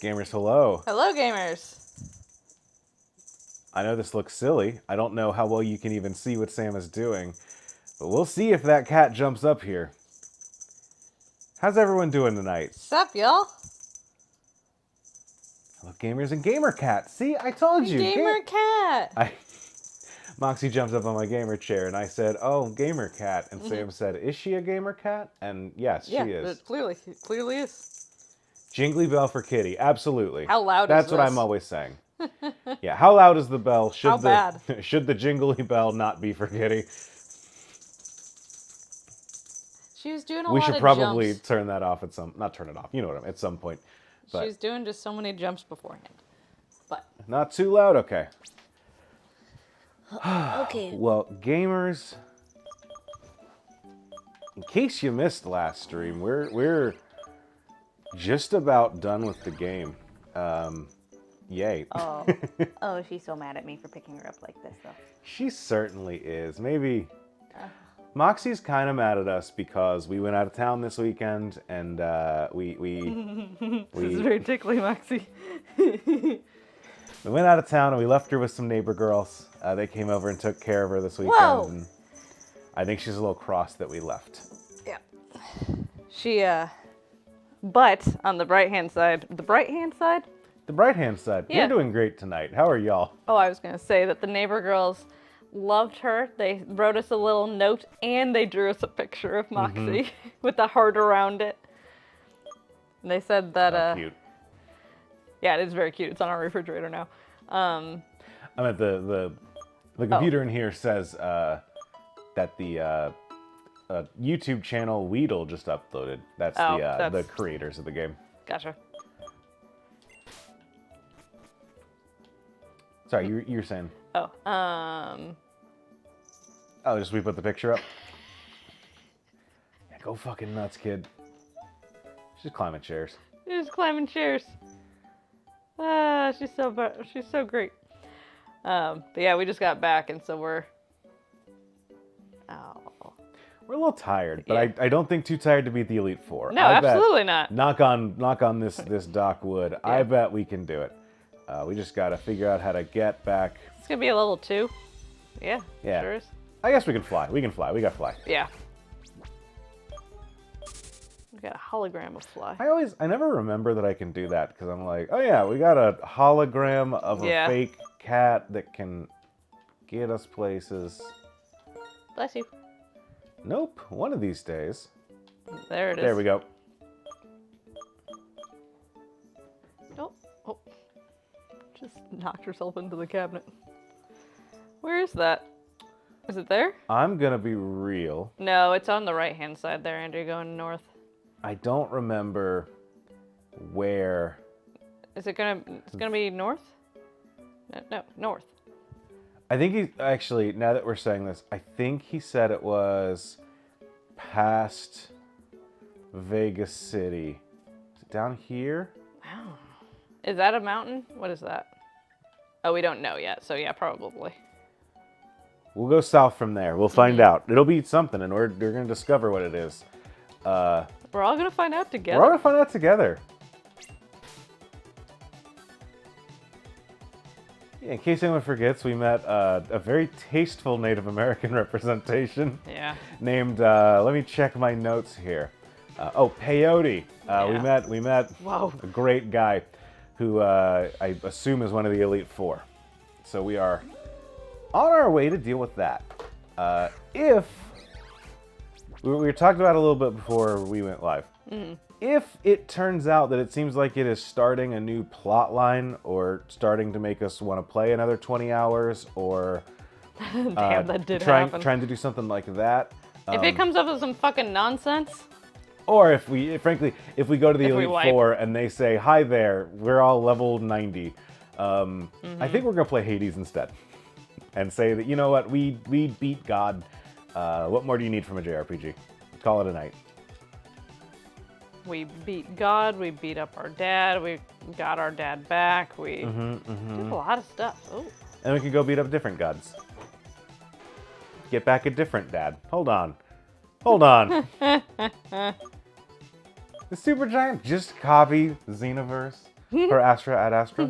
Gamers, hello. Hello, gamers. I know this looks silly. I don't know how well you can even see what Sam is doing, but we'll see if that cat jumps up here. How's everyone doing tonight? Sup, y'all? Hello, gamers and gamer cat. See, I told you. Gamer cat. Moxie jumps up on my gamer chair, and I said, "Oh, gamer cat." And Sam said, "Is she a gamer cat?" And yes, she is. It clearly is. Jingly bell for kitty, absolutely. How loud That's is what this? I'm always saying. Yeah, how loud is the bell? How bad? Should the jingly bell not be for kitty? She was doing a lot We of should probably jumps. turn that off not turn it off. You know what I mean? At some point. But She was doing just so many jumps beforehand. But not too loud. Okay. Okay. Well, gamers, in case you missed last stream, we're just about done with the game. Yay. Oh, she's so mad at me for picking her up like this, though. She certainly is. Maybe Moxie's kind of mad at us because we went out of town this weekend and we this is very tickly, Moxie. we went out of town and we left her with some neighbor girls. They came over and took care of her this weekend. Whoa. And I think she's a little cross that we left. Yeah. She but on the right-hand side, The bright-hand side, Yeah. You're doing great tonight. How are y'all? Oh, I was going to say that the neighbor girls loved her. They wrote us a little note and they drew us a picture of Moxie with a heart around it. And they said that, How cute. Yeah, it is very cute. It's on our refrigerator now. I mean, the computer in here says that the YouTube channel Weedle just uploaded. That's the creators of the game. Gotcha. Sorry, you were saying? Oh, Oh, just we put the picture up? Yeah, go fucking nuts, kid. She's climbing chairs. she's climbing chairs. Ah, she's so great. But yeah, we just got back, and so we're. Oh. We're a little tired, but Yeah. I don't think too tired to beat the Elite Four. No, I bet, absolutely not. knock on this dock wood. I bet we can do it. We just gotta figure out how to get back. It's gonna be a level 2. Yeah. Yeah. Sure is. I guess we can fly. We can fly. We got fly. Yeah. We got a hologram of Fly. I never remember that I can do that because I'm like, oh yeah, we got a hologram of a Yeah. fake cat that can get us places. Bless you. Nope. One of these days. There it is. There we go. Oh. Just knocked herself into the cabinet. Where is that? Is it there? I'm gonna be real. No, it's on the right-hand side there, Andrew, going north. I don't remember where. Is it gonna? It's gonna be north. No, north. I think he actually. Now that we're saying this, I think he said it was past Vegas City. Is it down here? Wow. Is that a mountain? What is that? Oh, we don't know yet. So yeah, probably. We'll go south from there. We'll find out. It'll be something, and we're gonna discover what it is. We're all gonna find out together. We're all gonna find out together. Yeah, in case anyone forgets, we met a very tasteful Native American representation Yeah. named. Let me check my notes here. Peyote. Yeah. We met Whoa. a great guy who I assume is one of the Elite Four. So we are on our way to deal with that. If we were talking about it a little bit before we went live. If it turns out that it seems like it is starting a new plot line or starting to make us want to play another 20 hours or Damn, that did happen. trying to do something like that. If it comes up with some fucking nonsense, Or if we go to the If we Elite wipe. Four and they say, hi there, we're all level 90. I think we're going to play Hades instead. And say that, you know what, we beat God. What more do you need from a JRPG? Call it a night. we beat God, we beat up our dad, we got our dad back, we did a lot of stuff. Oh. And we can go beat up different gods. Get back a different dad. Hold on. The Supergiant just copy Xenoverse. For Astra at Astra?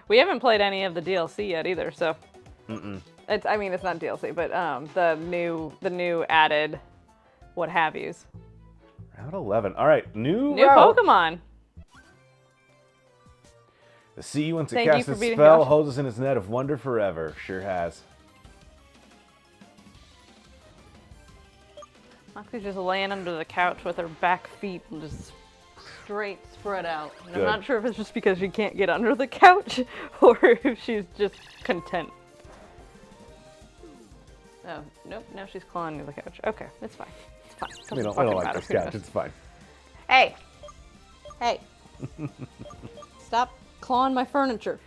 We haven't played any of the DLC yet either, so. It's not DLC, but the new added what have yous. Route 11. All right, new New route. Pokemon. The sea, once it Thank you casts for its beating spell, Josh. holds us in its net of wonder forever. Sure has. Moxie's just laying under the couch with her back feet and just straight spread out. And I'm Good. not sure if it's just because she can't get under the couch or if she's just content. Oh, nope, now she's clawing near the couch. Okay, it's fine. It's fine. We Doesn't don't fucking like matter. this Who couch. knows? It's fine. Hey! Hey! Stop clawing my furniture.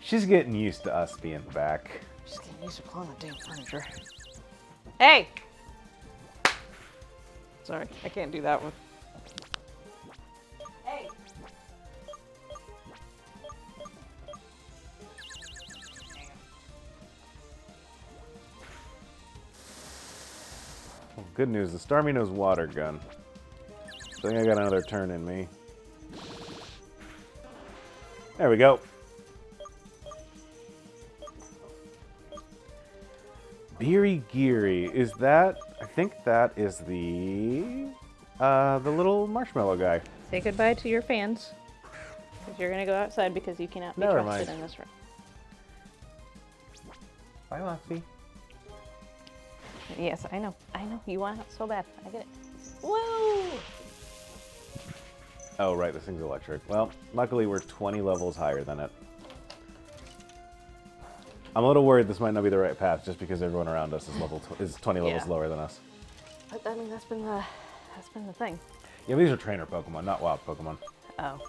She's getting used to us being back. She's getting used to clawing the damn furniture. Hey! Sorry, I can't do that one. Hey! Well, good news, the Starmie knows water gun. So I think I got another turn in me. There we go. Beery Geary, is that? I think that is the little marshmallow guy. Say goodbye to your fans. Because you're going to go outside because you cannot be Never trusted mind. in this room. Bye, Lexi. Yes, I know. I know. You want it so bad. I get it. Woo! Oh, right, this thing's electric. Well, luckily we're 20 levels higher than it. I'm a little worried this might not be the right path, just because everyone around us is 20 levels Yeah. lower than us. But I mean, that's been the thing. Yeah, these are trainer Pokemon, not wild Pokemon. Oh.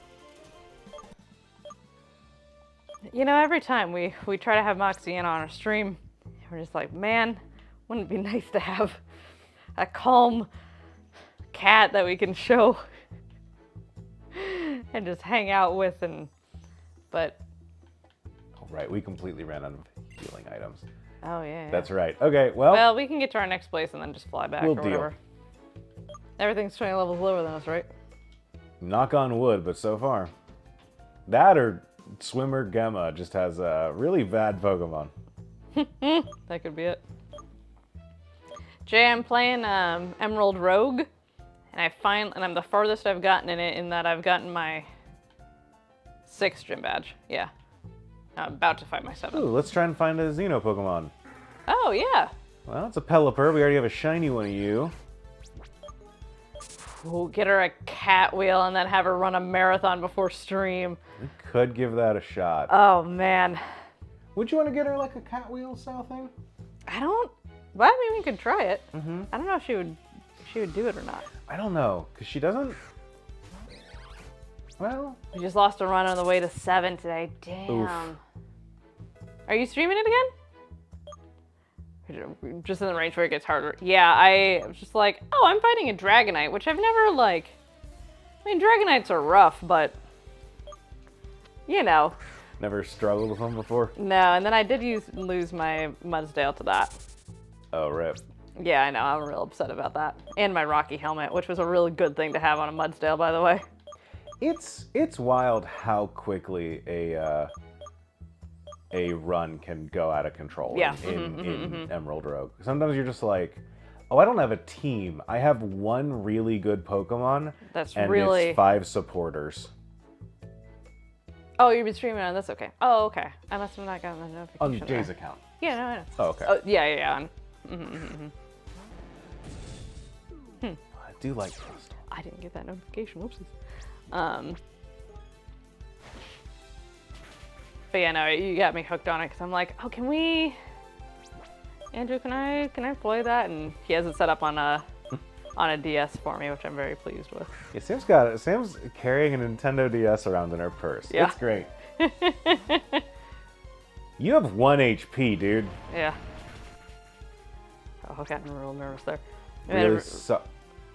You know, every time we try to have Moxie in on our stream, we're just like, man, wouldn't it be nice to have a calm cat that we can show and just hang out with but Oh, right, we completely ran out of healing items. oh yeah. That's right. Okay, well, Well, we can get to our next place and then just fly back We'll or whatever. Everything's 20 levels lower than us, right? knock on wood, but so far. That or Swimmer Gemma just has a really bad Pokemon. That could be it. Jay, I'm playing Emerald Rogue, and I'm the farthest I've gotten in it in that I've gotten my 6th gym badge. Yeah. I'm about to find my 7th. Ooh, let's try and find a Xeno Pokemon. Oh, yeah. Well, it's a Pelipper. We already have a shiny one of you. We'll get her a cat wheel and then have her run a marathon before stream. We could give that a shot. Oh, man. Would you want to get her like a cat wheel style thing? Well, I mean, we could try it. I don't know if she would do it or not. I don't know, because she doesn't... Well... We just lost a run on the way to 7 today. Damn. Oof. Are you streaming it again? Just in the range where it gets harder. Yeah, I was just like, oh, I'm fighting a Dragonite, which I've never, I mean, Dragonites are rough, but, you know. Never struggled with them before? No, and then I did lose my Mudsdale to that. Oh, rip. Yeah, I know, I'm real upset about that. And my Rocky helmet, which was a really good thing to have on a Mudsdale, by the way. It's wild how quickly a run can go out of control Yeah. in Emerald Rogue. Sometimes you're just like, oh, I don't have a team. I have one really good Pokemon, and it's 5 supporters. Oh, you've been streaming on this? Okay. Oh, okay. I must have not gotten the notification. On Jay's account. Yeah, no, I know. Oh, okay. Oh, yeah. I do like Crystal. I didn't get that notification. Whoopsies. But yeah, no, you got me hooked on it because I'm like, oh, can we? Andrew, can I play that? And he has it set up on a DS for me, which I'm very pleased with. Yeah, Sam's got it. Sam's carrying a Nintendo DS around in her purse. Yeah. It's great. You have 1 HP, dude. Yeah. Oh, I got real nervous there. Really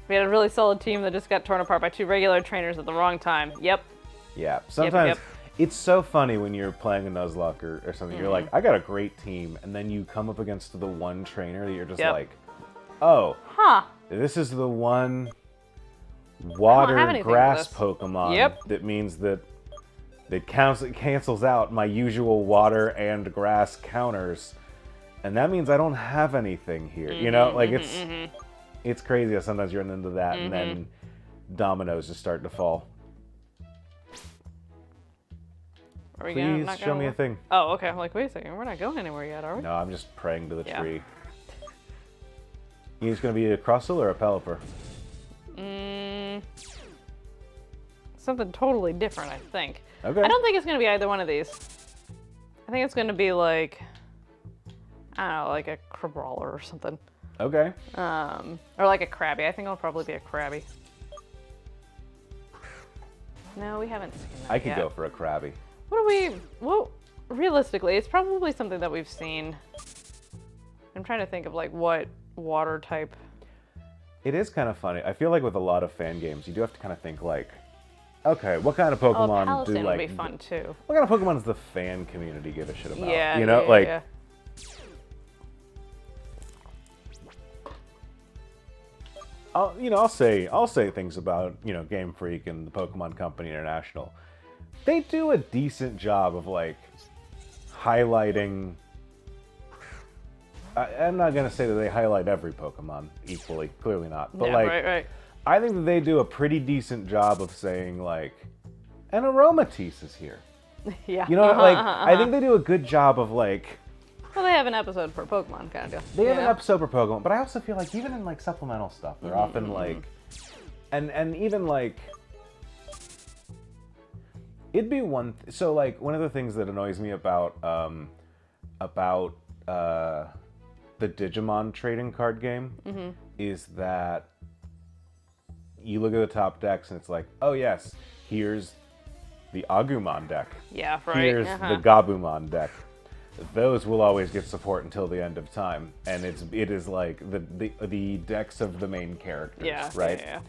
We had a really solid team that just got torn apart by 2 regular trainers at the wrong time. Yep. Yeah, sometimes yep. it's so funny when you're playing a Nuzlocke or something. You're like, I got a great team, and then you come up against the one trainer that you're just like, oh, Huh. this is the one water anything for grass this. Pokemon. Yep. That means that it cancels out my usual water and grass counters. And that means I don't have anything here. You know, like it's crazy how sometimes you run into that and then dominoes just start to fall. Are we Please not show me a look? thing. Oh, okay. I'm like, wait a second. We're not going anywhere yet, are we? No, I'm just praying to the Yeah. tree. He's going to be a Crustle or a Pelipper? Something totally different, I think. Okay. I don't think it's going to be either one of these. I think it's going to be like, I don't know, like a Crabrawler or something. Okay. Or like a Krabby. I think it'll probably be a Krabby. No, we haven't seen that I could yet. go for a Krabby. Well, realistically, it's probably something that we've seen. I'm trying to think of like what water type. It is kind of funny. I feel like with a lot of fan games, you do have to kind of think like, okay, what kind of Pokemon do Palutena like? would be fun too. What kind of Pokemon does the fan community give a shit about? Yeah, you know, yeah, like. yeah. I'll say things about Game Freak and the Pokemon Company International. They do a decent job of like highlighting. I'm not gonna say that they highlight every Pokemon equally, clearly not. But Yeah, like, right. I think that they do a pretty decent job of saying like, an Aromatisse is here. Yeah. You know, like I think they do a good job of like. Well, they have an episode for Pokemon, kind of deal. They have an episode for Pokemon, but I also feel like even in like supplemental stuff, they're often like, and even like, it'd be one. So like one of the things that annoys me about the Digimon trading card game is that you look at the top decks and it's like, oh yes, here's the Agumon deck. Yeah, right. Here's the Gabumon deck. Those will always get support until the end of time, and it is like the decks of the main characters, Yeah, right? yeah.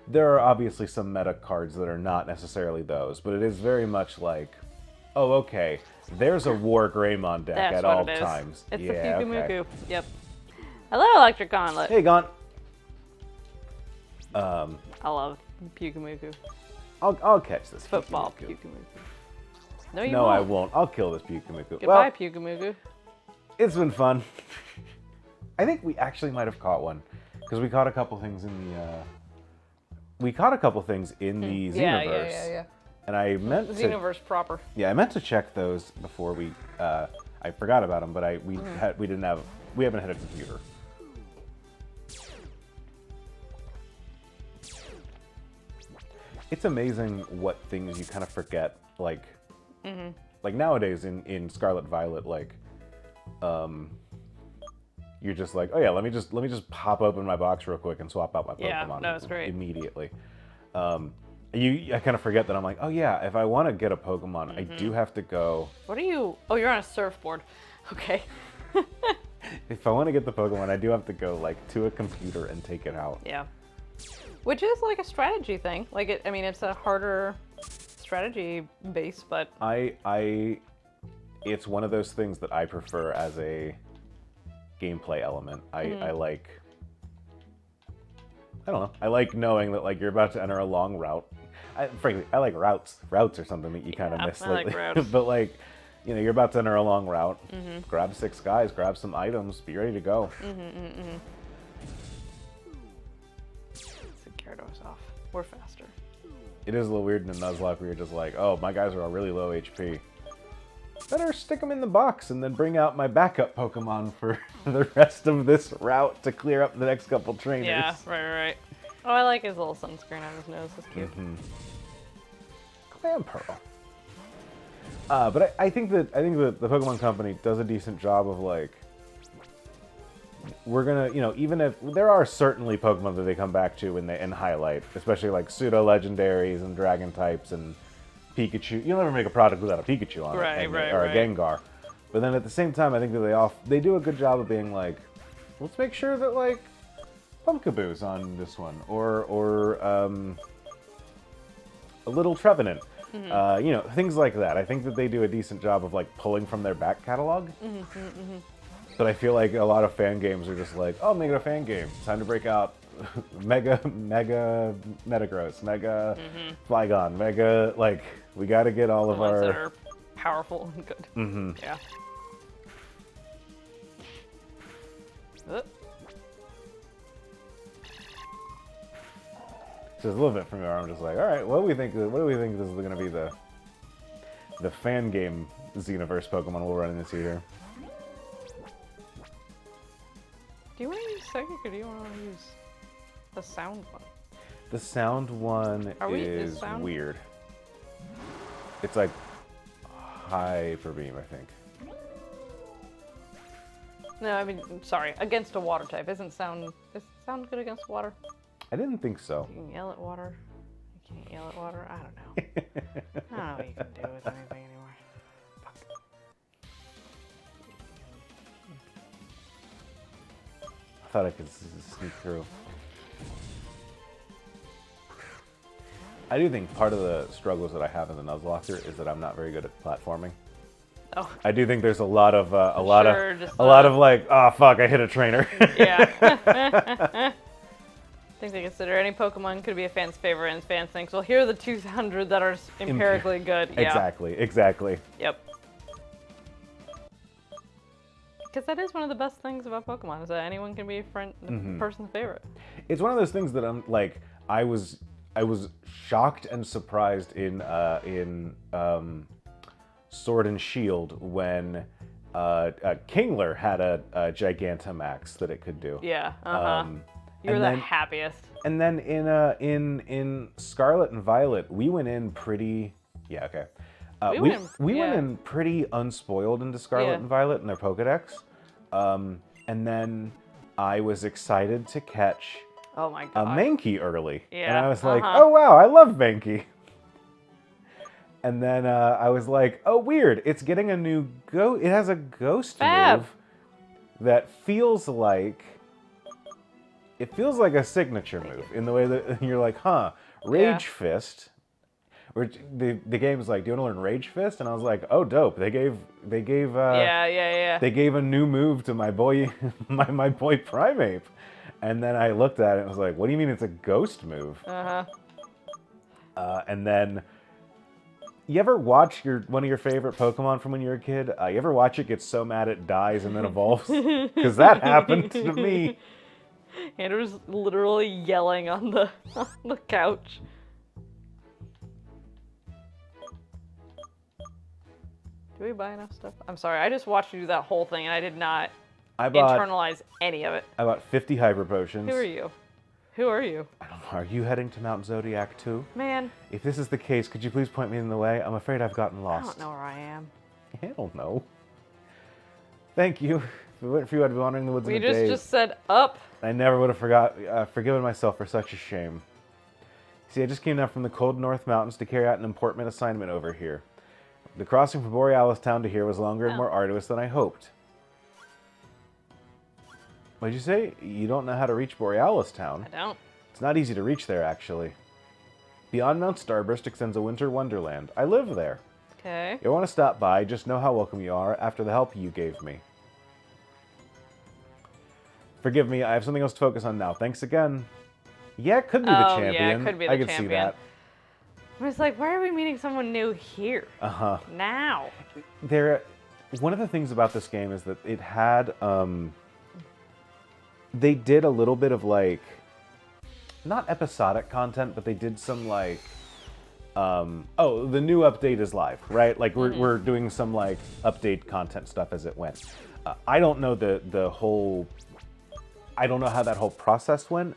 There are obviously some meta cards that are not necessarily those, but it is very much like, oh, okay, there's a War Greymon deck That's at what all it is. times. It's yeah, the Pyukumuku. okay. Yep. Hello, Electric Gauntlet. Hey, Gaunt. I love Pyukumuku. I'll catch this Football Pyukumuku. Pyukumuku. No, you No, won't. I won't. I'll kill this Pyukumuku. Goodbye, Well, Pyukumuku. it's been fun. I think we actually might have caught one because we caught a couple things in the. We caught a couple things in the Xenoverse. Yeah. And I meant to. Xenoverse proper. Yeah, I meant to check those before we. I forgot about them, but we haven't had a computer. It's amazing what things you kind of forget, like nowadays in Scarlet Violet, like, you're just like, oh yeah, let me just pop open my box real quick and swap out my Yeah, Pokemon no, it's great. immediately. I kind of forget that I'm like, oh yeah, if I want to get a Pokemon, I do have to go. What are you? Oh, you're on a surfboard. Okay. If I want to get the Pokemon, I do have to go like to a computer and take it out. Yeah. Which is like a strategy thing. Like it's a harder strategy base, but It's one of those things that I prefer as a gameplay element. I like. I don't know. I like knowing that like you're about to enter a long route. Frankly, I like routes. Routes are something that you kind of miss I like lately. routes. But like, you're about to enter a long route. Grab 6 guys, grab some items, be ready to go. Gyarados off. We're faster. It is a little weird in the Nuzlocke where you're just like, oh, my guys are all really low HP. Better stick them in the box and then bring out my backup Pokemon for the rest of this route to clear up the next couple trainers. Yeah, right. Oh, I like his little sunscreen on his nose. That's cute. Clam Pearl. But I think that the Pokemon Company does a decent job of like, we're gonna, even if there are certainly Pokemon that they come back to and highlight, especially like pseudo legendaries and dragon types and Pikachu. You'll never make a product without a Pikachu on it, or a Gengar. But then at the same time, I think that they do a good job of being like, let's make sure that like Pumpkaboo's on this one, or a little Trevenant. Things like that. I think that they do a decent job of like pulling from their back catalog. But I feel like a lot of fan games are just like, oh, make it a fan game. It's time to break out Mega Metagross, Mega Flygon, Mega, like, we gotta get all of ones our... that are powerful and good. Yeah. Just a little bit from there, I'm just like, all right, what do we think this is going to be the fan game Xenoverse Pokemon we'll run into here? Do you want to use Psychic or do you want to use the sound one? The sound one is weird. It's like Hyper Beam, I think. No, I mean, sorry, against a water type. Is sound good against water? I didn't think so. You can yell at water. You can't yell at water. I don't know. I don't know what you can do with anything anymore. Fuck. I thought I could sneak through. I do think part of the struggles that I have in the Nuzlocke is that I'm not very good at platforming. Oh. I do think there's a lot of like, oh fuck, I hit a trainer. Yeah. I think they consider any Pokemon could be a fan's favorite, and fans think, well, here are the 200 that are empirically good. Yeah. Exactly. Yep. Because that is one of the best things about Pokemon, is that anyone can be a person's favorite. It's one of those things that I'm like, I was shocked and surprised in Sword and Shield when Kingler had a Gigantamax that it could do. Yeah. You were the happiest. And then in Scarlet and Violet, we went in pretty. Yeah, okay. We went in pretty unspoiled into Scarlet and Violet in their Pokedex, and then I was excited to catch a Mankey early, yeah. and I was like, oh wow, I love Mankey. And then I was like, oh weird, it's getting a new It has a ghost move that feels like a signature move in the way that you're like, huh, Rage Fist. Or the game was like, do you want to learn Rage Fist? And I was like, oh dope. They gave They gave a new move to my boy my boy Primeape. And then I looked at it and was like, what do you mean it's a ghost move? And then you ever watch one of your favorite Pokemon from when you were a kid? You ever watch it get so mad it dies and then evolves? Because that happened to me. Andrew's literally yelling on the couch. Do we buy enough stuff? I'm sorry, I just watched you do that whole thing and I did not internalize any of it. I bought 50 Hyper Potions. Who are you? Who are you? I don't know. Are you heading to Mount Zodiac too? Man. If this is the case, could you please point me in the way? I'm afraid I've gotten lost. I don't know where I am. I don't know. Thank you. If it weren't for you, I'd be wandering the woods in a daze. We just said up. I never would have forgiven myself for such a shame. See, I just came down from the cold North Mountains to carry out an important assignment over here. The crossing from Borealis Town to here was longer and more arduous than I hoped. What did you say? You don't know how to reach Borealis Town? I don't. It's not easy to reach there, actually. Beyond Mount Starburst extends a winter wonderland. I live there. Okay. You want to stop by, just know how welcome you are after the help you gave me. Forgive me, I have something else to focus on now. Thanks again. Yeah, it could be the champion. Yeah, it could be the champion. I can see that. I was like, why are we meeting someone new here? Now. One of the things about this game is that it had, they did a little bit of like, not episodic content, but they did some like, oh, the new update is live, right? Like we're doing some like update content stuff as it went. I don't know the whole, I don't know how that whole process went,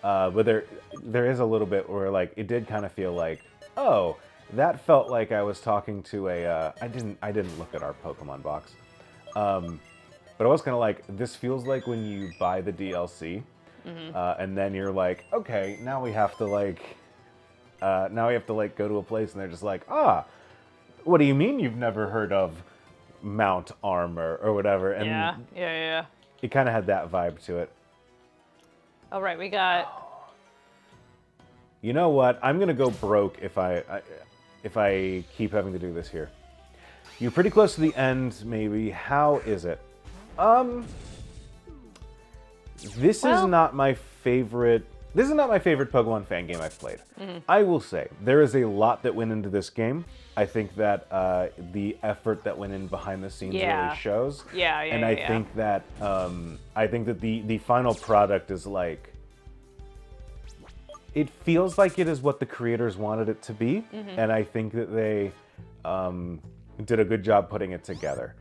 but there is a little bit where like it did kind of feel like, oh, that felt like I was talking to a. I didn't look at our Pokemon box, but I was kind of like, this feels like when you buy the DLC, and then you're like, okay, now we have to like go to a place, and they're just like, what do you mean you've never heard of Mount Armor or whatever? And yeah. It kind of had that vibe to it. All right, we got. You know what? I'm gonna go broke if I keep having to do this here. You're pretty close to the end, maybe. How is it? This is not my favorite. This is not my favorite Pokemon fan game I've played. I will say there is a lot that went into this game. I think that the effort that went in behind the scenes really shows. And I think that the final product is like, it feels like it is what the creators wanted it to be, and I think that they did a good job putting it together.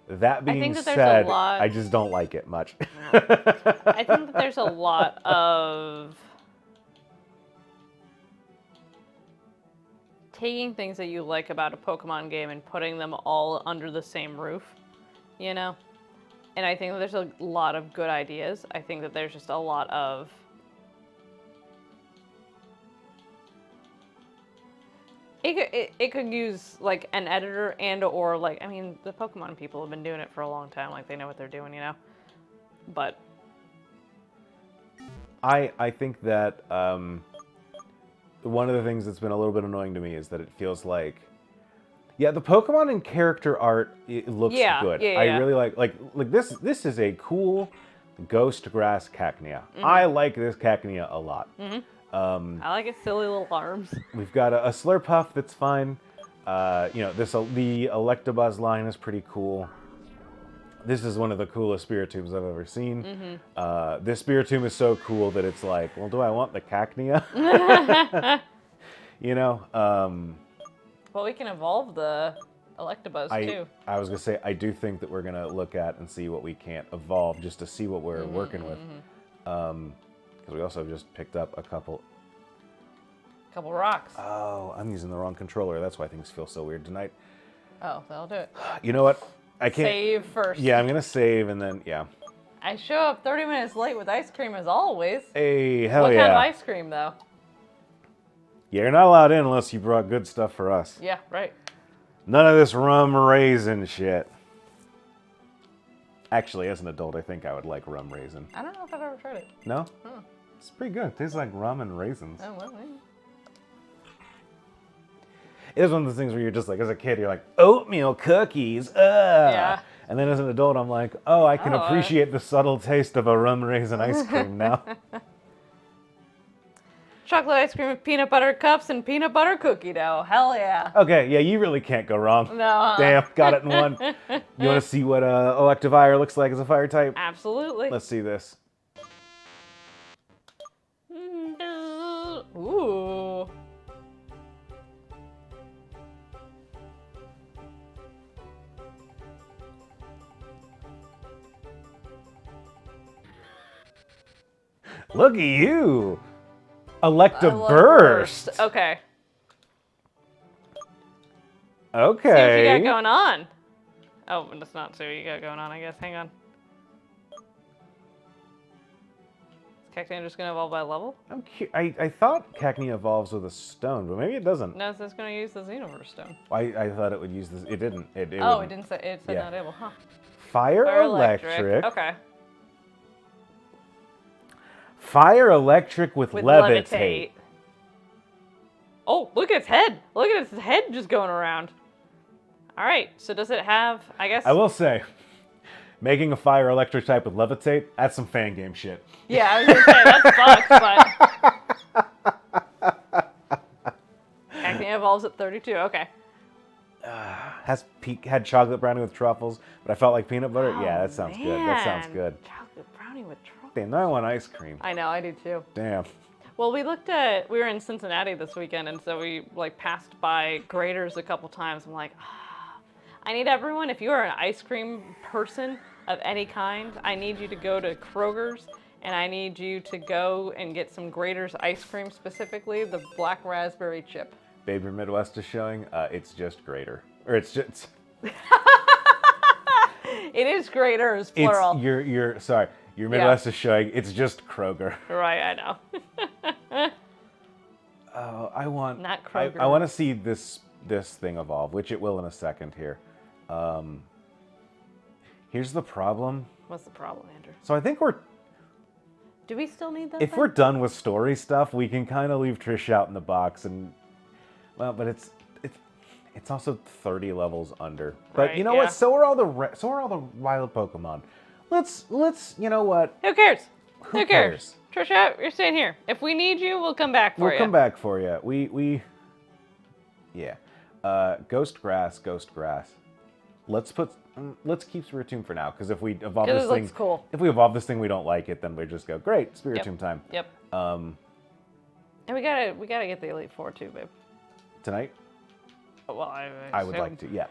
That being said, I just don't like it much. I think that there's a lot of taking things that you like about a Pokemon game and putting them all under the same roof, you know? And I think that there's a lot of good ideas. I think that there's just a lot of It could use like an editor and or like, I mean, the Pokemon people have been doing it for a long time, like they know what they're doing, you know? But I think that one of the things that's been a little bit annoying to me is that it feels like, the Pokemon and character art, it looks good. I really like this is a cool ghost grass Cacnea. I like this Cacnea a lot. I like its silly little arms. We've got a Slurpuff that's fine. The Electabuzz line is pretty cool. This is one of the coolest Spiritombs I've ever seen. This Spiritomb is so cool that it's like, well, do I want the Cacnea? You know? Well, we can evolve the Electabuzz too. I was going to say, I do think that we're going to look at and see what we can't evolve just to see what we're working with. Because we also just picked up a couple rocks. Oh, I'm using the wrong controller. That's why things feel so weird tonight. Oh, that'll do it. You know what? I can't. Save first. Yeah, I'm going to save and then, I show up 30 minutes late with ice cream as always. Hey, hell What yeah. kind of ice cream, though? Yeah, you're not allowed in unless you brought good stuff for us. Yeah, right. None of this rum raisin shit. Actually, as an adult, I think I would like rum raisin. I don't know if I've ever tried it. No? It's pretty good. It tastes like rum and raisins. Oh, well, maybe. It is one of those things where you're just like, as a kid, you're like, oatmeal cookies, Yeah. And then as an adult, I'm like, oh, I can appreciate the subtle taste of a rum raisin ice cream now. Chocolate ice cream with peanut butter cups and peanut butter cookie dough. Hell yeah. Okay, yeah, you really can't go wrong. No. Damn, got it in one. You want to see what Electivire looks like as a fire type? Absolutely. Let's see this. Ooh. Look at you. Electaburst. Okay. Okay. See what you got going on. Oh, that's not see what you got going on, I guess. Hang on. Is Cacnea just going to evolve by level? I thought Cacnea evolves with a stone, but maybe it doesn't. No, it's just going to use the Xenoverse stone. I thought it would use this. It didn't. It didn't say. It said not able, huh? Fire electric. Okay. Fire electric with levitate. Oh, look at its head. Look at its head just going around. All right, so does it have, I guess... I will say, making a fire electric type with levitate, that's some fan game shit. Yeah, I was going to say, that sucks, but... Cacnea evolves at 32, okay. Had chocolate brownie with truffles, but I felt like peanut butter. Yeah, that sounds good. That sounds good. Chocolate brownie with truffles. Damn, now I want ice cream. I know, I do too. Damn. Well, we were in Cincinnati this weekend, and so we passed by Grater's a couple times. I'm like, I need everyone, if you are an ice cream person of any kind, I need you to go to Kroger's, and I need you to go and get some Grater's ice cream, specifically the black raspberry chip. Babe, your Midwest is showing. It's just Grater. Or it's just... It is Grater's, plural. Sorry. Your Midwest is showing. It's just Kroger. Right, I know. I want... Not Kroger. I want to see this thing evolve, which it will in a second here. Here's the problem. What's the problem, Andrew? So I think Do we still need that? If we're done with story stuff, we can kind of leave Trish out in the box and... Well, but it's also 30 levels under. But right, you know what? So are all the wild Pokemon. Let's you know what? Who cares? Who cares? Trisha, you're staying here. If we need you, we'll come back for you. We'll come back for you. Yeah. Ghost grass. Let's keep Spiritomb for now, because if we evolve this thing, cool. If we evolve this thing, we don't like it, then we just go, great, Spiritomb time. Yep. And we gotta get the Elite Four too, babe. Tonight? Well, I would like to, yeah.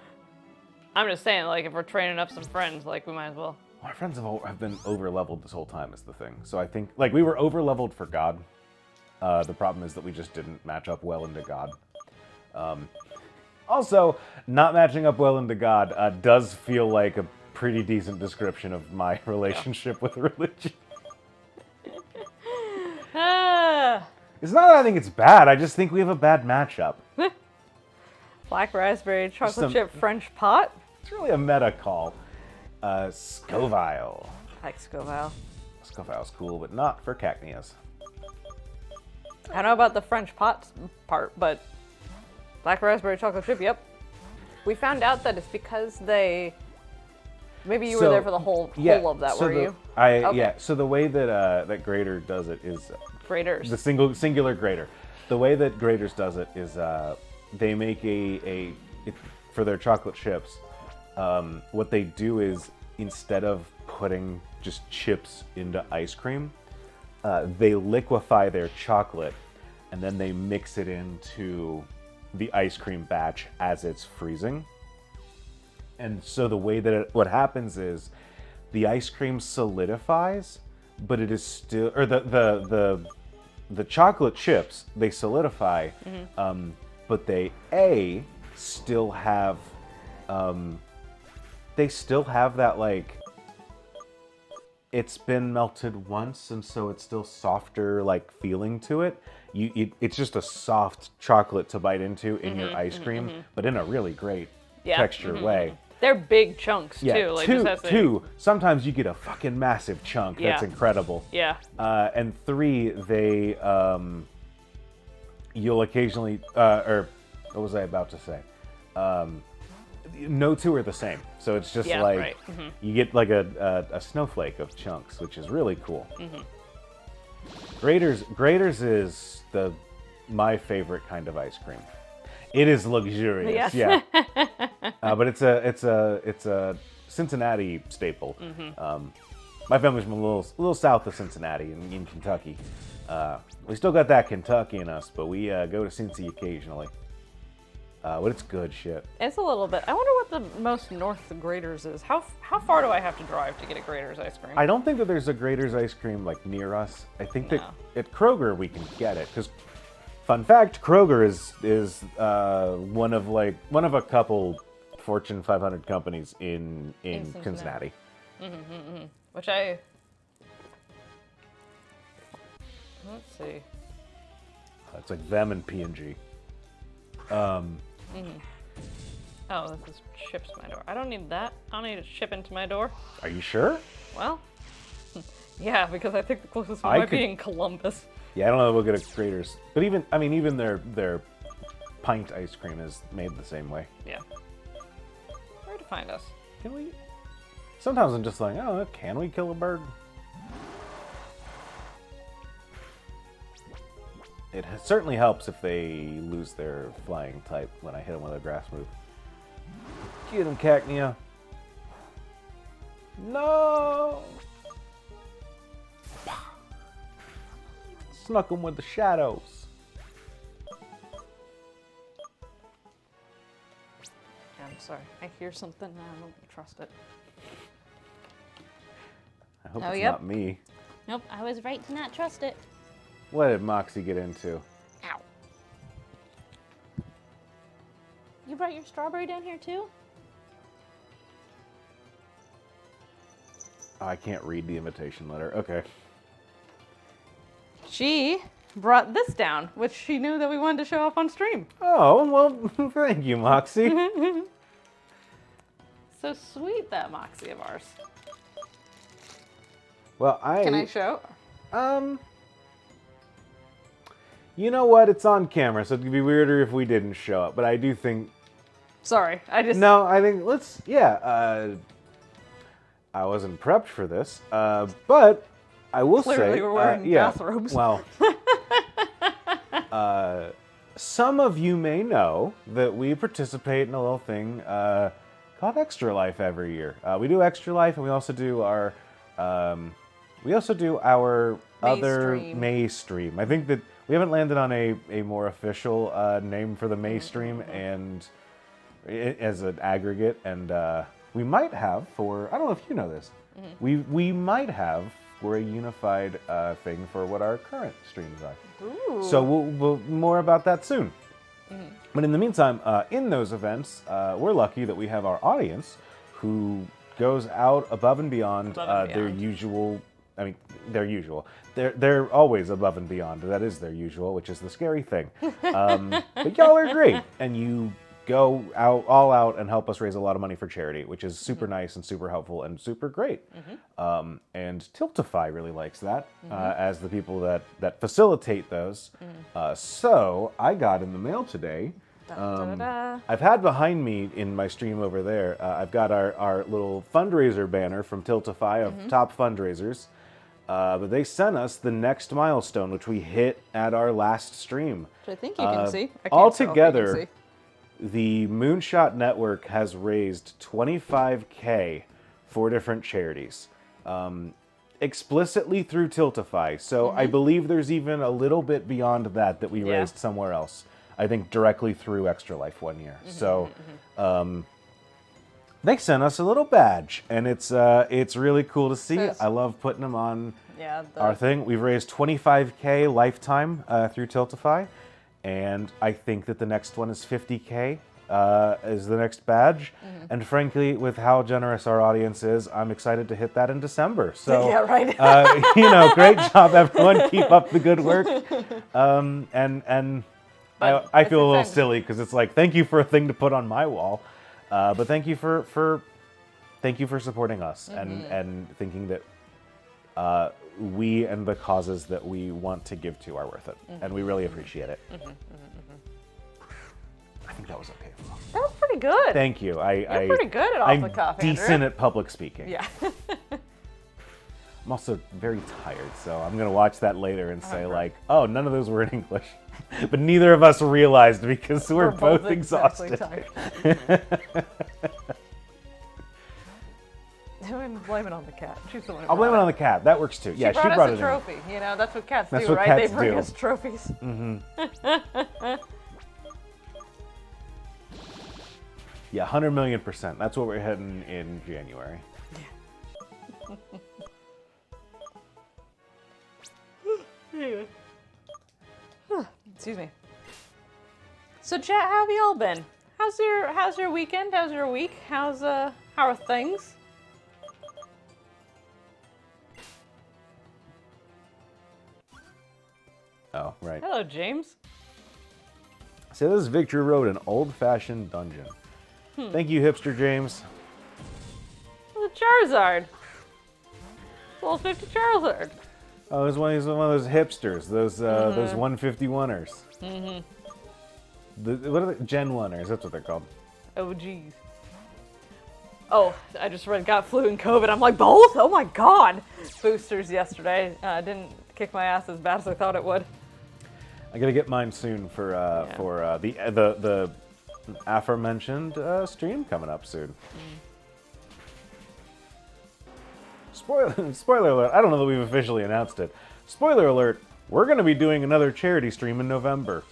I'm just saying, like, if we're training up some friends, like, we might as well. Our friends have been over-leveled this whole time is the thing. So I think, like, we were over-leveled for God. The problem is that we just didn't match up well into God. Also, not matching up well into God does feel like a pretty decent description of my relationship with religion. It's not that I think it's bad, I just think we have a bad matchup. Black raspberry chocolate chip French pot. It's really a meta call. Scovile. I like Scovile. Scovile's cool, but not for Cacneas. I don't know about the French pot part, but black raspberry chocolate chip, yep. We found out that it's because they... Maybe you were there for the whole of that, were you? Okay. Yeah, so the way that that Grader does it is... Graders. The singular Grader. The way that Graders does it is they make for their chocolate chips, what they do is, instead of putting just chips into ice cream, they liquefy their chocolate and then they mix it into the ice cream batch as it's freezing. And so the way that what happens is the ice cream solidifies, but it is still, or the chocolate chips, they solidify, but they still have that, like, it's been melted once, and so it's still softer, like, feeling to it. It's just a soft chocolate to bite into in your ice cream, but in a really great texture way. They're big chunks, too. Like, two. Sometimes you get a fucking massive chunk. That's incredible. Yeah. And 3, you'll occasionally, or what was I about to say? No 2 are the same. So it's just you get like a snowflake of chunks, which is really cool. Graders is my favorite kind of ice cream. It is luxurious, yeah. But it's a Cincinnati staple. My family's from a little south of Cincinnati in Kentucky. We still got that Kentucky in us, but we go to Cincy occasionally. But it's good shit. It's a little bit. I wonder what the most north of Graders is. How far do I have to drive to get a Graders ice cream? I don't think that there's a Graders ice cream like near us. I think that at Kroger we can get it, because fun fact, Kroger is one of a couple Fortune 500 companies in Cincinnati. Which let's see. It's like them and P&G. Oh, this is ships to my door. I don't need that. I don't need it shipping to my door. Are you sure? Well, yeah, because I think the closest one might be in Columbus. Yeah, I don't know. We'll get a Graders, but even their pint ice cream is made the same way. Yeah. Where to find us? Can we? Sometimes I'm just like, oh, can we kill a bird? It certainly helps if they lose their flying type when I hit them with a grass move. Get him, Cacnea. No! Snuck him with the shadows. I'm sorry. I hear something and I don't trust it. I hope it's not me. Nope, I was right to not trust it. What did Moxie get into? Ow. You brought your strawberry down here too? Oh, I can't read the invitation letter. Okay. She brought this down, which she knew that we wanted to show off on stream. Oh, well, thank you, Moxie. So sweet, that Moxie of ours. Well, Can I show? You know what? It's on camera, so it'd be weirder if we didn't show up. But I do think... Sorry, I just... No, I think let's... Yeah, I wasn't prepped for this, but I will Clearly say, we're wearing bathrobes. Well, some of you may know that we participate in a little thing called Extra Life every year. We do Extra Life, and we also do our other stream. May stream. I think that we haven't landed on a more official name for the May stream, and as an aggregate, and we might have for, I don't know if you know this, we might have for a unified thing for what our current streams are. Ooh. So we'll more about that soon. But in the meantime, in those events, we're lucky that we have our audience who goes out above and beyond, their usual. I mean, their usual. They're always above and beyond. That is their usual, which is the scary thing. But y'all are great, and you go all out and help us raise a lot of money for charity, which is super nice and super helpful and super great. And Tiltify really likes that as the people that facilitate those. So I got in the mail today. I've had behind me in my stream over there, I've got our little fundraiser banner from Tiltify of top fundraisers. But they sent us the next milestone, which we hit at our last stream. Which I think you can see. I can't Altogether, tell if you can see. the Moonshot Network has raised $25K for different charities, explicitly through Tiltify. So I believe there's even a little bit beyond that we raised somewhere else. I think directly through Extra Life one year. So they sent us a little badge, and it's really cool to see. I love putting them on our thing. We've raised $25K lifetime through Tiltify. And I think that the next one is $50K is the next badge. And frankly, with how generous our audience is, I'm excited to hit that in December. So, Yeah, right. Great job, everyone. Keep up the good work. I feel a little silly because it's like, thank you for a thing to put on my wall, but thank you for supporting us and thinking that we and the causes that we want to give to are worth it, and we really appreciate it. I think that was okay. That was pretty good. Thank you. You're pretty good at off the cuff, I'm decent Andrew. at public speaking. Yeah. I'm also very tired, so I'm gonna watch that later and say like, oh, none of those were in English, but neither of us realized because we're both exhausted. Exactly blame it on the cat. She's the one. I'll blame it on the cat. That works too. Yeah, she brought us it a trophy. You know, that's what cats That's do, what right? cats They bring do. us trophies. Yeah, 100 million%. That's what we're heading in January. Excuse me. So, chat, how have you all been? How's your weekend? How's your week? How are things? Oh, right. Hello, James. So this is Victory Road, an old-fashioned dungeon. Thank you, Hipster James. The Charizard. Level 50 Charizard. Oh, he's one of those hipsters, those 151ers. What are they? Gen 1ers, that's what they're called. Oh, geez. Oh, I just read got flu and COVID. I'm like, both? Oh my god. Boosters yesterday. Didn't kick my ass as bad as I thought it would. I gotta get mine soon for the aforementioned stream coming up soon. Spoiler alert, I don't know that we've officially announced it. Spoiler alert, we're gonna be doing another charity stream in November.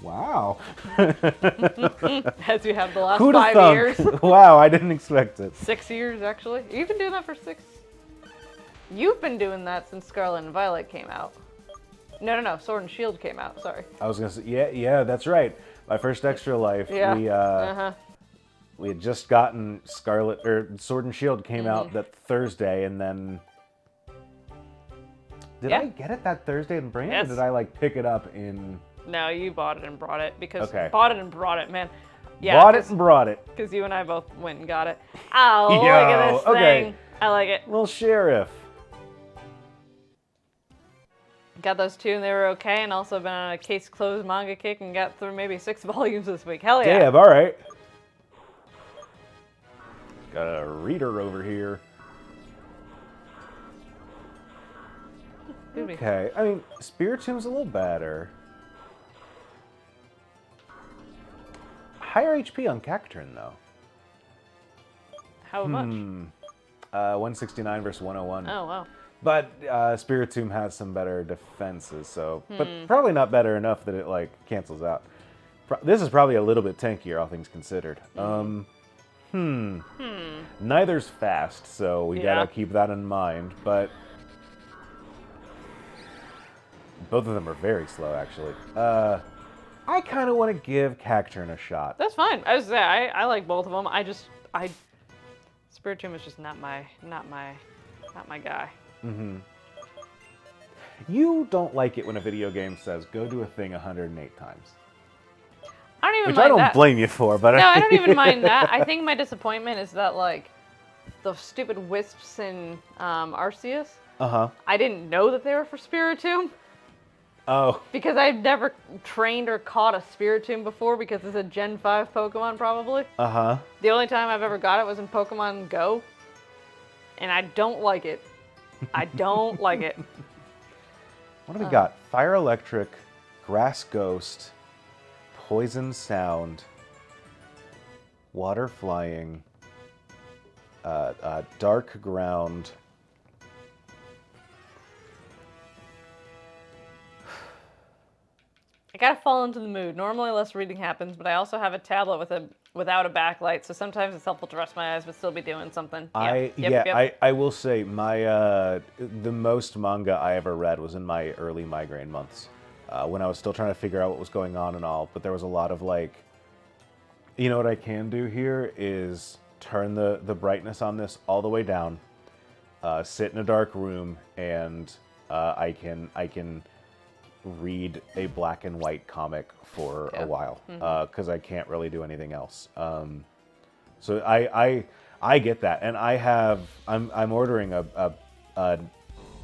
Wow. As you have the last Who'da 5 thunk? years. Wow, I didn't expect it. 6 years, actually. You've been doing that for 6. You've been doing that since Scarlet and Violet came out. No, Sword and Shield came out, sorry. I was gonna say, yeah, that's right. My first Extra Life, Yeah. we had just gotten Sword and Shield came out that Thursday, and then did I get it that Thursday and bring it, Yes. or did I like pick it up in? No, you bought it and brought it because Okay. bought it and brought it, man. Yeah, Bought it and brought it. because you and I both went and got it. Oh, look Yo, at this okay. thing. I like it. Little sheriff. Got those 2 and they were okay, and also been on a case closed manga kick and got through maybe 6 volumes this week. Hell yeah. Damn, all right. Got a reader over here. Okay, I mean, Spiritom's a little better. Higher HP on Cacturn, though. How much? 169 versus 101. Oh, wow. But Spiritomb has some better defenses, so... But probably not better enough that it, like, cancels out. This is probably a little bit tankier, all things considered. Neither's fast, so we gotta keep that in mind, but... Both of them are very slow, actually. I kind of want to give Cacturn a shot. That's fine. I was say I like both of them. Spiritomb is just not my guy. You don't like it when a video game says, go do a thing 108 times. I don't even Which mind I don't that. blame you for, but... No, I don't even mind that. I think my disappointment is that, like, the stupid wisps in Arceus, I didn't know that they were for Spiritomb. Oh. Because I've never trained or caught a Spiritomb before because it's a Gen 5 Pokemon, probably. The only time I've ever got it was in Pokemon Go. And I don't like it. I don't like it. What do we got? Fire Electric, Grass Ghost, Poison Sound, Water Flying, Dark Ground. I gotta fall into the mood. Normally less reading happens, but I also have a tablet without a backlight, so sometimes it's helpful to rest my eyes but still be doing something. I will say my the most manga I ever read was in my early migraine months, when I was still trying to figure out what was going on and all. But there was a lot of like, you know what I can do here is turn the brightness on this all the way down, sit in a dark room, and I can read a black and white comic for a while, because I can't really do anything else. So I get that, and I'm ordering a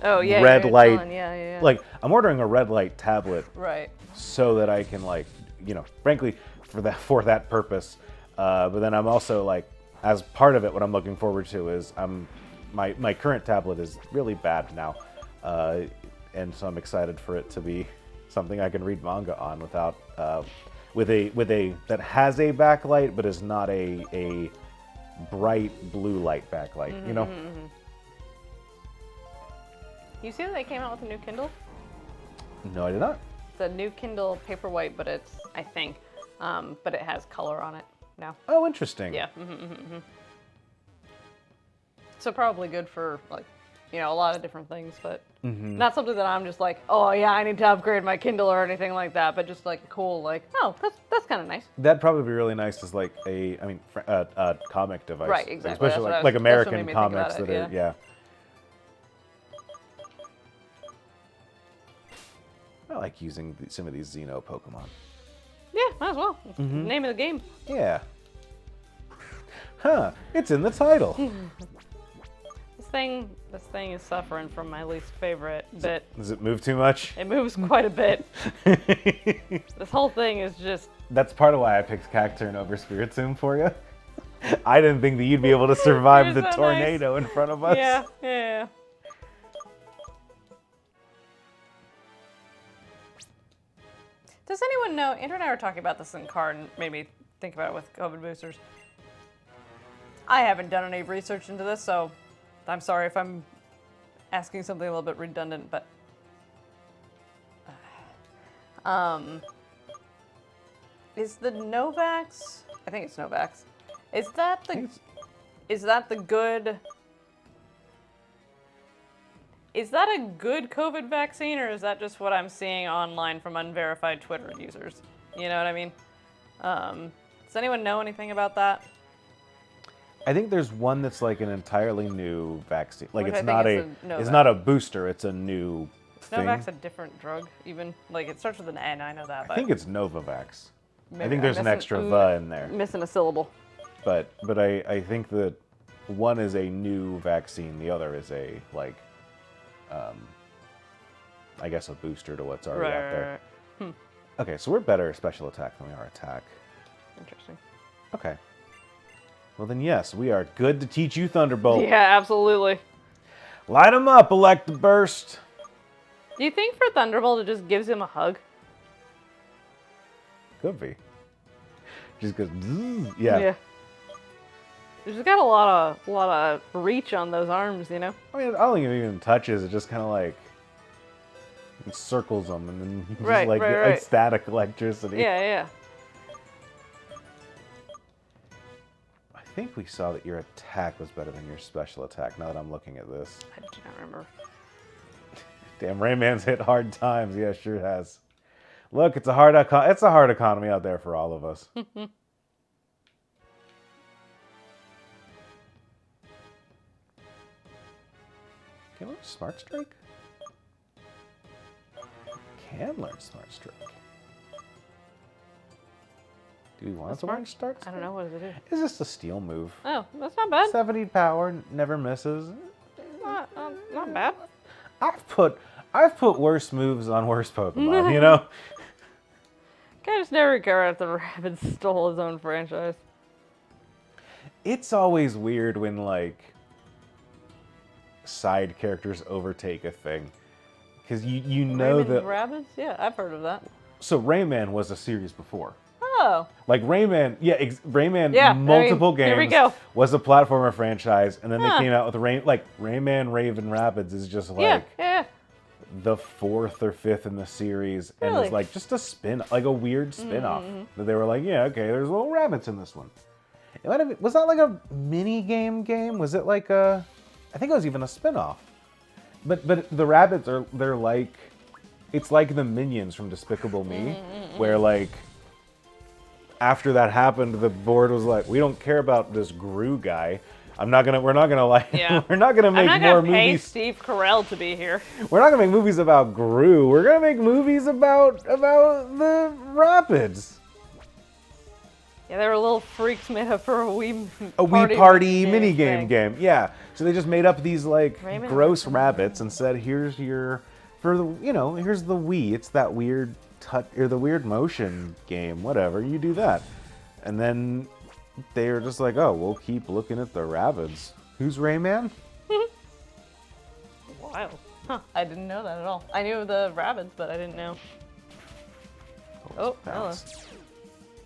red light. Like, I'm ordering a red light tablet, Right. so that I can, like, frankly, for that purpose. But then I'm also, like, as part of it, what I'm looking forward to is my current tablet is really bad now. And so I'm excited for it to be something I can read manga on without with a that has a backlight but is not a bright blue light backlight. You see that they came out with a new Kindle? No, I did not. It's a new Kindle Paperwhite, but it's, I think, but it has color on it now. Oh, interesting. Yeah. So probably good for, like, a lot of different things, but not something that I'm just like, oh yeah, I need to upgrade my Kindle or anything like that, but just like cool, like, oh, that's kind of nice. That'd probably be really nice as like a comic device. Right, exactly. Especially That's like what made American me think comics about that it, are, yeah. I like using some of these Xeno Pokemon. Yeah, might as well. Name of the game. Yeah. Huh, it's in the title. This thing is suffering from my least favorite bit. Does it move too much? It moves quite a bit. This whole thing is just... That's part of why I picked Cacturn over Spiritomb for you. I didn't think that you'd be able to survive the so tornado in front of us. Yeah. Does anyone know, Andrew and I were talking about this in the car and made me think about it with COVID boosters. I haven't done any research into this, so I'm sorry if I'm asking something a little bit redundant, but is the Novax, I think it's Novax, is that a good COVID vaccine, or is that just what I'm seeing online from unverified Twitter users? You know what I mean? Does anyone know anything about that? I think there's one that's like an entirely new vaccine. Like, Which it's Novavax. not a booster, it's a new thing. Novavax a different drug, even? Like, it starts with an N, I know that. But I think it's Novavax. maybe I think I'm there's an extra "the" in there. Missing a syllable. But I think that one is a new vaccine, the other is a, like, I guess a booster to what's already out there. Okay, so we're better at special attack than we are attack. Interesting. Okay. Well then, yes, we are good to teach you Thunderbolt. Yeah, absolutely. Light 'em up, Electabuzz. Do you think for Thunderbolt it just gives him a hug? Could be. Just goes, "Zzz." Yeah. He's got a lot of reach on those arms, you know? I mean, I don't think it even touches. It just kind of like it circles them and then just Right, like, right, like right. static electricity. Yeah. I think we saw that your attack was better than your special attack. Now that I'm looking at this. I do not remember. Damn, Rayman's hit hard times. Yeah, sure has. Look, it's a hard economy out there for all of us. Can I learn Smart Strike? Can learn Smart Strike. Do we want to learn Start Strike? I don't know, what does it do? It's just a steel move. Oh, that's not bad. 70 power, never misses. Not bad. I've put worse moves on worse Pokemon, you know? I just never care if the rabbit stole his own franchise. It's always weird when, like, side characters overtake a thing. Because you know Raymond that... Rabbids? Yeah, I've heard of that. So Rayman was a series before. Oh. Like Rayman, Rayman, Yeah, multiple games here we go. was a platformer franchise, and then they came out with Rayman Raven Rapids is just like Yeah. the 4th or 5th in the series, and Really? it's like just a weird spin-off. That they were like, yeah, okay, there's little rabbits in this one. It might have, was that like a mini game? Was it like a? I think it was even a spin-off. But the rabbits they're like, it's like the minions from Despicable Me, where like. After that happened, the board was like, "We don't care about this Gru guy. We're not gonna like. Yeah. We're not gonna make I'm not more gonna pay movies. Steve Carell to be here. We're not gonna make movies about Gru. We're gonna make movies about the rapids. Yeah, they were little freaks made up for a Wii Party mini thing. game. Yeah. So they just made up these like Raymond gross rabbits and said, "Here's your here's the Wii. It's that weird." Or the weird motion game, whatever, you do that. And then they were just like, oh, we'll keep looking at the rabbits. Who's Rayman? Wild. Huh, I didn't know that at all. I knew the rabbits, but I didn't know. Oh, hello.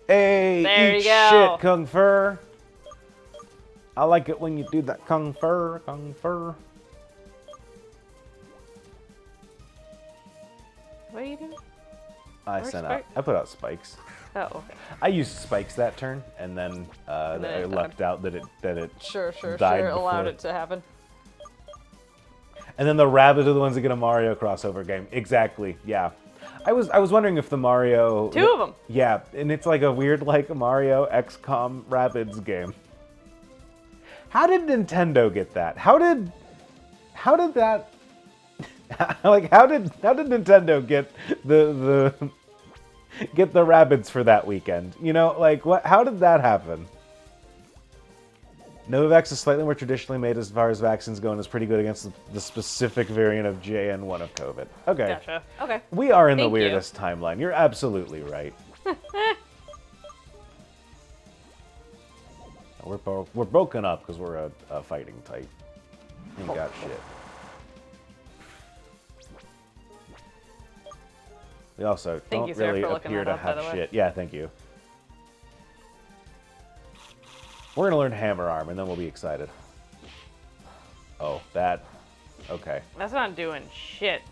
Hey, There eat you go. shit, Kung Fur. I like it when you do that Kung Fur. What are you doing? I put out spikes. Oh, okay. I used spikes that turn, and then then I it lucked out that it Sure. died Allowed before. it to happen. And then the rabbits are the ones that get a Mario crossover game. Exactly. Yeah. I was wondering if the Mario. Two of them. Yeah, and it's like a weird like Mario XCOM Rabbids game. How did Nintendo get that? How did that? Like how did Nintendo get the Rabbids for that weekend? You know, like what? How did that happen? Novavax is slightly more traditionally made as far as vaccines go and is pretty good against the specific variant of JN1 of COVID. Okay. Gotcha. Okay. We are in the Thank you. weirdest timeline. You're absolutely right. We're broken up because we're a fighting type. Ain't got shit. We also Thank don't you, sir, really for looking appear that to up, by have the way. shit. Yeah, thank you. We're gonna learn Hammer Arm and then we'll be excited. Oh, that. Okay. That's not doing shit.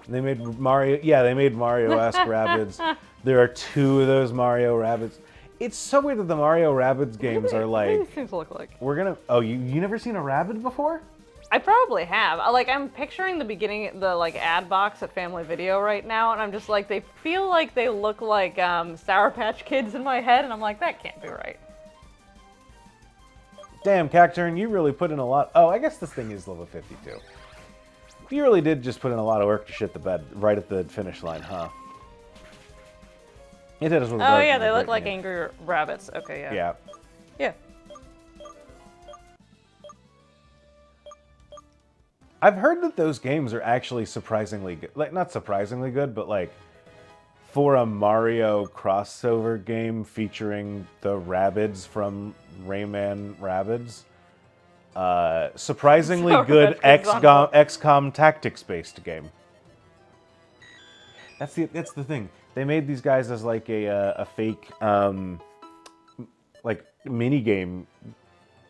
They made Mario. Yeah, they made Mario-esque Rabbids. There are 2 of those Mario Rabbids. It's so weird that the Mario Rabbids games are What do like. these things look like? We're gonna. Oh, you never seen a Rabbid before? I probably have. Like, I'm picturing the beginning, the like ad box at Family Video right now, and I'm just like, they feel like they look like Sour Patch Kids in my head, and I'm like, that can't be right. Damn, Cacturn, you really put in a lot. Oh, I guess this thing is level 52. You really did just put in a lot of work to shit the bed right at the finish line, huh? It did as well. Oh yeah, they look like angry rabbits. Okay, yeah. Yeah. Yeah. I've heard that those games are actually surprisingly good. Like, not surprisingly good, but like, for a Mario crossover game featuring the Rabbids from Rayman Rabbids, Surprisingly So good that's on XCOM tactics-based game. That's the thing. They made these guys as like a fake like mini game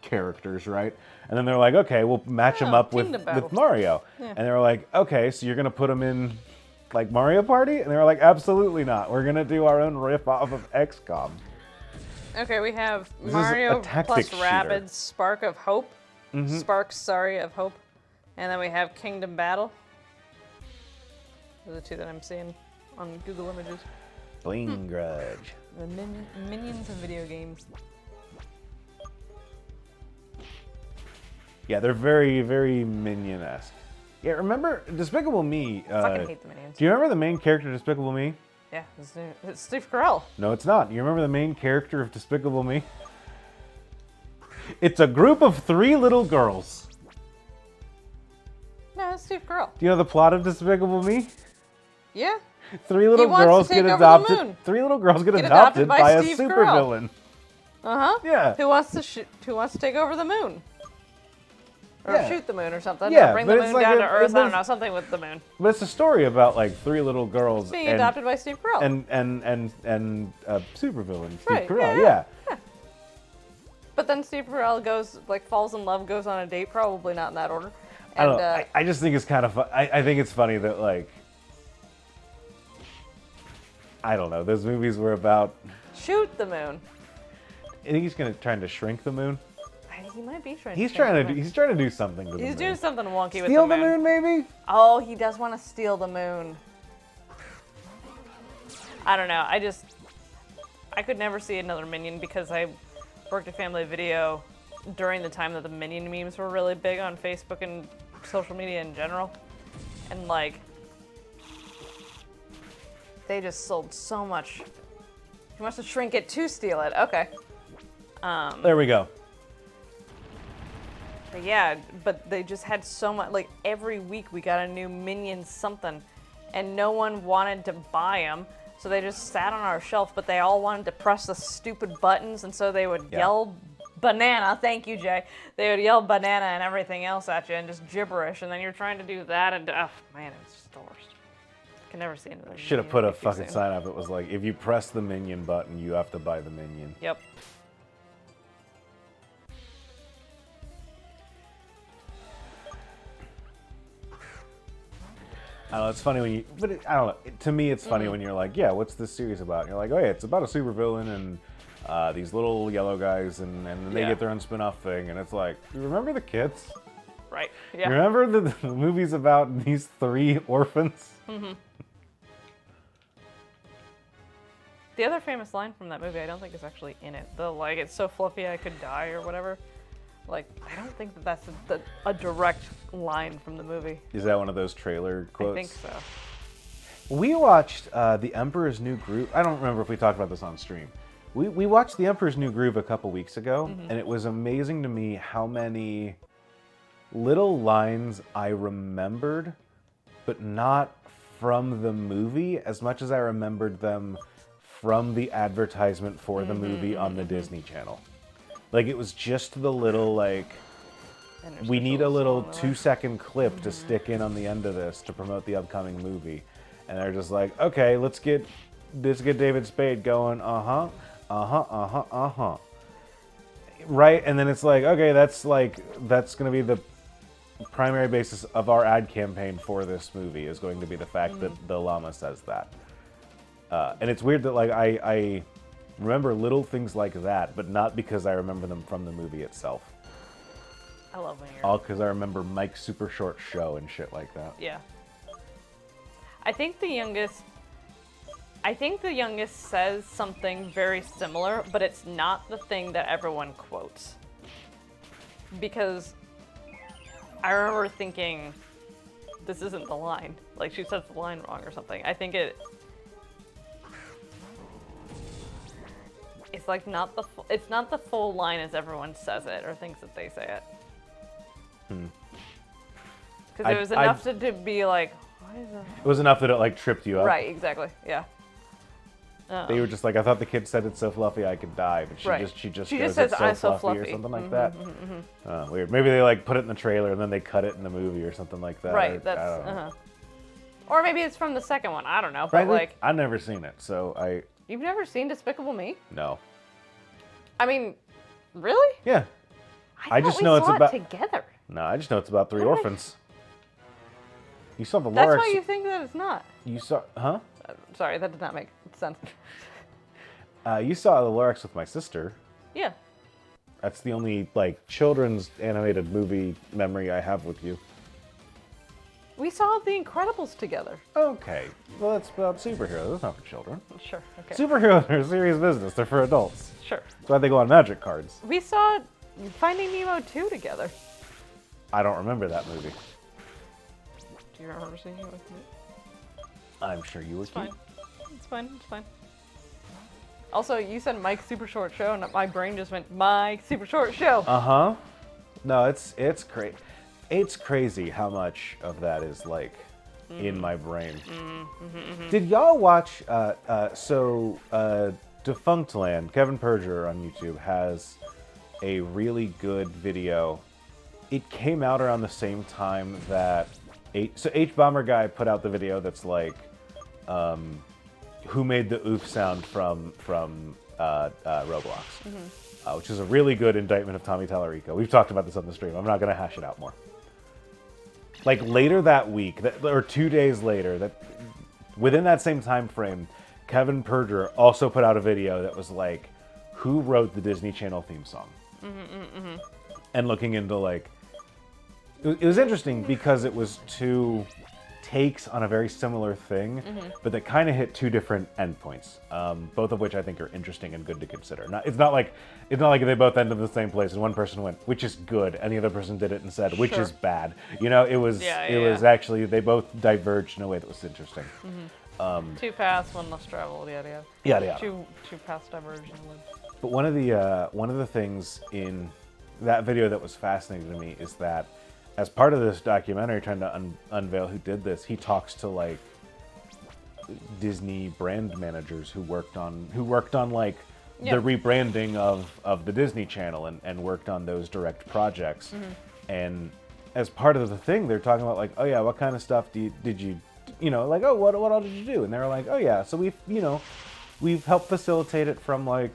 characters, right? And then they're like, okay, we'll match them up with Kingdom Battle. Mario. Yeah. And they were like, okay, so you're gonna put them in like Mario Party? And they were like, absolutely not. We're gonna do our own riff off of XCOM. Okay, we have This is Mario a tactics plus shooter. Rabbids Spark of Hope. Sparks, of Hope. And then we have Kingdom Battle. Those are the two that I'm seeing on Google Images. Bling Grudge. The minions of video games. Yeah, they're very, very minion-esque. Yeah, remember Despicable Me? Fucking hate the minions. Do you remember the main character of Despicable Me? Yeah, it's Steve Carell. No, it's not. You remember the main character of Despicable Me? It's a group of 3 little girls. No, it's Steve Carell. Do you know the plot of Despicable Me? Yeah. 3 little wants to girls take get over the adopted. moon. 3 little girls get Get adopted adopted by by a Steve supervillain. Uh-huh. Yeah. Who wants to take over the moon? Or Yeah. shoot the moon or something. Yeah, or bring but the it's moon like down a- to Earth. I it's- don't know, something with the moon. But it's a story about like 3 little girls Being adopted by Steve Carell. and supervillain Steve Right, Carell. yeah. Yeah. But then Steve Carell falls in love, goes on a date, probably not in that order. I And don't know. I just think it's kind of fun. I think it's funny that like I don't know. Those movies were about. shoot the moon. I think he's trying to shrink the moon. He might be trying. He's to trying to shrink do. the moon. He's trying to do something to the moon. He's doing something wonky with Steal the the moon, maybe. Oh, he does want to steal the moon. I don't know. I could never see another Minion because I worked at Family Video during the time that the Minion memes were really big on Facebook and social media in general. And like, they just sold so much. He wants to shrink it to steal it. Okay. There we go. But yeah, but they just had so much, like every week we got a new Minion something, and no one wanted to buy them, so they just sat on our shelf, but they all wanted to press the stupid buttons, and so they would yell banana, thank you, Jay. They would yell banana and everything else at you, and just gibberish, and then you're trying to do that, and oh man, it's just the worst. I can never see another Should have Minion put a movie fucking soon. sign up that was like, if you press the Minion button, you have to buy the Minion. Yep. I don't know, it's funny when you, but I don't know. To me, it's funny when you're like, yeah, what's this series about? And you're like, oh yeah, it's about a supervillain and these little yellow guys, and then they Yeah. get their own spin-off thing, and it's like, you remember the kids? Right. You Yeah. remember the movies about these 3 orphans? The other famous line from that movie, I don't think is actually in it. The like, it's so fluffy I could die or whatever. Like, I don't think that that's a direct line from the movie. Is that one of those trailer quotes? I think so. We watched The Emperor's New Groove. I don't remember if we talked about this on stream. We watched The Emperor's New Groove a couple weeks ago, and it was amazing to me how many little lines I remembered, but not from the movie as much as I remembered them from the advertisement for the movie on the Disney Channel. Like, it was just the little, like, we need a little 2-second clip to stick in on the end of this to promote the upcoming movie. And they're just like, okay, let's get David Spade going, right? And then it's like, okay, that's gonna be the primary basis of our ad campaign for this movie, is going to be the fact that the llama says that. And it's weird that like I remember little things like that, but not because I remember them from the movie itself. I love when you're... All because I remember Mike's Super Short Show and shit like that. Yeah. I think the youngest says something very similar, but it's not the thing that everyone quotes. Because I remember thinking, this isn't the line. Like, she says the line wrong or something. I think it's like it's not the full line as everyone says it or thinks that they say it. Because it was enough to be like, why is that? It was enough that it like tripped you up. Right, exactly, yeah. They were just like, I thought the kid said it's so fluffy I could die, but she just goes, says, it's so "I'm so fluffy," or fluffy. something like that. Weird. Maybe they like put it in the trailer and then they cut it in the movie or something like that. Right. I That's. don't know. Or maybe it's from the second one. I don't know. But Frankly, like, I've never seen it, so you've never seen Despicable Me? no. I mean, really? Yeah. I thought just we know it's saw about- it together. No, I just know it's about 3 How did I- orphans. You saw the That's Lorax. why you think that it's not. You saw, huh? Sorry, that did not make sense. You saw the Lorax with my sister. Yeah. That's the only like children's animated movie memory I have with you. We saw The Incredibles together. Okay, well that's about superheroes. That's not for children. Sure. Okay. Superheroes are serious business. They're for adults. Sure. That's why they go on magic cards. We saw Finding Nemo 2 together. I don't remember that movie. Do you remember seeing it with me? I'm sure you were It's fine. It's fine. It's fine. Also, you said Mike's Super Short Show, and my brain just went, Mike's Super Short Show. Uh-huh. No, it's great. It's crazy how much of that is like in my brain. Did y'all watch Defunct Land? Kevin Perjurer on YouTube has a really good video. It came out around the same time that H Bomber Guy put out the video that's like who made the oof sound from Roblox, which is a really good indictment of Tommy Tallarico. We've talked about this on the stream. I'm not going to hash it out more. Like later that week, or 2 days later, within that same time frame, Kevin Perjurer also put out a video that was like, who wrote the Disney Channel theme song? And looking into like, it was interesting because it was two takes on a very similar thing, but that kind of hit 2 different endpoints, both of which I think are interesting and good to consider. It's not like they both ended in the same place and one person went, which is good, and the other person did it and said, which is bad. You know, it was actually, they both diverged in a way that was interesting. 2 paths, 1 less traveled, yada yada. Yada yada. Two paths diverged. But one of the things in that video that was fascinating to me is that as part of this documentary, trying to unveil who did this, he talks to like Disney brand managers who worked on like the rebranding of the Disney Channel and worked on those direct projects. And as part of the thing, they're talking about like, oh yeah, what kind of stuff did you like, oh, what all did you do? And they were like, oh yeah, so we've helped facilitate it from like,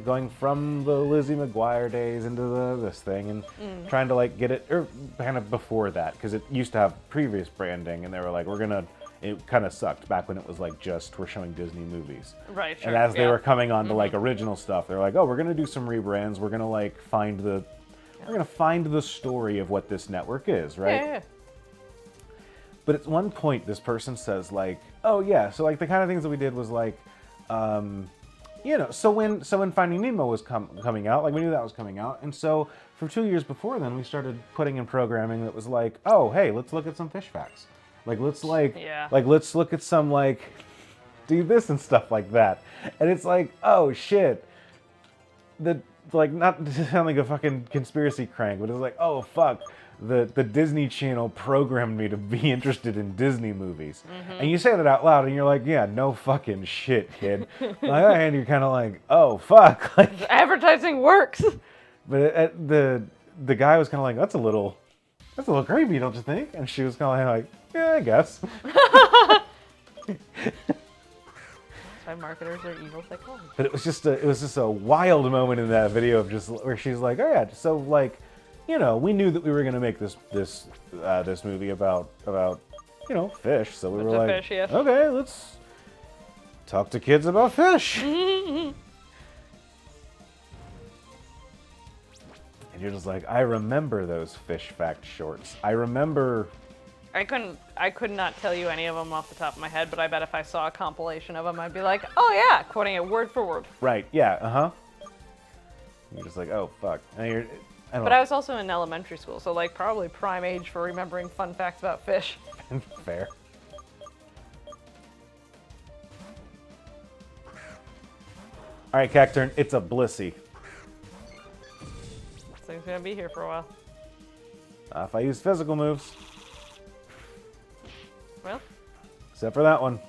going from the Lizzie McGuire days into this thing and trying to like get it, or kind of before that, because it used to have previous branding, and they were like, it kind of sucked back when it was like we're showing Disney movies. Right, sure. And as they were coming on to like original stuff, they're like, oh, we're gonna do some rebrands. We're gonna like find the story of what this network is, right? Yeah. But at one point, this person says like, oh yeah, so like the kind of things that we did was like, so when Finding Nemo was coming out, like we knew that was coming out, and so for 2 years before then, we started putting in programming that was like, oh hey, let's look at some fish facts, like let's look at some like do this and stuff like that, and it's like, oh shit, not to sound like a fucking conspiracy crank, but it's like, oh fuck. The Disney Channel programmed me to be interested in Disney movies. And you say that out loud and you're like, yeah, no fucking shit, kid. On the other hand, you're kind of like, oh, fuck. Like, Advertising works. But the guy was kind of like, that's a little creepy, don't you think? And she was kind of like, yeah, I guess. Marketers are evil psychologists. But it was just a wild moment in that video of just where she's like, oh yeah, so like, we knew that we were gonna make this movie about fish, so we were like, fish, yeah. okay, let's talk to kids about fish. And you're just like, I remember those fish fact shorts. I remember. I could not tell you any of them off the top of my head, but I bet if I saw a compilation of them, I'd be like, oh yeah, quoting it word for word. Right, yeah, You're just like, oh fuck. And But I was also in elementary school, so like probably prime age for remembering fun facts about fish. Fair. All right, Cacturn, it's a Blissey. This thing's gonna be here for a while. If I use physical moves. Well. Except for that one.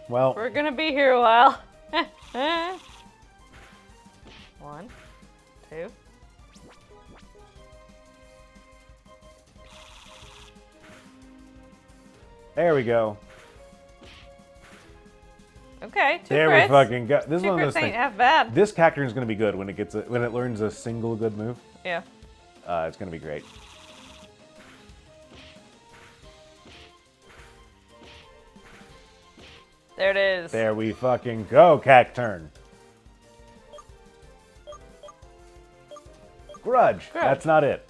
Well, We're gonna be here a while. 1, 2. there we go. Okay, 2 There crits. we fucking go. This is 2 one of those crits ain't things. half bad. This Cacturn is gonna be good when it learns a single good move. Yeah. It's gonna be great. There it is. There we fucking go, Cacturn. Grudge. That's not it.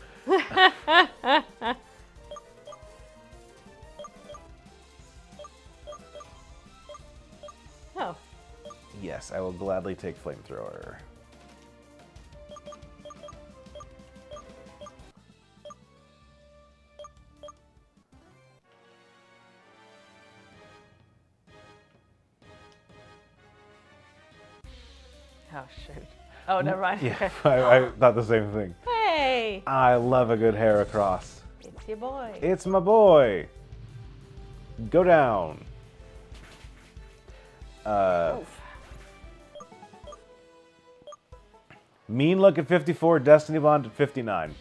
Oh. Yes, I will gladly take Flamethrower. Oh, shoot. Oh, never mind. Yeah, Okay. I thought the same thing. Hey! I love a good Heracross. It's your boy. It's my boy. Go down. Oof. Mean Look at 54, Destiny Bond at 59.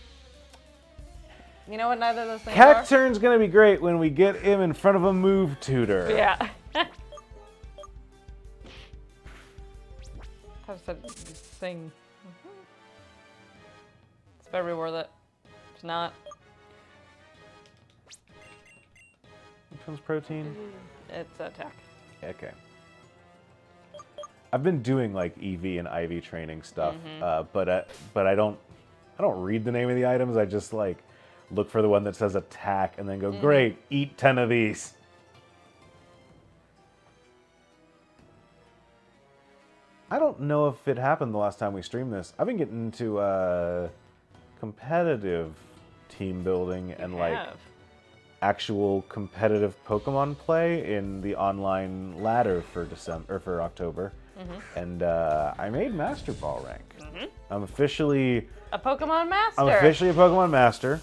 You know what neither of those things are? Cacturn's gonna be great when we get him in front of a move tutor. Yeah. I said thing. It's better be worth it. It's not. Which one's protein? It's attack. Okay. I've been doing like EV and IV training stuff, but I don't read the name of the items. I just like look for the one that says attack and then go, great, eat 10 of these. I don't know if it happened the last time we streamed this. I've been getting into competitive team building and like actual competitive Pokemon play in the online ladder for October. And I made Master Ball rank. I'm officially a Pokemon Master. I'm officially a Pokemon Master.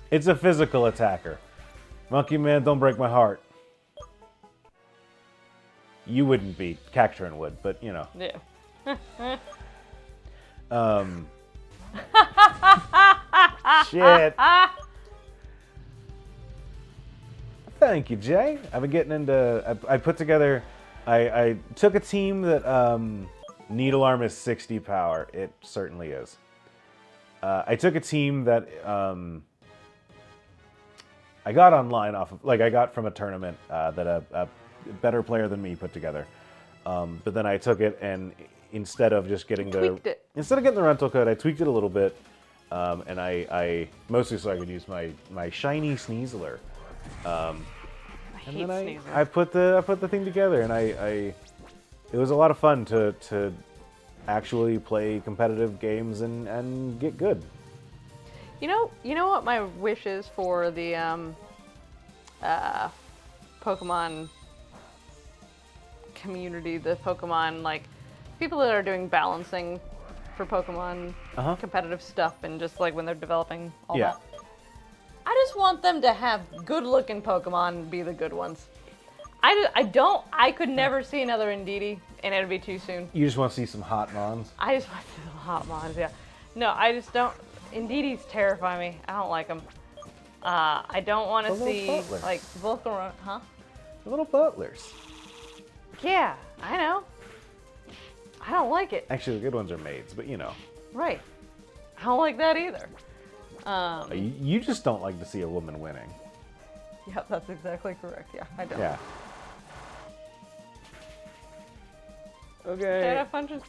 It's a physical attacker. Monkey Man, don't break my heart. You wouldn't be. Cacturn would, but you know. Yeah. Shit. Thank you, Jay. I've been getting into. I put together. I took a team that Needle Arm is 60 power. It certainly is. I took a team that I got online off of, like I got from a tournament that a better player than me put together. But then I took it and instead of just getting instead of getting the rental code, I tweaked it a little bit, and I mostly so I could use my shiny Sneasler. And then I put the thing together, and it was a lot of fun to actually play competitive games and get good. You know what my wish is for the Pokemon community, the Pokemon like people that are doing balancing for Pokemon competitive stuff, and just like when they're developing all that. I just want them to have good-looking Pokemon be the good ones. I could never see another Indeedee, and it'd be too soon. You just want to see some hot mons? I just want to see some hot mons, yeah. No, I just don't. Indeedees terrify me. I don't like them. I don't want to see, butlers. like, Volcarona, huh? The little butlers. Yeah, I know. I don't like it. Actually, the good ones are maids, but you know. Right. I don't like that either. You just don't like to see a woman winning. Yeah, that's exactly correct. Yeah, I don't. Yeah. Okay. Shadow Punch and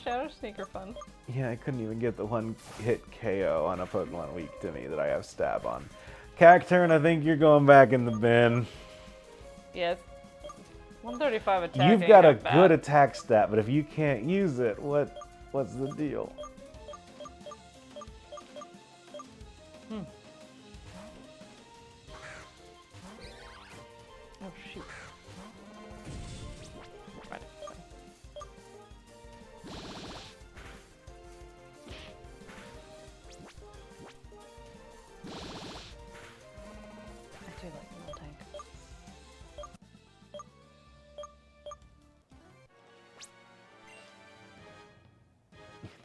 Shadow Sneaker fun. Yeah, I couldn't even get the one hit KO on a Pokemon weak to me that I have stab on. Cacturn, I think you're going back in the bin. Yeah, 135 attack. You've got a good attack stat, but if you can't use it, what's the deal? Oh shoot. Right. I do like the tank.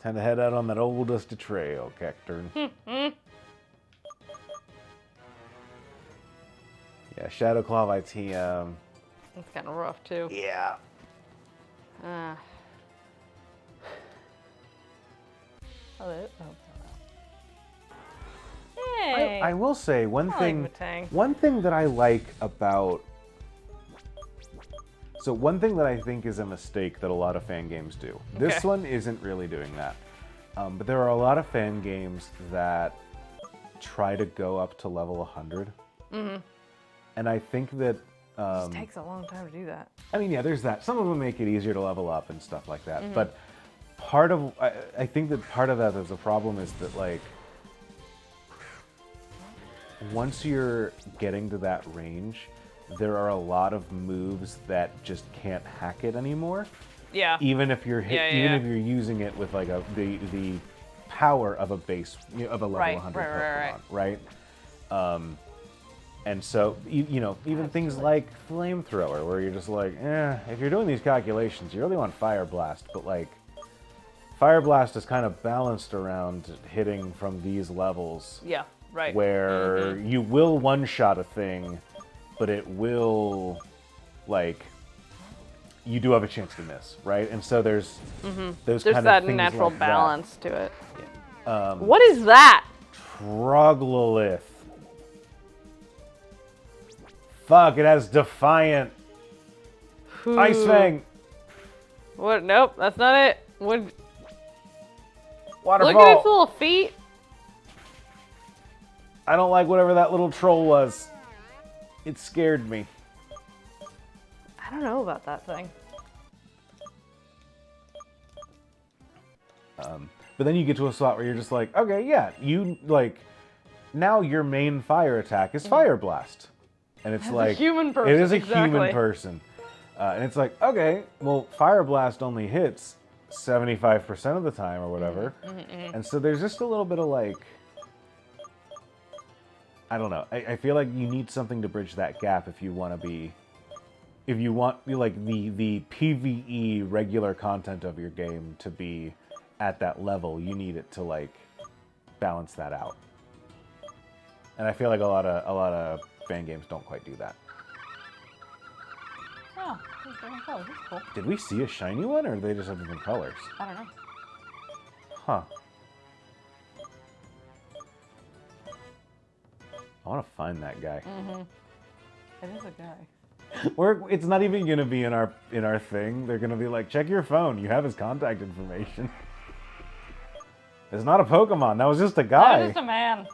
Time to head out on that old dusty trail, Cacturn. Yeah, Shadowclaw ITM. It's kind of rough too. Yeah. Hello. Hey. I will say one I thing. like Matang. One thing that I like about. So one thing that I think is a mistake that a lot of fan games do. This Okay. one isn't really doing that, but there are a lot of fan games that try to go up to level 100. Mm-hmm. And I think that. It takes a long time to do that. I mean, yeah, there's that. Some of them make it easier to level up and stuff like that. Mm-hmm. But I think that part of that as a problem is that, like, once you're getting to that range, there are a lot of moves that just can't hack it anymore. Yeah. Even if you're Yeah. if you're using it with like the power of a base of a level 100 Pokemon, right? And so, even things like Flamethrower, where you're just like, if you're doing these calculations, you really want Fire Blast, but like, Fire Blast is kind of balanced around hitting from these levels. Yeah, right. Where you will one-shot a thing, but it will, like, you do have a chance to miss, right? And so there's There's kind of that things natural like balance to it. that. What is that? Troglolith. Fuck, it has Defiant. Ice Fang. What? Nope, that's not it. What? Waterfall. Look at its little feet. I don't like whatever that little troll was. It scared me. I don't know about that thing. But then you get to a spot where you're just like, okay, yeah, now your main fire attack is Fire Blast. And it's like, human person, it is a exactly. human person. And it's like, okay, well, Fire Blast only hits 75% of the time or whatever. And so there's just a little bit of like, I don't know. I feel like you need something to bridge that gap if you want the PvE regular content of your game to be at that level. You need it to like balance that out. And I feel like a lot of fan games don't quite do that. Oh, these different colors. That's cool. Did we see a shiny one, or do they just have different colors? I don't know. Huh. I want to find that guy. It is a guy. It's not even gonna be in our thing. They're gonna be like, check your phone. You have his contact information. It's not a Pokemon. That was just a guy. That is just a man.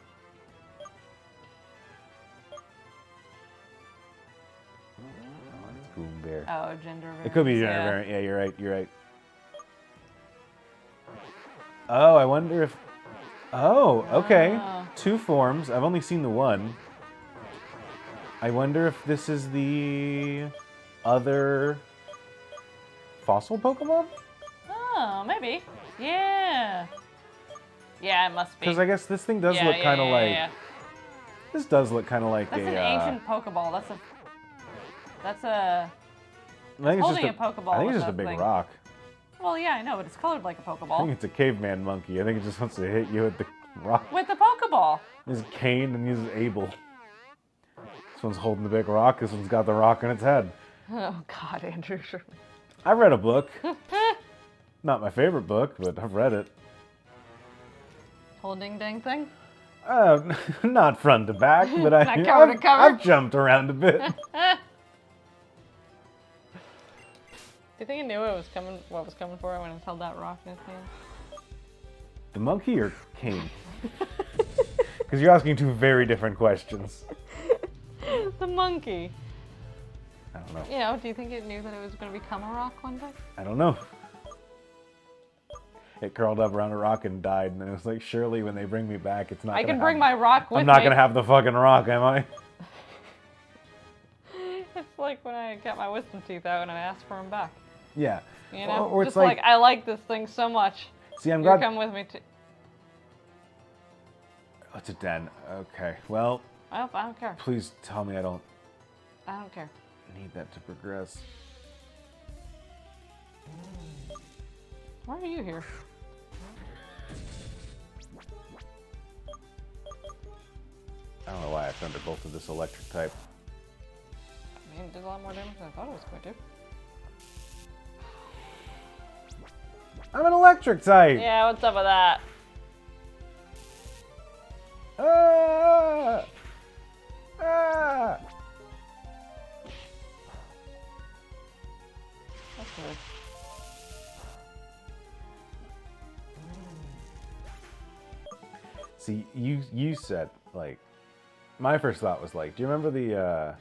Boom Bear. Oh, gender variance. It could be gender variant. Yeah, you're right. You're right. Oh, I wonder if. Oh, okay. Oh. 2 forms. I've only seen the one. I wonder if this is the other fossil Pokemon? Oh, maybe. Yeah. Yeah, it must be. Because I guess this thing does look kind of like. Yeah. This does look kind of like That's a. an ancient Pokeball. That's a. I think it's holding just a Pokeball I think with it's just a that big thing. rock. Well, yeah, I know, but it's colored like a I think Pokeball. it's a caveman monkey. I think it just wants to hit you with the rock. With the Pokeball. This is Kane and this is Abel. This one's holding the big rock. This one's got the rock in its head. Oh, God, Andrew. Sure. I've read a book. Not my favorite book, but I've read it. Whole ding-dang thing? Not front to back, but Not cover to cover? I've jumped around a bit. Do you think he knew what was coming for him when he held that rock in his hand? The monkey or Kane? Because you're asking 2 very different questions. The monkey. I don't know. You know, do you think it knew that it was going to become a rock one day? I don't know. It curled up around a rock and died, and then it was like, surely when they bring me back, it's not I gonna can bring have- my rock with me. I'm not gonna have the fucking rock, am I? It's like when I got my wisdom teeth out and I asked for them back. Yeah. You know? Or it's Just like, I like this thing so much. See, I'm You're glad. come with me too. Oh, it's a den. Okay. Well, I don't care. please tell me I don't I don't care. need that to progress. Why are you here? I don't know why I thunderbolted this electric type. I mean, it did a lot more damage than I thought it was going to. I'm an electric type! Yeah, what's up with that? Ah! Ah! That's weird. See, you said, like, my first thought was like, do you remember the,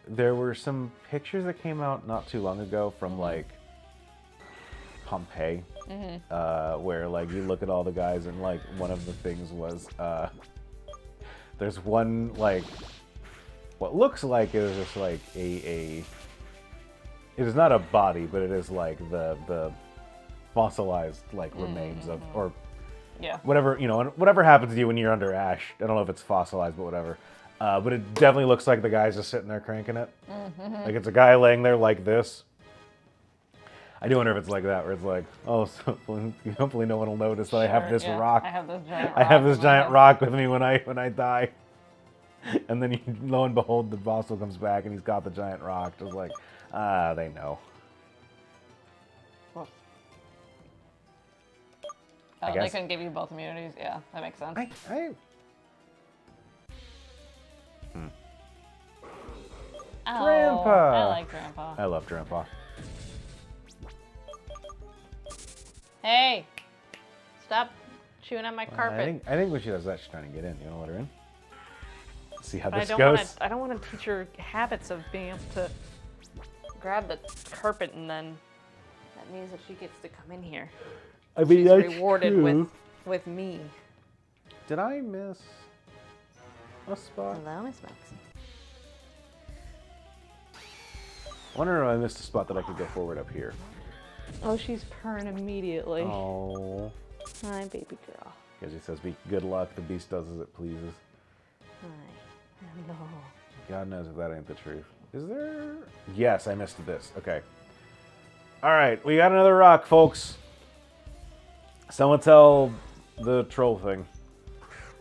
there were some pictures that came out not too long ago from, like, Pompeii, where, like, you look at all the guys and, like, one of the things was, there's one, like, what looks like it is just, like, it is not a body, but it is, like, the fossilized, like, remains of, or Yeah. whatever, you know, whatever happens to you when you're under ash. I don't know if it's fossilized, but whatever. But it definitely looks like the guy's just sitting there cranking it. Like it's a guy laying there like this. I do wonder if it's like that, where it's like, oh, so hopefully no one will notice that I have this rock. I have this giant rock. I have this giant rock with me when I die. And then lo and behold, the fossil comes back and he's got the giant rock. Just like, they know. Whoops. I Oh, guess. they couldn't give you both immunities. Yeah, that makes sense. Oh, Grandpa! I like Grandpa. I love Grandpa. Hey! Stop chewing on my carpet. I think when she does that, she's trying to get in. You want to let her in? See how But this goes? I don't want to teach her habits of being able to grab the carpet and then that means that she gets to come in here. I mean, She's that's rewarded true. with me. Did I miss a spot? Hello, Miss Moxie. I wonder if I missed a spot that I could go forward up here. Oh, she's purring immediately. Oh. Hi, baby girl. Because he says, good luck, the beast does as it pleases. Hi. Hello. God knows if that ain't the truth. Is there? Yes, I missed this. Okay. All right, we got another rock, folks. Someone tell the troll thing.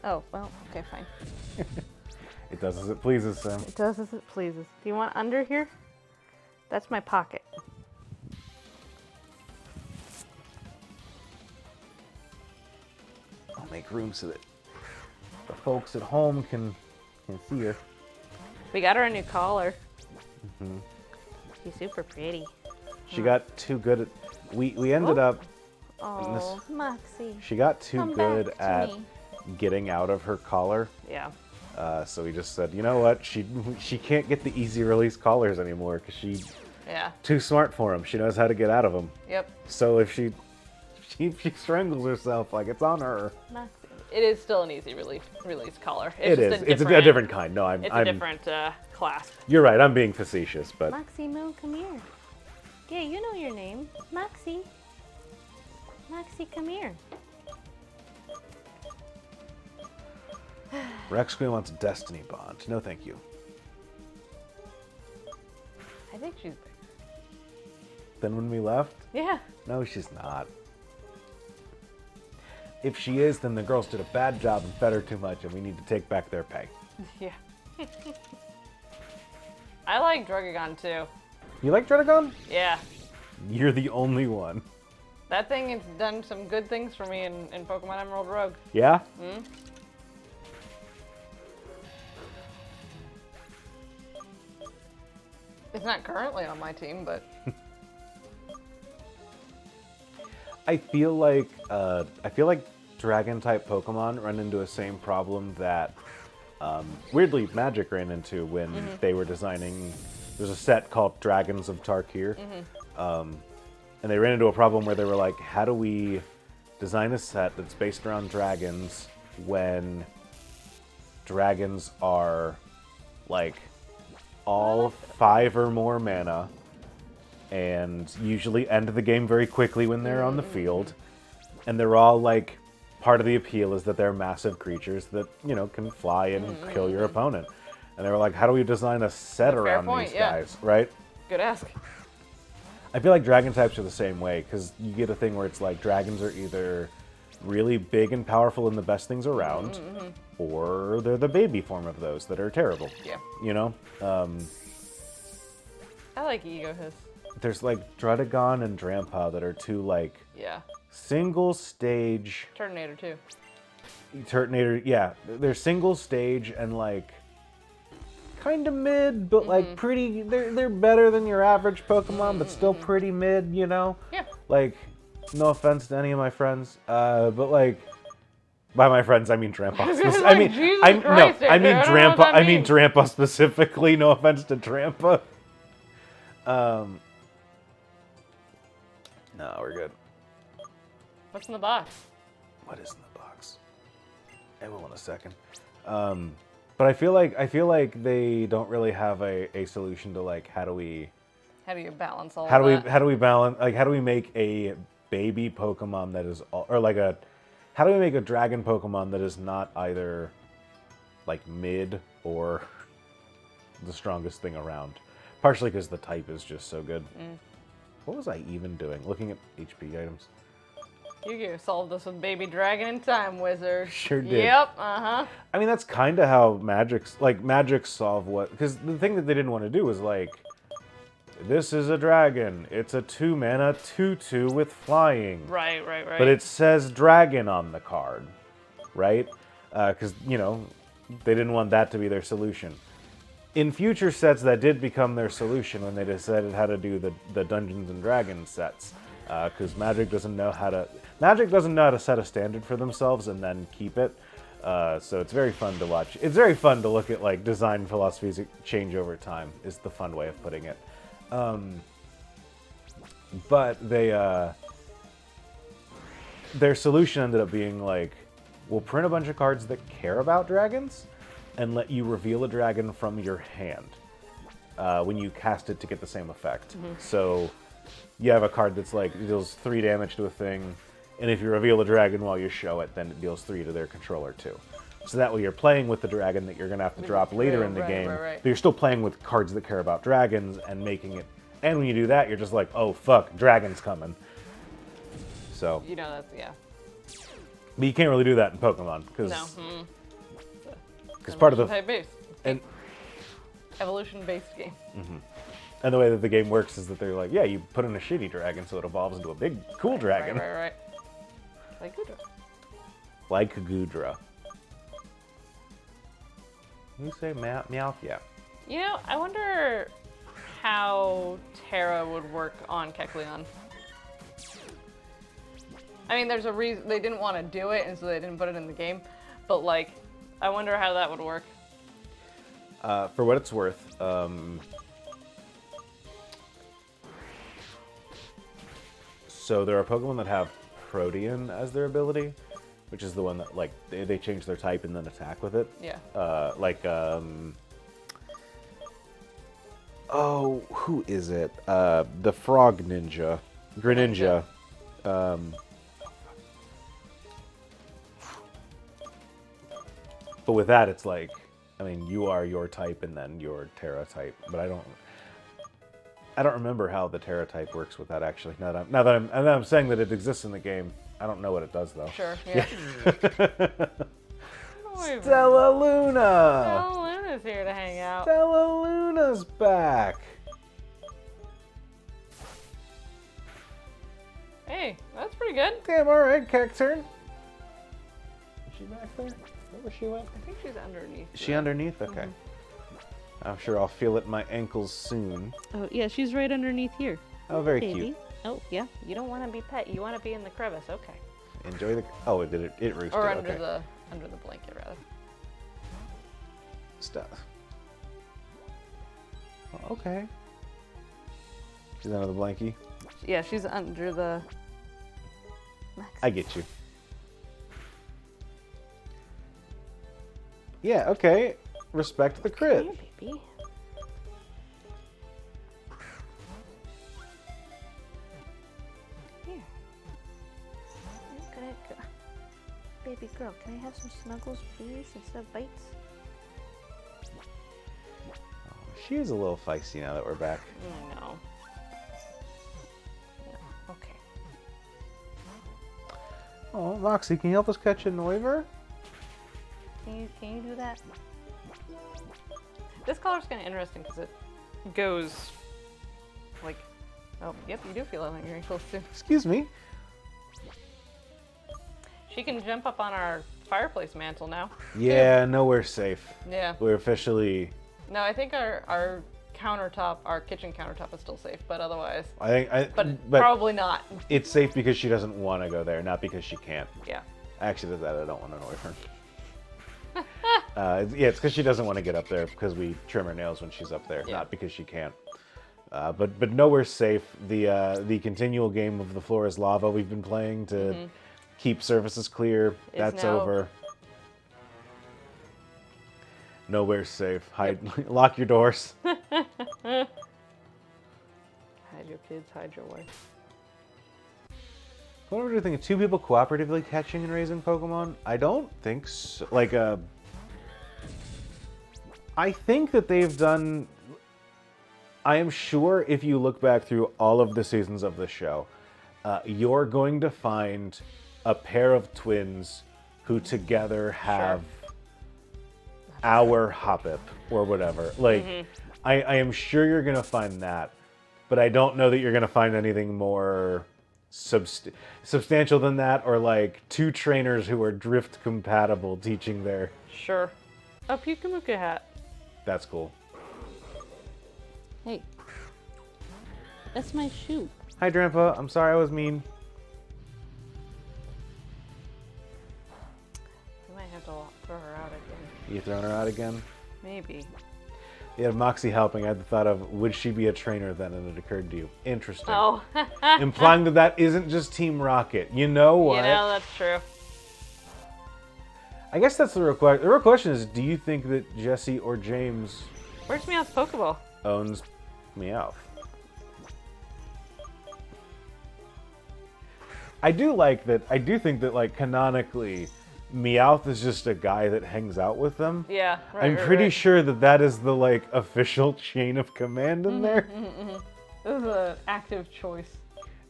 Oh, well, okay, fine. It does as it pleases, Sam. It does as it pleases. Do you want under here? That's my pocket. I'll make room so that the folks at home can see her. We got her a new collar. Mm-hmm. She's super pretty. She got too good at. We ended up. Oh, Moxie. She got too Come good back to at me. getting out of her collar. Yeah. So we just said, you know what? She can't get the easy release collars anymore because she's Yeah. too smart for them. She knows how to get out of them. Yep. So if she strangles herself, like it's on her. Moxie. It is still an easy release collar. It is. It's a different kind. No, It's a different clasp. You're right. I'm being facetious, but Moxie Moo, come here. Yeah, you know your name. Moxie. Moxie, come here. Rex Queen wants Destiny Bond. No, thank you. I think she's. Then when we left, Yeah. no, she's not. If she is, then the girls did a bad job and fed her too much, and we need to take back their pay. Yeah. I like Drugagon too. You like Dredagon? Yeah. You're the only one. That thing has done some good things for me in Pokemon Emerald Rogue. Yeah? Hmm? It's not currently on my team, but I feel like dragon type Pokemon run into the same problem that weirdly Magic ran into when they were designing. There's a set called Dragons of Tarkir, and they ran into a problem where they were like, how do we design a set that's based around dragons when dragons are like all 5 or more mana and usually end the game very quickly when they're on the field, and they're all like, part of the appeal is that they're massive creatures that, you know, can fly and kill your opponent. And they were like, how do we design a set around point, these yeah. guys, right? good ask. I feel like dragon types are the same way, because you get a thing where it's like dragons are either really big and powerful and the best things around, or they're the baby form of those that are terrible. Yeah. You know? I like Egohis. There's like Drudagon and Drampa that are two like Yeah. single stage Turtonator too. Turtonator, yeah. They're single stage and like kind of mid, but like pretty. They're better than your average Pokemon, but still pretty mid. You know. Yeah. Like, no offense to any of my friends, but like, by my friends I mean Drampa. I mean, Jesus I Christ, no, I mean I don't know what Drampa. that I mean means. Drampa specifically. No offense to Drampa. No, we're good. What's in the box? What is in the box? I will in a second. But I feel like they don't really have a solution to like how do we balance all how do that? we how do we balance like how do we make a baby Pokemon that is or like a how do we make a dragon Pokemon that is not either like mid or the strongest thing around? Partially because the type is just so good. What was I even doing? Looking at HP items. You solved this with Baby Dragon and Time Wizard. Sure did. Yep, uh-huh. I mean, that's kind of how Magic solve what... Because the thing that they didn't want to do was, like, this is a dragon. It's a 2-mana 2/2 with flying. Right. But it says dragon on the card, right? Because, you know, they didn't want that to be their solution. In future sets, that did become their solution when they decided how to do the Dungeons and Dragons sets. Because Magic doesn't know how to set a standard for themselves and then keep it. So it's very fun to watch. It's very fun to look at like design philosophies change over time. Is the fun way of putting it. But their solution ended up being like, we'll print a bunch of cards that care about dragons, and let you reveal a dragon from your hand when you cast it to get the same effect. So you have a card that's like, it deals 3 damage to a thing, and if you reveal a dragon while you show it, then it deals 3 to their controller too. So that way you're playing with the dragon that you're going to have to drop later in the game, right. but you're still playing with cards that care about dragons and making it... And when you do that, you're just like, oh fuck, dragon's coming. So... You know, that's, yeah. But you can't really do that in Pokemon, because... No. Because part of the... Type base. And, Evolution-based game. and the way that the game works is that they're like, yeah, you put in a shitty dragon so it evolves into a big, cool dragon. Right. Like Gudra. Like Gudra. You say Meowth? Yeah. You know, I wonder how Terra would work on Kecleon. I mean, there's a reason they didn't want to do it, and so they didn't put it in the game. But, like, I wonder how that would work. For what it's worth, so there are Pokemon that have Protean as their ability, which is the one that, like, they change their type and then attack with it. Yeah. Oh, who is it? The Frog Ninja. Greninja. But with that, it's like, I mean, you are your type and then your Terra type. But I don't remember how the Terra type works with that actually. Now that I'm saying that it exists in the game, I don't know what it does though. Sure, yeah. Stella Luna! Stella Luna's here to hang out. Stella Luna's back! Hey, that's pretty good. Damn, alright, Cacturn. Is she back there? Is that where she went? I think she's underneath. Is she underneath? Okay. I'm sure I'll feel it in my ankles soon. Oh, yeah, she's right underneath here. Oh, very Baby. cute. Oh, yeah. You don't want to be pet. You want to be in the crevice. Okay. Enjoy the... Oh, it did it. It roosted. Or under okay. the blanket rather. Stuff. Oh, okay. She's under the blankie. Yeah, she's under the. I get you. Yeah, okay. Respect the crit. Here, baby. Here. Baby girl, can I have some snuggles, please, instead of bites? She is a little feisty now that we're back. No. Okay. Oh, Moxie, can you help us catch a Noiver? Can you do that? This color's kind of interesting because it goes like, oh, yep, you do feel it when you're close to. Excuse me. She can jump up on our fireplace mantle now. Yeah, no, we're safe. Yeah. We're officially... No, I think our countertop, our kitchen countertop is still safe, but otherwise, But probably not. it's safe because she doesn't want to go there, not because she can't. Yeah. Actually, that I don't want to annoy her. Yeah, it's because she doesn't want to get up there because we trim her nails when she's up there, Yeah. not because she can't. But nowhere safe. The continual game of the floor is lava we've been playing to keep surfaces clear. That's now over. Nowhere's safe. Hide, lock your doors. Hide your kids, hide your wife. What do you think? Two people cooperatively catching and raising Pokemon? I don't think so. Like, I think that they've done... I am sure if you look back through all of the seasons of the show, you're going to find a pair of twins who together have our Hoppip or whatever. Like, I am sure you're going to find that, but I don't know that you're going to find anything more substantial than that, or like two trainers who are drift compatible teaching their... Sure. A Pikamuka hat. That's cool. Hey, that's my shoe. Hi, Grandpa. I'm sorry I was mean. We might have to throw her out again. You throwing her out again? Maybe. You had Moxie helping. I had the thought of, would she be a trainer then? And it occurred to you. Interesting. Oh. Implying that that isn't just Team Rocket. You know what? You know, that's true. I guess that's the real question. The real question is, do you think that Jesse or James Where's Meowth's Pokeball? owns Meowth? I do think that, like, canonically, Meowth is just a guy that hangs out with them. Yeah, right. I'm pretty sure that that is the, like, official chain of command in there. This is an active choice.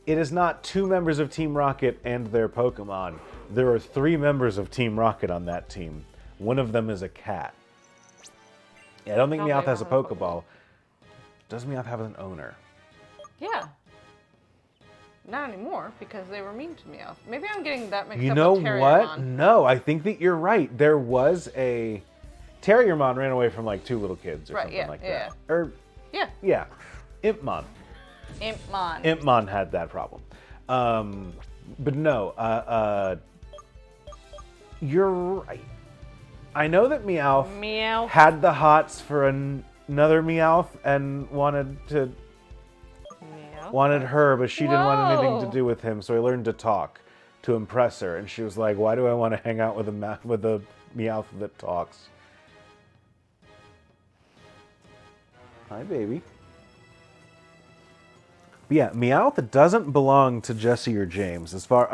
It is not two members of Team Rocket and their Pokemon. There are 3 members of Team Rocket on that team. One of them is a cat. Yeah, I don't think Meowth has a Pokeball. Does Meowth have an owner? Yeah. Not anymore, because they were mean to Meowth. Maybe I'm getting that mixed You up know with what? Terriermon. No, I think that you're right. There was a... Terriermon ran away from, like, 2 little kids or something like that. Or, Yeah. Impmon. Impmon. Impmon had that problem. But no, you're right. I know that Meowth had the hots for another Meowth and wanted her, but she didn't want anything to do with him, so I learned to talk to impress her, and she was like, why do I want to hang out with a Meowth that talks? Hi, baby. But yeah, Meowth doesn't belong to Jesse or James. As far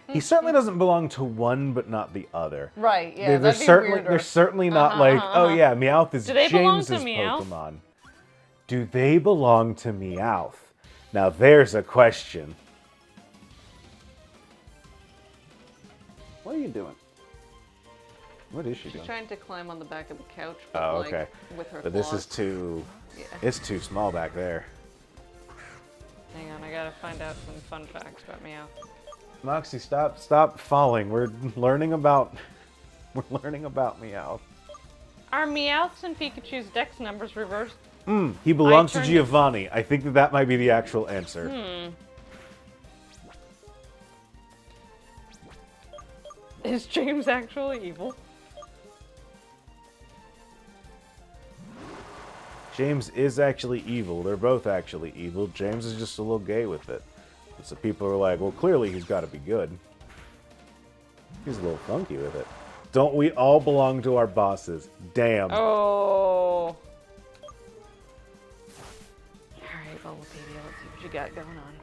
he certainly doesn't belong to one, but not the other. Right, yeah, They're certainly not like, oh yeah, Meowth is James's Pokemon. Do they belong to Meowth? Now there's a question. What are you doing? What is she doing? She's trying to climb on the back of the couch, but Oh, okay. with her But this claws. is too... Yeah. It's too small back there. Hang on, I gotta find out some fun facts about Meowth. Moxie, stop falling. We're learning about Meowth. Are Meowth's and Pikachu's dex numbers reversed? He belongs to turned- Giovanni. I think that might be the actual answer. Is James actually evil? James is actually evil. They're both actually evil. James is just a little gay with it. And so people are like, well, clearly he's got to be good. He's a little funky with it. Don't we all belong to our bosses? Damn. Oh. Alright, Bulbapedia, let's see what you got going on.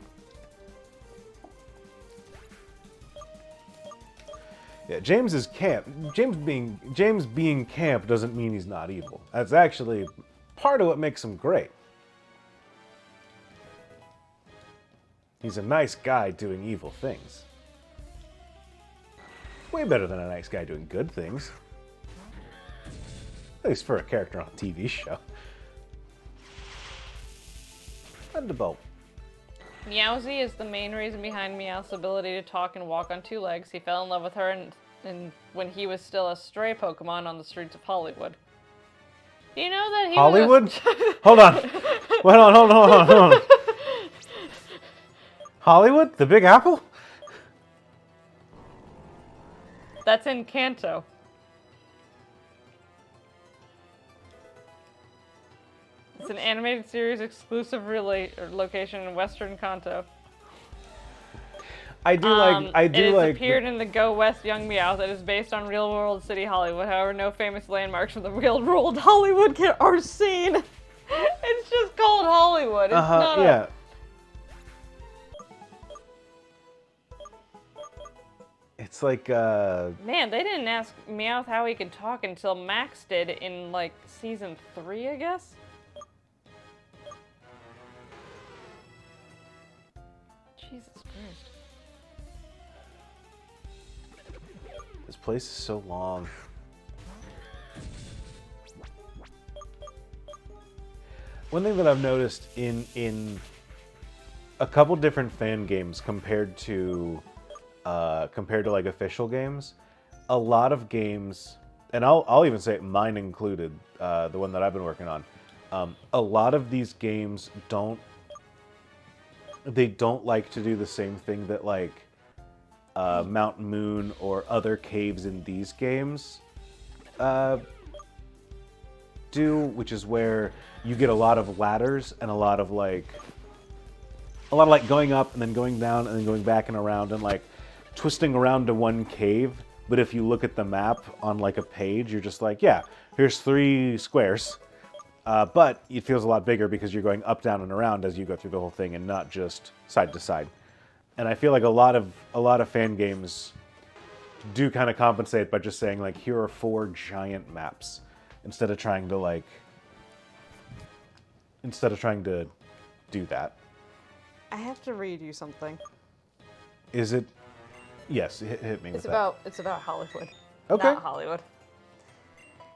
Yeah, James is camp. James being camp doesn't mean he's not evil. That's actually part of what makes him great. He's a nice guy doing evil things. Way better than a nice guy doing good things. At least for a character on a TV show. Thunderbolt. Meowsy is the main reason behind Meowth's ability to talk and walk on two legs. He fell in love with her and when he was still a stray Pokemon on the streets of Hollywood. Do you know that he Hollywood? was Hold on. Wait, hold on. Hollywood? The Big Apple? That's in Kanto. It's an animated series exclusive location in Western Kanto. It has appeared in the Go West Young Meowth. It is based on real-world city Hollywood. However, no famous landmarks from the real-world Hollywood are seen. It's just called Hollywood. It's not yeah. It's like, Man, they didn't ask Meowth how he could talk until Max did in, like, season 3, I guess? Jesus Christ. This place is so long. One thing that I've noticed in a couple different fan games compared to like official games, a lot of games, and I'll even say mine included, the one that I've been working on, a lot of these games don't like to do the same thing that like Mount Moon or other caves in these games do, which is where you get a lot of ladders and a lot of like going up and then going down and then going back and around and like twisting around to one cave. But if you look at the map on like a page, you're just like, yeah, here's 3 squares. But it feels a lot bigger because you're going up, down, and around as you go through the whole thing and not just side to side. And I feel like a lot of fan games do kind of compensate by just saying like, here are 4 giant maps instead of trying to do that. I have to read you something. Is it? Yes, hit me with that. It's about Hollywood. Okay. Not Hollywood.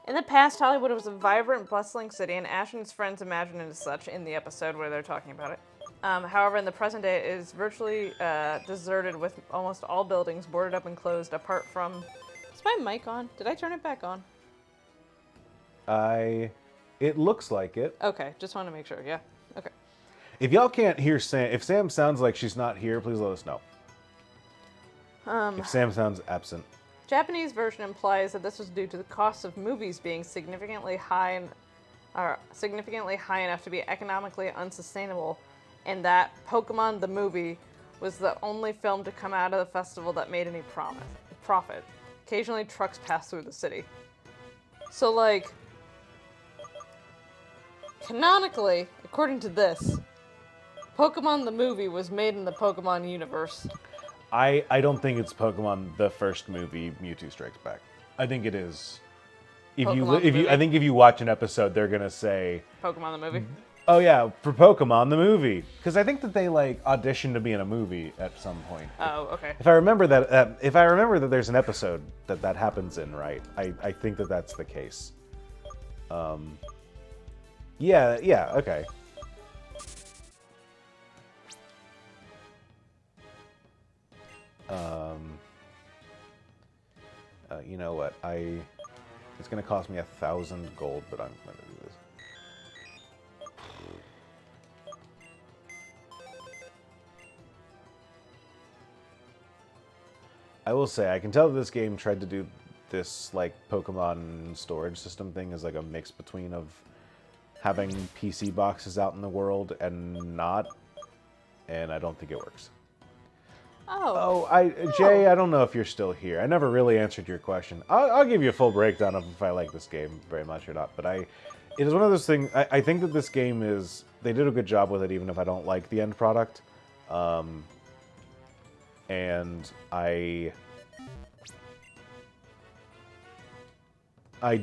In the past, Hollywood was a vibrant, bustling city, and Ash and his friends imagined it as such in the episode where they're talking about it. However, in the present day, it is virtually deserted with almost all buildings boarded up and closed, apart from... Is my mic on? Did I turn it back on? It looks like it. Okay, just want to make sure, yeah. Okay. If y'all can't hear Sam, if Sam sounds like she's not here, please let us know. If Sam sounds absent. Japanese version implies that this was due to the cost of movies being significantly high enough to be economically unsustainable, and that Pokemon the movie was the only film to come out of the festival that made any profit. Occasionally trucks pass through the city. So like, canonically, according to this, Pokemon the movie was made in the Pokemon universe. I don't think it's Pokemon the first movie, Mewtwo Strikes Back. I think it is. I think if you watch an episode, they're gonna say Pokemon the movie. Oh yeah, for Pokemon the movie, because I think that they like auditioned to be in a movie at some point. Oh, okay. If I remember that, there's an episode that happens in, right? I think that that's the case. Yeah, okay. You know what? It's gonna cost me 1,000 gold, but I'm gonna do this. I will say, I can tell that this game tried to do this like Pokemon storage system thing as like a mix between of having PC boxes out in the world and not, and I don't think it works. Jay, I don't know if you're still here. I never really answered your question. I'll give you a full breakdown of if I like this game very much or not, but it is one of those things, I think that this game is, they did a good job with it even if I don't like the end product. And I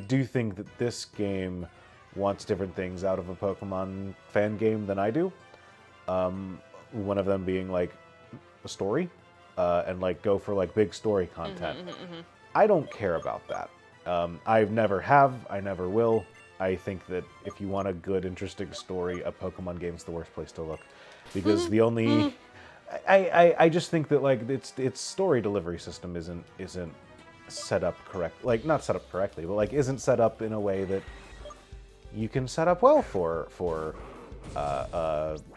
do think that this game wants different things out of a Pokemon fan game than I do. one of them being like a story, and like go for like big story content. I don't care about that. I never have. I never will. I think that if you want a good, interesting story, a Pokemon game's the worst place to look, because the only I just think that like its story delivery system isn't set up correct, like not set up correctly, but like isn't set up in a way that you can set up well for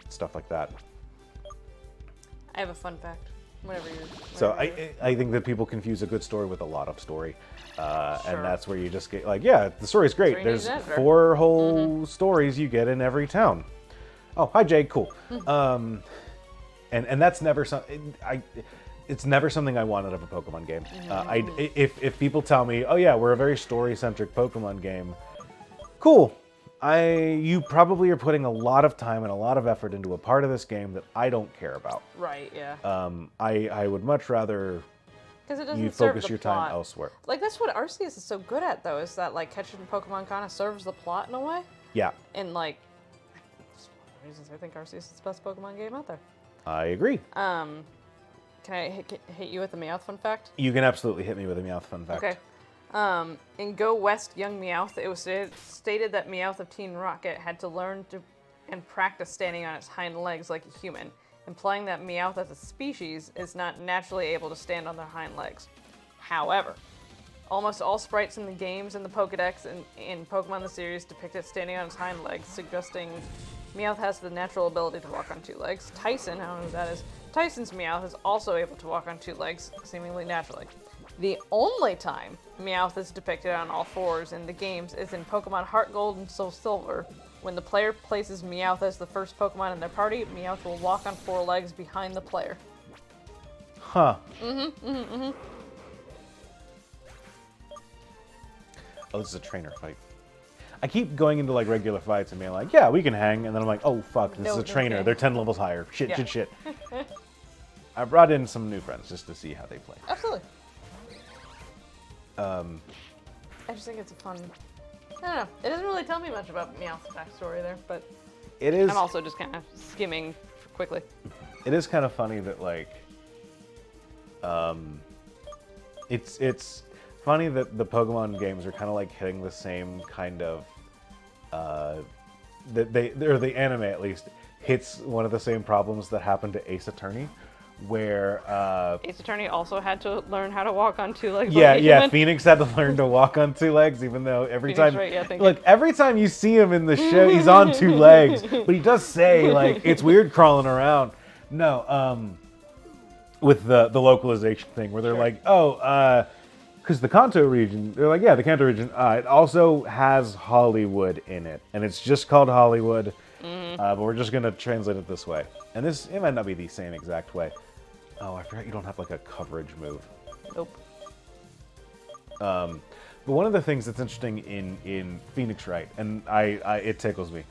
stuff like that. I have a fun fact. So I think that people confuse a good story with a lot of story, and that's where you just get like, yeah, the story's great. There's 4 whole stories you get in every town. Oh, hi Jade, cool. And that's never something it's never something I want out of a Pokemon game. If people tell me, oh yeah, we're a very story-centric Pokemon game, cool. You probably are putting a lot of time and a lot of effort into a part of this game that I don't care about. Right, yeah. I would much rather you focus your time elsewhere. Like, that's what Arceus is so good at, though, is that, like, catching Pokemon kind of serves the plot in a way. Yeah. And, like, that's one of the reasons I think Arceus is the best Pokemon game out there. I agree. Can I hit you with a Meowth fun fact? You can absolutely hit me with a Meowth fun fact. Okay. In Go West Young Meowth, it was stated that Meowth of Team Rocket had to learn to and practice standing on its hind legs like a human, implying that Meowth as a species is not naturally able to stand on their hind legs. However, almost all sprites in the games and the Pokedex and in Pokemon the series depict it standing on its hind legs, suggesting Meowth has the natural ability to walk on 2 legs. Tyson, I don't know who that is, Tyson's Meowth is also able to walk on 2 legs, seemingly naturally. The only time Meowth is depicted on all 4s in the games is in Pokemon Heart Gold and Soul Silver. When the player places Meowth as the first Pokemon in their party, Meowth will walk on 4 legs behind the player. Huh. Oh, this is a trainer fight. I keep going into like regular fights and being like, yeah, we can hang, and then I'm like, oh fuck, this is a trainer. Okay. They're 10 levels higher. Shit. I brought in some new friends just to see how they play. Absolutely. I just think it's a fun. I don't know. It doesn't really tell me much about Meowth's backstory there, but it is. I'm also just kind of skimming quickly. It is kind of funny that like, it's funny that the Pokemon games are kind of like hitting the same kind of, that the anime at least hits one of the same problems that happened to Ace Attorney, where Ace Attorney also had to learn how to walk on 2 legs. Yeah. Phoenix had to learn to walk on 2 legs, even though every time you see him in the show, he's on 2 legs. But he does say like it's weird crawling around. No, with the localization thing, where they're like, oh, because the Kanto region, they're like, yeah, the Kanto region, it also has Hollywood in it, and it's just called Hollywood. But we're just gonna translate it this way, and it might not be the same exact way. Oh, I forgot you don't have like a coverage move. Nope. But one of the things that's interesting in Phoenix Wright, and it tickles me,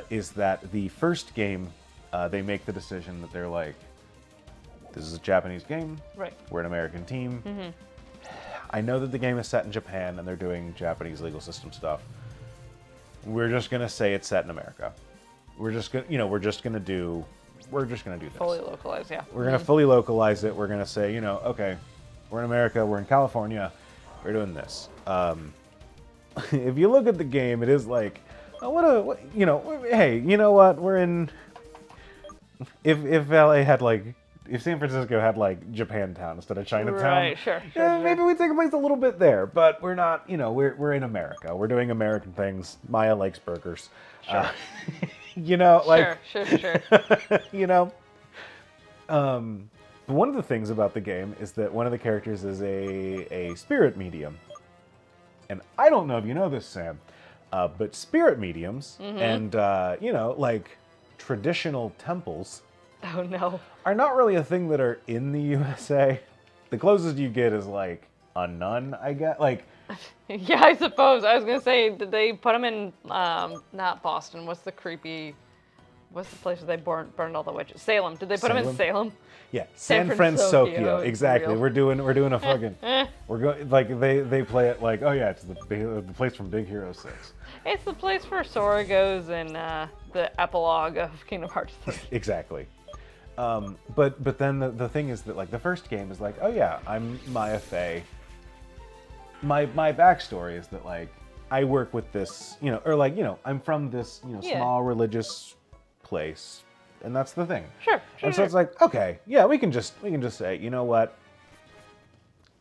is that the first game, they make the decision that they're like, this is a Japanese game. Right. We're an American team. I know that the game is set in Japan and they're doing Japanese legal system stuff. We're just gonna say it's set in America. We're just gonna do this. Fully localized, yeah. We're gonna fully localize it. We're gonna say, okay, we're in America, we're in California, we're doing this. If you look at the game, it is like, oh, hey, you know what? We're in. If LA had like, if San Francisco had like Japantown instead of Chinatown, right? Sure. Maybe we take a place a little bit there. But we're not. We're in America. We're doing American things. Maya likes burgers. Sure. Sure. But one of the things about the game is that one of the characters is a spirit medium. And I don't know if you know this, Sam, but spirit mediums and, like traditional temples Oh no. are not really a thing that are in the USA. The closest you get is like a nun, I guess. Like, Yeah, I suppose. I was gonna say, did they put them in, not Boston, what's the place where they burned all the witches? Salem. Did they put them in Salem? yeah, San San Francisco, Francisco. Exactly. real. We're doing a fucking. We're going like they play it like, oh yeah, it's the place from Big Hero 6. It's the place where Sora goes in the epilogue of Kingdom Hearts 3. Exactly. But then the thing is that like the first game is like, oh yeah, I'm Maya Fey. My backstory is that like I work with this, or like, I'm from this, small religious place, and that's the thing. Sure. And so it's like, okay, yeah, we can just say, you know what?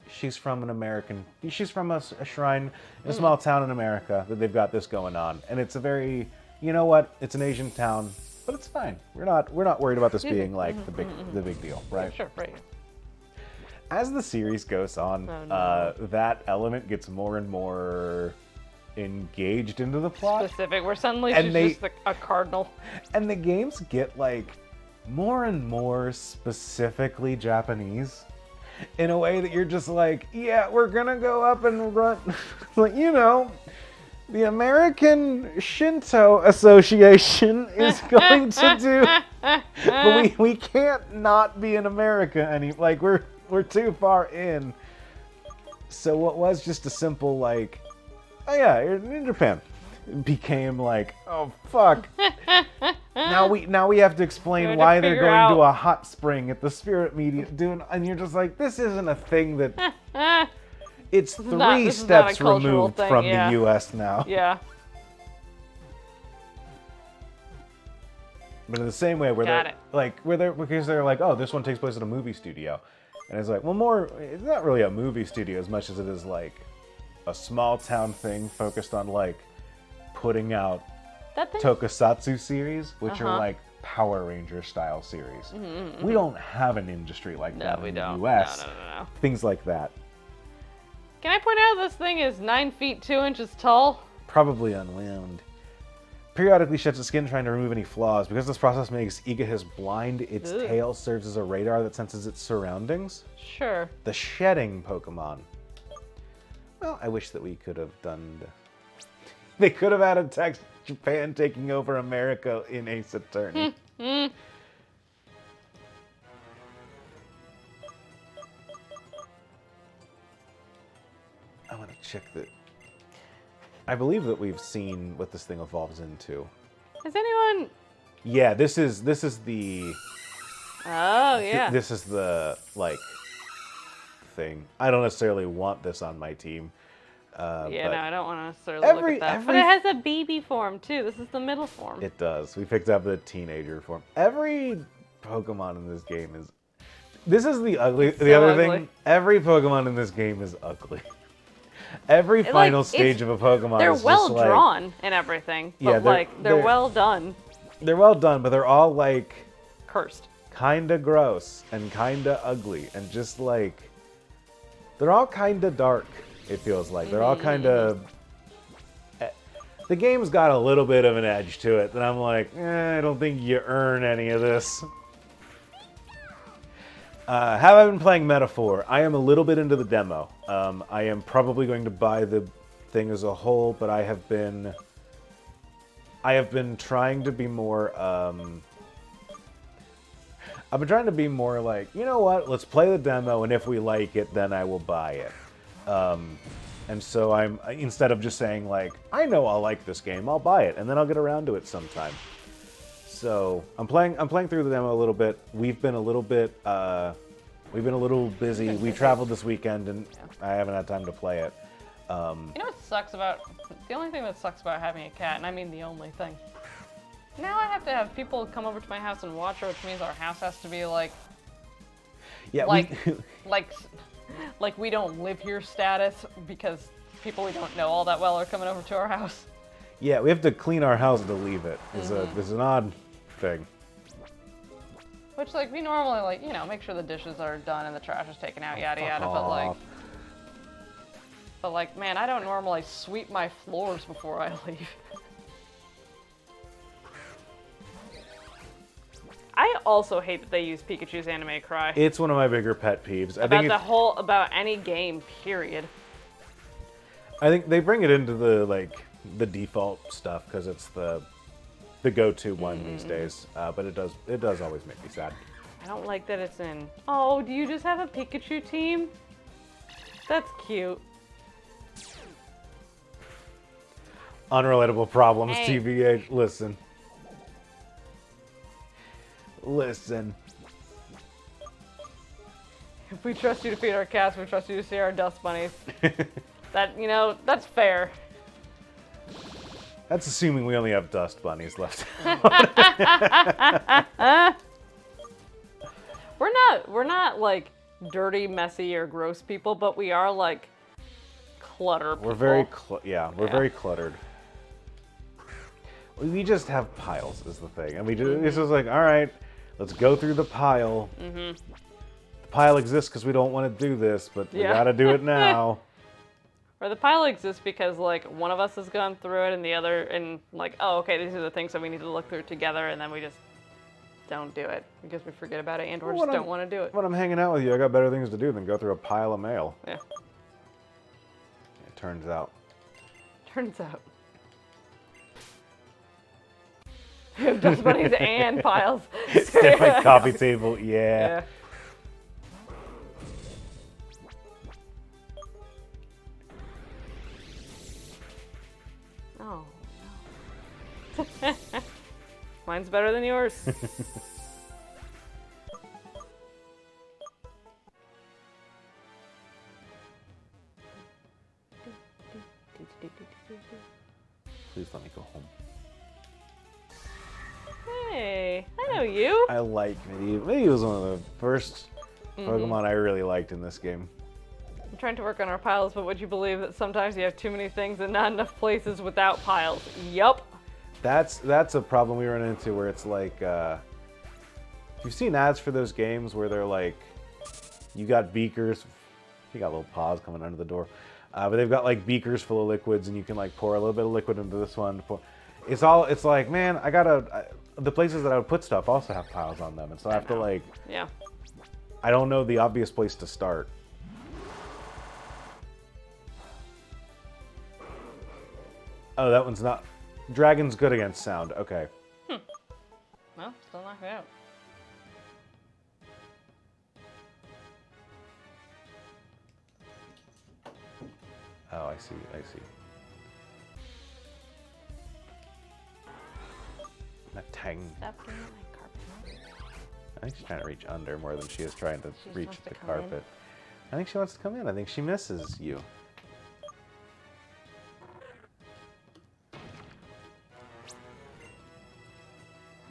She's from a shrine in a small town in America that they've got this going on, and it's a very, it's an Asian town, but it's fine. We're not worried about this being like the big deal, right? Sure, right. As the series goes on, that element gets more and more engaged into the plot. Specific, where suddenly And she's just a cardinal. And the games get like more and more specifically Japanese in a way that you're just like, yeah, we're gonna go up and run, like, the American Shinto Association is going to do, but we can't not be in America like we're too far in. So what was just a simple like, oh yeah, you're in Japan, became like, oh fuck. Now we have to explain why they're going to a hot spring at the Spirit Media, and you're just like, this isn't a thing that. It's three steps removed from the U.S. now. Yeah. But in the same way, because they're like, oh, this one takes place at a movie studio, and it's like, well, it's not really a movie studio as much as it is like a small town thing focused on like putting out tokusatsu series, which are like Power Ranger style series. We don't have an industry like that in the U.S. No. Things like that. Can I point out this thing is 9 feet 2 inches tall? Probably unwound. Periodically sheds its skin trying to remove any flaws. Because this process makes Igahis blind, its tail serves as a radar that senses its surroundings. Sure. The shedding Pokemon. Well, I wish that we could have done... They could have added text Japan taking over America in Ace Attorney. I want to check that. I believe that we've seen what this thing evolves into. Has anyone? Yeah, this is the. Oh yeah. This is the like thing. I don't necessarily want this on my team. No, I don't want to necessarily look at that. But it has a baby form too. This is the middle form. It does. We picked up the teenager form. Every Pokemon in this game is. This is the ugly. The other thing. Every Pokemon in this game is ugly. Every final stage of a Pokemon they're is well just drawn and everything, but they're well done. They're well done, but they're all like cursed. Kinda gross and kinda ugly and just like they're all kinda dark, it feels like. They're all kinda the game's got a little bit of an edge to it that I'm like, I don't think you earn any of this. Have I been playing Metaphor? I am a little bit into the demo. I am probably going to buy the thing as a whole, but I have been trying to be more. I've been trying to be more like, you know what? Let's play the demo, and if we like it, then I will buy it. And so I'm instead of just saying like, I know I'll like this game, I'll buy it, and then I'll get around to it sometime. So I'm playing through the demo a little bit. We've been a little busy. We traveled this weekend, and I haven't had time to play it. You know what sucks about the only thing that sucks about having a cat, and I mean the only thing. Now I have to have people come over to my house and watch her, which means our house has to be like, like we don't live here status because people we don't know all that well are coming over to our house. Yeah, we have to clean our house to leave it. It's an odd thing. Which, like, we normally, like, make sure the dishes are done and the trash is taken out, yada yada, but like, man, I don't normally sweep my floors before I leave. I also hate that they use Pikachu's anime cry. It's one of my bigger pet peeves. About any game, period. I think they bring it into the default stuff because it's the go-to one these days. But it does always make me sad. I don't like that it's in. Oh, do you just have a Pikachu team? That's cute. Unrelatable problems, hey. TBH. Listen. We trust you to feed our cats. We trust you to see our dust bunnies. That, you know, that's fair. That's assuming we only have dust bunnies left. We're not like dirty, messy, or gross people, but we are like clutter people. We're very very cluttered. We just have piles is the thing. And it's just like, all right, let's go through the pile. The pile exists because we don't want to do this, but we gotta do it now. Or the pile exists because like one of us has gone through it and the other, and like, oh, okay, these are the things that we need to look through together, and then we just don't do it because we forget about it and or just don't want to do it. When I'm hanging out with you, I got better things to do than go through a pile of mail. Yeah. It turns out. Turns out. We have dust bunnies and piles. Different coffee table, yeah. Oh, no. Mine's better than yours. Please let me go home. Hey, I know you. I like Medivh. Medivh was one of the first Pokemon I really liked in this game. I'm trying to work on our piles, but would you believe that sometimes you have too many things and not enough places without piles? Yup. That's a problem we run into where it's like, you've seen ads for those games where they're like, you got beakers, you got little paws coming under the door, but they've got like beakers full of liquids and you can like pour a little bit of liquid into this one. It's like, man, the places that I would put stuff also have piles on them, and so I have to like, I don't know the obvious place to start. Oh, that one's not. Dragon's good against sound. Okay. Well, still knock it out. Oh, I see. That tang. Stop doing my carpet. I think she's trying to reach under more than she is trying to She reach wants the to come in. carpet. I think she wants to come in. I think she misses you.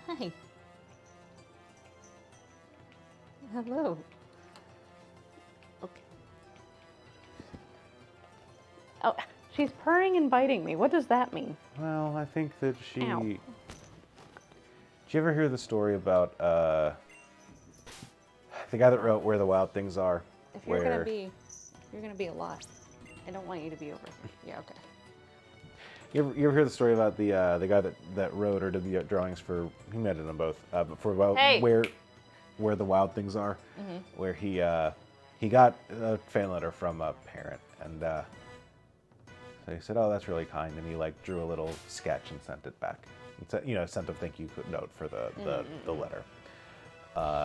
Hi. Hello. Okay. Oh, she's purring and biting me. What does that mean? Well, I think that she... Ow. Did you ever hear the story about the guy that wrote Where the Wild Things Are? If you're gonna be a lot. I don't want you to be over here. Yeah, okay. You ever hear the story about the guy that wrote or did the drawings for, he made it on both, but for Where the Wild Things Are, where he got a fan letter from a parent, and so he said, "Oh, that's really kind," and he like drew a little sketch and sent it back. Sent a thank you note for the letter.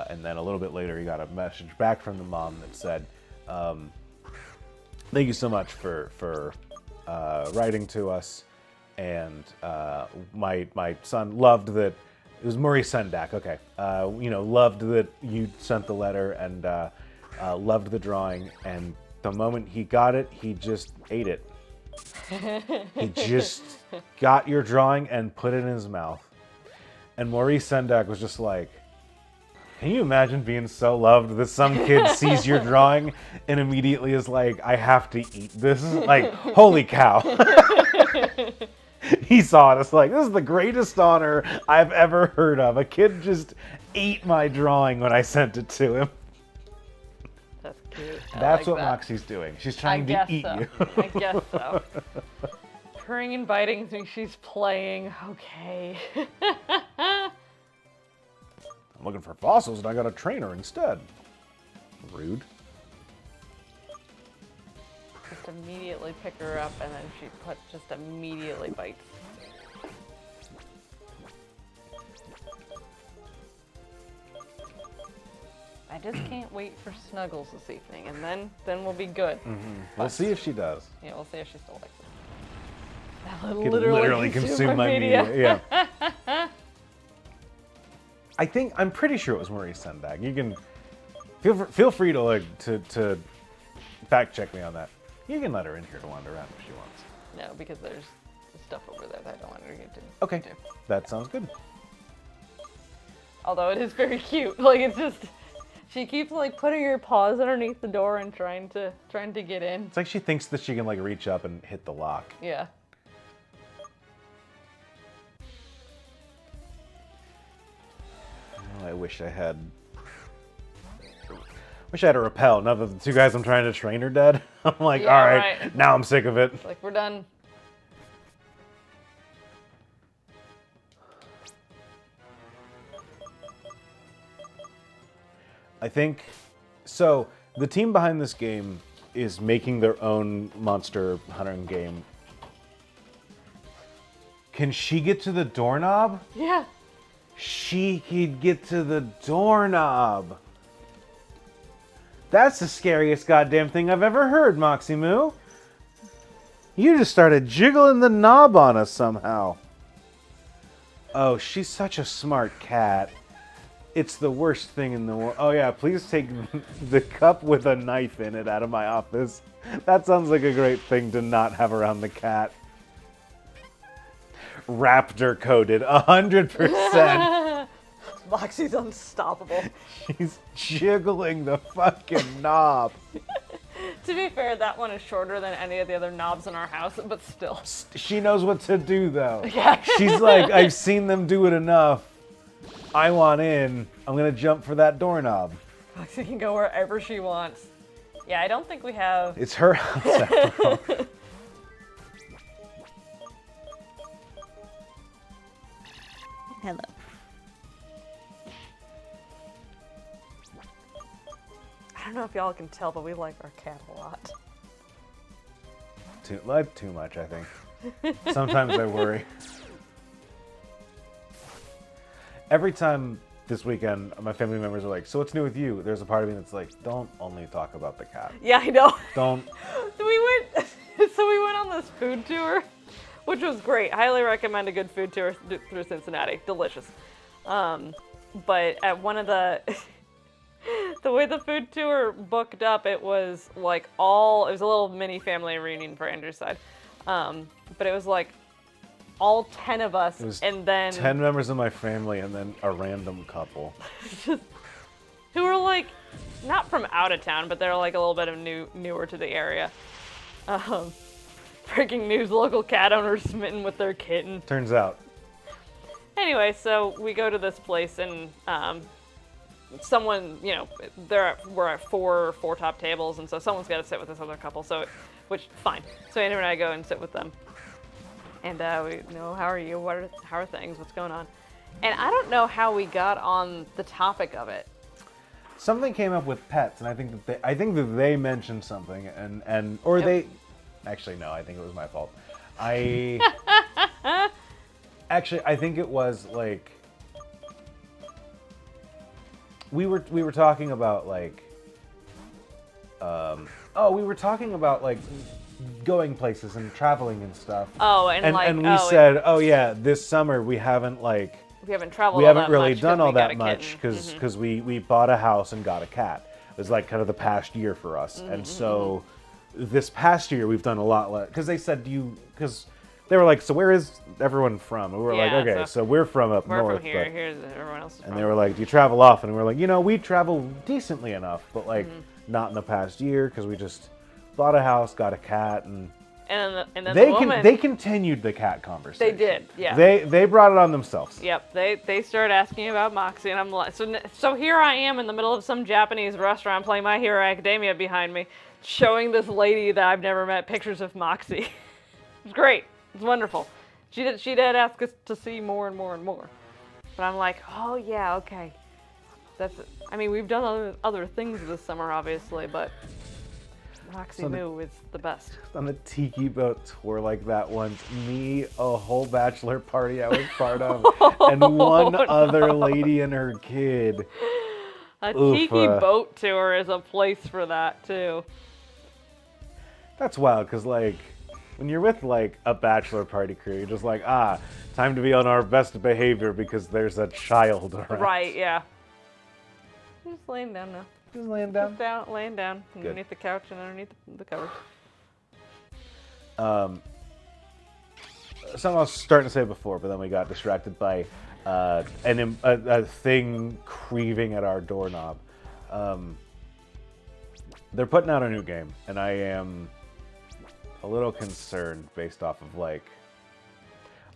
And then a little bit later, he got a message back from the mom that said, "Thank you so much for writing to us, and my son loved that." It was Murray Sendak. Okay, loved that you sent the letter and loved the drawing. And the moment he got it, he just ate it. He just got your drawing and put it in his mouth. And Maurice Sendak was just like, can you imagine being so loved that some kid sees your drawing and immediately is like, I have to eat this? Like, holy cow. He saw it. It's like, this is the greatest honor I've ever heard of. A kid just ate my drawing when I sent it to him. That's cute. That's what Moxie's doing. She's trying to eat you. I guess so. Purring and biting means she's playing. Okay. I'm looking for fossils and I got a trainer instead. Rude. Just immediately pick her up and then she just immediately bites. I just can't wait for Snuggles this evening, and then we'll be good. We'll see if she does. Yeah, we'll see if she still likes it. That'll Could literally consume my media. Yeah. I'm pretty sure it was Maurice Sendak. Feel free to like to fact check me on that. You can let her in here to wander around if she wants. No, because there's stuff over there that I don't want her to get to. Okay, that sounds good. Although it is very cute. Like, it's just, she keeps like putting her paws underneath the door and trying to get in. It's like she thinks that she can like reach up and hit the lock. Yeah. Oh, I wish I had a repel. Now that the two guys I'm trying to train are dead, I'm like, Yeah, all right, now I'm sick of it. Like, we're done. I think, so the team behind this game is making their own monster hunting game. Can she get to the doorknob? Yeah. She could get to the doorknob. That's the scariest goddamn thing I've ever heard, Moxie Moo. You just started jiggling the knob on us somehow. Oh, she's such a smart cat. It's the worst thing in the world. Oh yeah, please take the cup with a knife in it out of my office. That sounds like a great thing to not have around the cat. Raptor coded, 100%. Moxie's unstoppable. She's jiggling the fucking knob. To be fair, that one is shorter than any of the other knobs in our house, but still. She knows what to do though. Yeah. She's like, I've seen them do it enough. I want in. I'm gonna jump for that doorknob. Moxie can go wherever she wants. Yeah, I don't think we have... It's her house after all. Hello. I don't know if y'all can tell, but we like our cat a lot. Too much, I think. Sometimes I worry. Every time this weekend, my family members are like, so what's new with you? There's a part of me that's like, don't only talk about the cat. Yeah, I know. Don't. So we went on this food tour, which was great. Highly recommend a good food tour through Cincinnati. Delicious. But at one of the way the food tour booked up, it was like it was a little mini family reunion for Andrew's side. But it was like all 10 of us, It was and then 10 members of my family and then a random couple. who were like not from out of town, but they're like a little bit of newer to the area. Breaking news: local cat owners smitten with their kitten. Turns out. Anyway, so we go to this place and someone, we're at four top tables, and so someone's got to sit with this other couple. So, which fine. So Andrew and I go and sit with them. And we know, how are you? How are things? What's going on? And I don't know how we got on the topic of it. Something came up with pets, and I think that they mentioned something, or Yep. they. Actually, no. I think it was my fault. Actually, I think it was like we were talking about like. We were talking about like going places and traveling and stuff. Oh, and we said, oh yeah, this summer we haven't traveled. we all haven't that really much done 'cause all we got that a much kitten. because we bought a house and got a cat. It was like kind of the past year for us, and so this past year we've done a lot less. Because they said because they were like, so where is everyone from? And we were like, Yeah, okay, so we're from up We're north. from here. but- Here's everyone else. Is and from. they were like, do you travel often? And we were like, we travel decently enough, but like not in the past year because we just bought a house, got a cat, and And then the woman, they continued the cat conversation. they did, yeah. They brought it on themselves. Yep, they started asking about Moxie, and I'm like, so here I am in the middle of some Japanese restaurant playing My Hero Academia behind me, showing this lady that I've never met pictures of Moxie. It's great. It's wonderful. She did ask us to see more and more and more, but I'm like, oh yeah, okay. We've done other things this summer, obviously, but Moxie Moo is the best. On a tiki boat tour like that once, me, a whole bachelor party I was part of, and one other lady and her kid. A Oof, tiki boat tour is a place for that too. That's wild, because like, when you're with like a bachelor party crew, you're just like, time to be on our best behavior because there's a child around. Right, yeah. I'm just laying down now. Just laying down. Just laying down underneath the couch and underneath the covers. Something I was starting to say before, but then we got distracted by a thing creeving at our doorknob. They're putting out a new game, and I am a little concerned based off of like,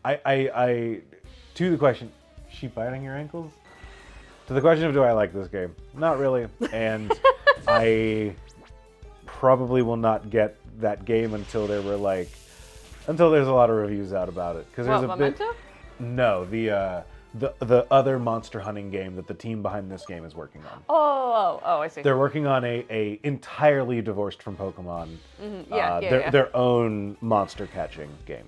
to the question, she biting your ankles? To the question of do I like this game? Not really, and I probably will not get that game until there's a lot of reviews out about it. Because there's a Memento? bit. No, the other monster hunting game that the team behind this game is working on. Oh, I see. They're working on a entirely divorced from Pokemon, Yeah. their own monster catching game.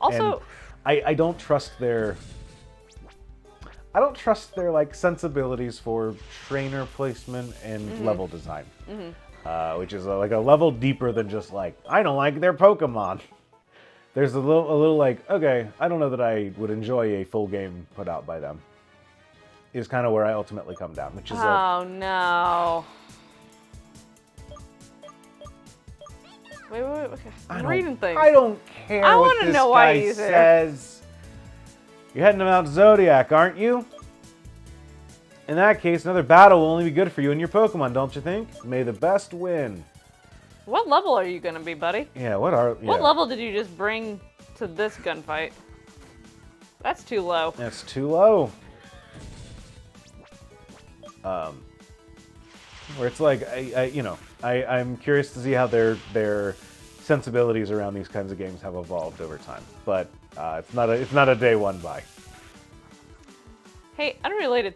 Also, and I don't trust their like sensibilities for trainer placement and level design, which is like a level deeper than just like I don't like their Pokemon. There's a little like, okay, I don't know that I would enjoy a full game put out by them. Is kind of where I ultimately come down, which is no. Wait. Okay. I'm reading things. I don't care I what wanna this know why guy he's there. says. You're heading to Mount Zodiac, aren't you? In that case, another battle will only be good for you and your Pokemon, don't you think? May the best win. What level are you gonna be, buddy? Yeah, What level did you just bring to this gunfight? That's too low. That's too low. Where it's like, I'm curious to see how their sensibilities around these kinds of games have evolved over time. But it's not a day one buy. Hey, unrelated.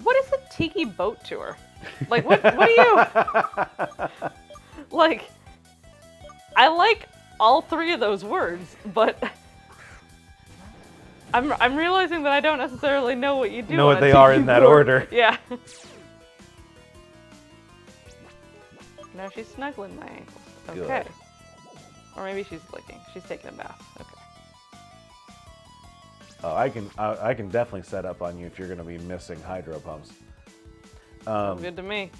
What is a tiki boat tour? Like, what do you... Like, I like all three of those words, but I'm realizing that I don't necessarily know what you do. Know on what a they are tiki in that boat. order. Yeah. No, she's snuggling my ankles. Okay. Good. Or maybe she's licking. She's taking a bath. Okay. Oh, I can definitely set up on you if you're going to be missing hydro pumps. Good to me.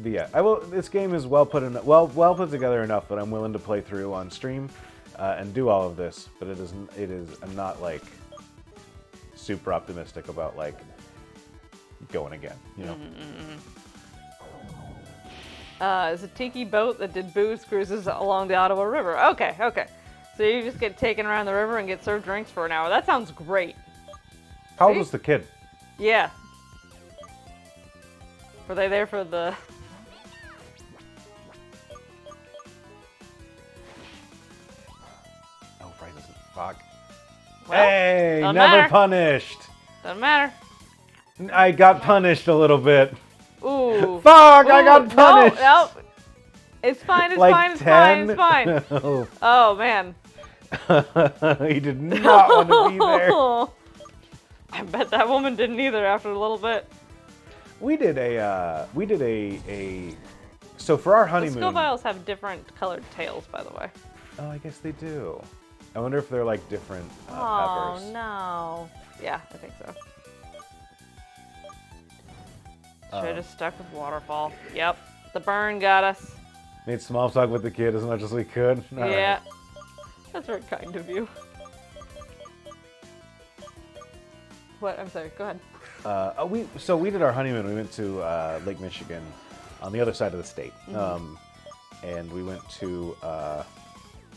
Yeah, I will. This game is well put together enough that I'm willing to play through on stream and do all of this. But it is. I'm not like super optimistic about like going again. You know. It's a tiki boat that did booze cruises along the Ottawa River. Okay. So you just get taken around the river and get served drinks for an hour. That sounds great. How old was the kid? Yeah. Were they there for the... Oh, right, isn't fuck. Well, Hey, doesn't never matter. punished. Doesn't matter. I got punished a little bit. Ooh. Fuck! I Ooh, got punished. No. It's fine, it's Like fine, it's 10? fine, it's fine. No. Oh, man. He did not want to be there. I bet that woman didn't either after a little bit. We did so for our The honeymoon. Scoviles have different colored tails, by the way. Oh, I guess they do. I wonder if they're like different Oh, peppers. no. Yeah, I think so. Should have just stuck with Waterfall. Yep. The burn got us. Made small talk with the kid as much as we could. All Yeah. right. That's very kind of you. What? I'm sorry. Go ahead. We did our honeymoon. We went to Lake Michigan, on the other side of the state, and we went to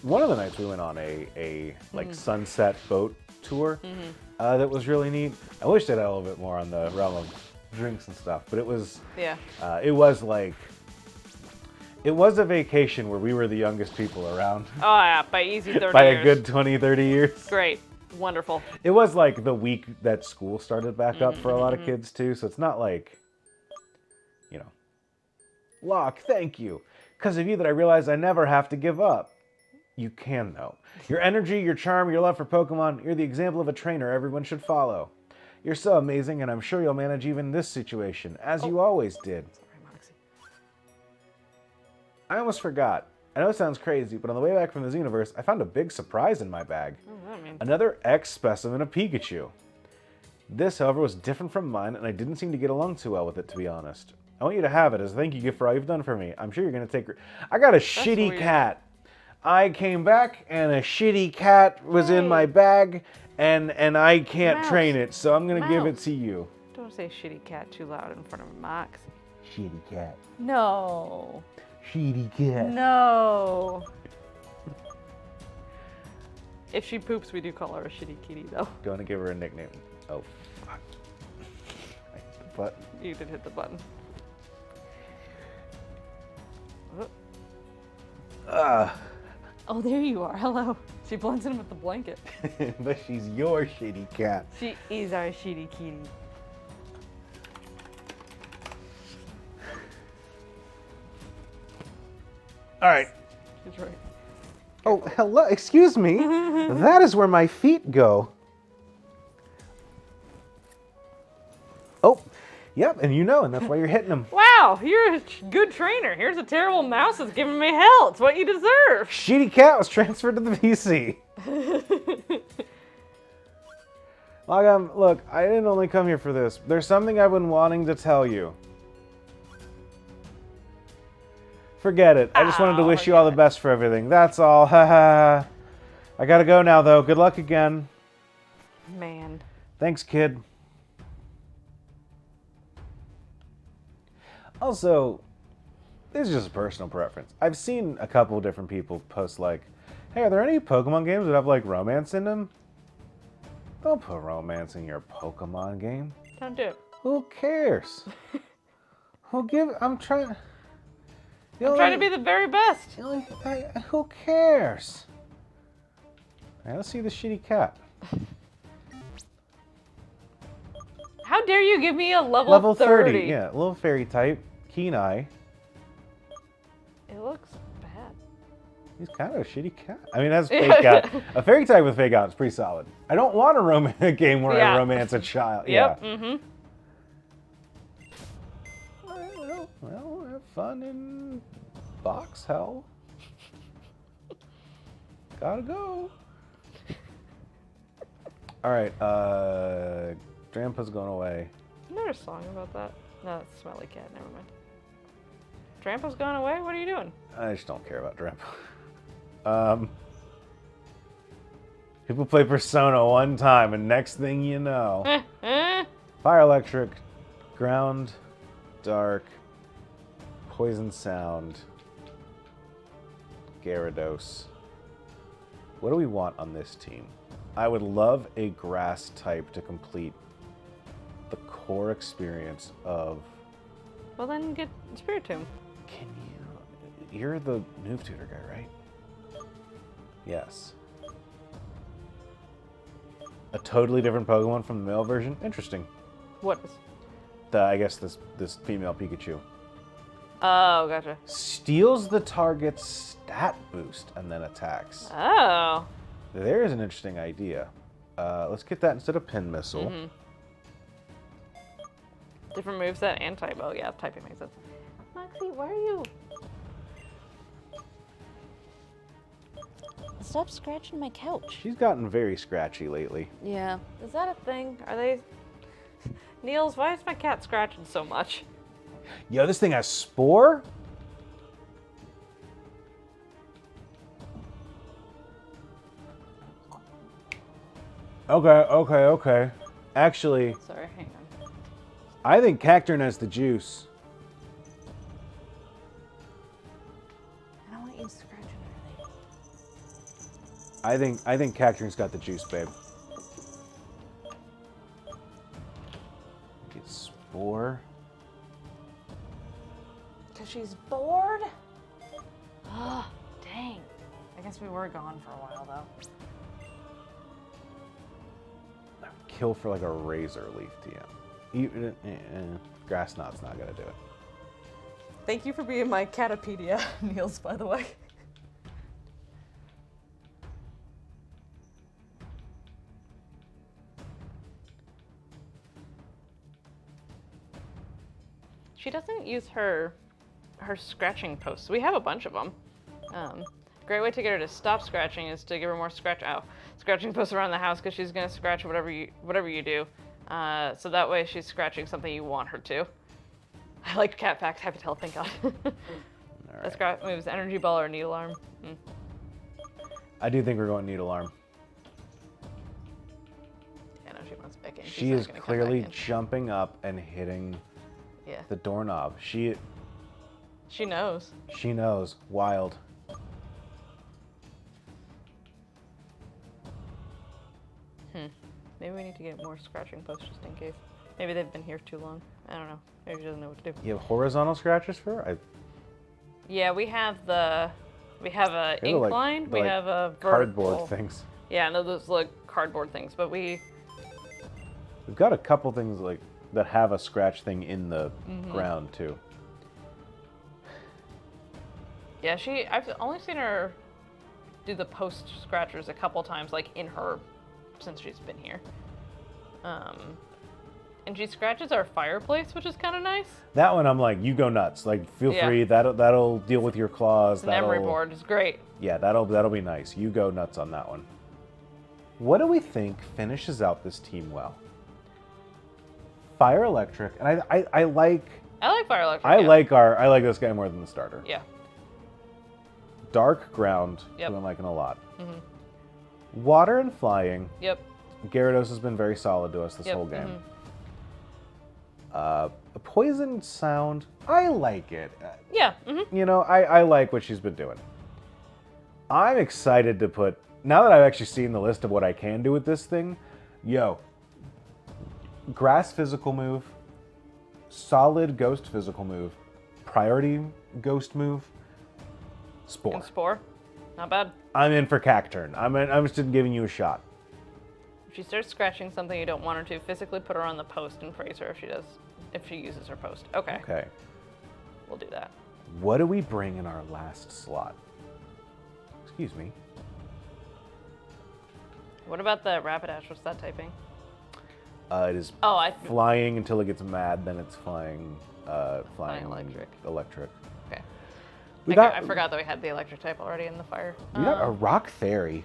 one of the nights. We went on a sunset boat tour that was really neat. I wish they had a little bit more on the realm of drinks and stuff, but it was it was a vacation where we were the youngest people around. Oh, yeah. By easy 30 by years. a good 20, 30 years. Great. Wonderful. It was like the week that school started back up for a lot of kids too, so it's not like, Locke, thank you. Because of you that I realized I never have to give up. You can though. Your energy, your charm, your love for Pokemon, you're the example of a trainer everyone should follow. You're so amazing, and I'm sure you'll manage even this situation, as you always did. Sorry, Moxie. I almost forgot. I know it sounds crazy, but on the way back from the Xenoverse, I found a big surprise in my bag. What does that mean? Another X specimen of Pikachu. This, however, was different from mine, and I didn't seem to get along too well with it, to be honest. I want you to have it as a thank you gift for all you've done for me. I'm sure you're going to take... I got a shitty weird. cat. I came back, and a shitty cat was in my bag, and I can't Mouse. train it, so I'm going to give it Mouse. to you. Don't say shitty cat too loud in front of Mox. Shitty cat. No. Shitty cat. No. If she poops, we do call her a shitty kitty, though. Going to give her a nickname. Oh, fuck. I hit the button. You did hit the button. Oh, there you are. Hello. She blends in with the blanket. But she's your shitty cat. She is our shitty kitty. All right. She's right. Oh, hello. Excuse me. That is where my feet go. Oh, yep. And and that's why you're hitting them. Wow, you're a good trainer. Here's a terrible mouse that's giving me hell. It's what you deserve. Shitty cat was transferred to the PC. Look, I didn't only come here for this. There's something I've been wanting to tell you. Forget it. I just wanted to wish you all the best for everything. That's all. Haha. I gotta go now, though. Good luck again. Man. Thanks, kid. Also, this is just a personal preference. I've seen a couple different people post like, hey, are there any Pokemon games that have like romance in them? Don't put romance in your Pokemon game. Don't do it. Who cares? I'm trying... I'm trying to be the very best. Who cares? All right, let's see the shitty cat. How dare you give me a level 30? Yeah, little fairy type, keen eye. It looks bad. He's kind of a shitty cat. I mean, that's fake out. A fairy type with fake out is pretty solid. I don't want a game where I romance a child. Yep. Yeah. Mm-hmm. Well, have fun in box hell. Gotta go. All right, Grandpa's going away. Isn't there a song about that? No, that's Smelly Cat. Never mind. Grandpa's gone away? What are you doing? I just don't care about Grandpa. People play Persona one time, and next thing you know, fire electric, ground, dark, poison sound, Gyarados. What do we want on this team? I would love a grass type to complete the core experience of... Well, then get Spiritomb. Can you... You're the noob tutor guy, right? Yes. A totally different Pokemon from the male version? Interesting. What is? I guess this female Pikachu. Oh, gotcha. Steals the target's stat boost and then attacks. Oh. There is an interesting idea. Let's get that instead of Pin Missile. Mm-hmm. Different moveset and type. Oh, yeah, typing makes sense. Moxie, where are you? Stop scratching my couch. She's gotten very scratchy lately. Yeah. Is that a thing? Are they... Niels, why is my cat scratching so much? Yo, this thing has Spore? Okay. Actually, Sorry, hang on. I think Cacturne has the juice. I don't want you scratching everything. I think Cacturne's got the juice, babe. Get Spore. Because she's bored? Oh, dang. I guess we were gone for a while, though. Kill for like a Razor Leaf TM. Even Grass Knot's not gonna do it. Thank you for being my Catapedia, Niels, by the way. She doesn't use her scratching posts. We have a bunch of them. Great way to get her to stop scratching is to give her more scratching posts around the house because she's gonna scratch whatever you do. So that way she's scratching something you want her to. I liked cat facts. Happy tell, thank God. That scratch moves energy ball or needle arm. I do think we're going Needle Arm. Yeah, no, she wants back in. She's She not is gonna come clearly back in. jumping up and hitting Yeah. the doorknob. She She knows. knows. Wild. Maybe we need to get more scratching posts just in case. Maybe they've been here too long. I don't know. Maybe she doesn't know what to do. You have horizontal scratches for her? Yeah, we have a They're ink like- line. they're We like have a cardboard vertical. things. Yeah, no, those look cardboard things, but We've got a couple things like that have a scratch thing in the ground too. yeah, I've only seen her do the post scratchers a couple times, like in her, since she's been here. And she scratches our fireplace, which is kind of nice. That one I'm like, you go nuts. Like feel Yeah. free. That'll deal with your claws. The memory board is great. Yeah, that'll be nice. You go nuts on that one. What do we think finishes out this team well? Fire electric, and I like I like fire electric. I yeah. like this guy more than the starter. Yeah. Dark ground, Yep. who I'm liking a lot. Water and flying. Yep. Gyarados has been very solid to us this Yep. whole game. A poison sound, I like it. Yeah. You know, I like what she's been doing. I'm excited to put, now that I've actually seen the list of what I can do with this thing, grass physical move, solid ghost physical move, priority ghost move, spore. And spore. Not bad. I'm in for Cacturn. I'm interested in giving you a shot. If she starts scratching something you don't want her to, physically put her on the post and praise her if she uses her post. Okay. Okay. We'll do that. What do we bring in our last slot? Excuse me. What about the Rapidash? What's that typing? It is Oh, flying until it gets mad, then it's flying electric. electric. Okay. We I forgot that we had the electric type already in the fire. We got a rock fairy.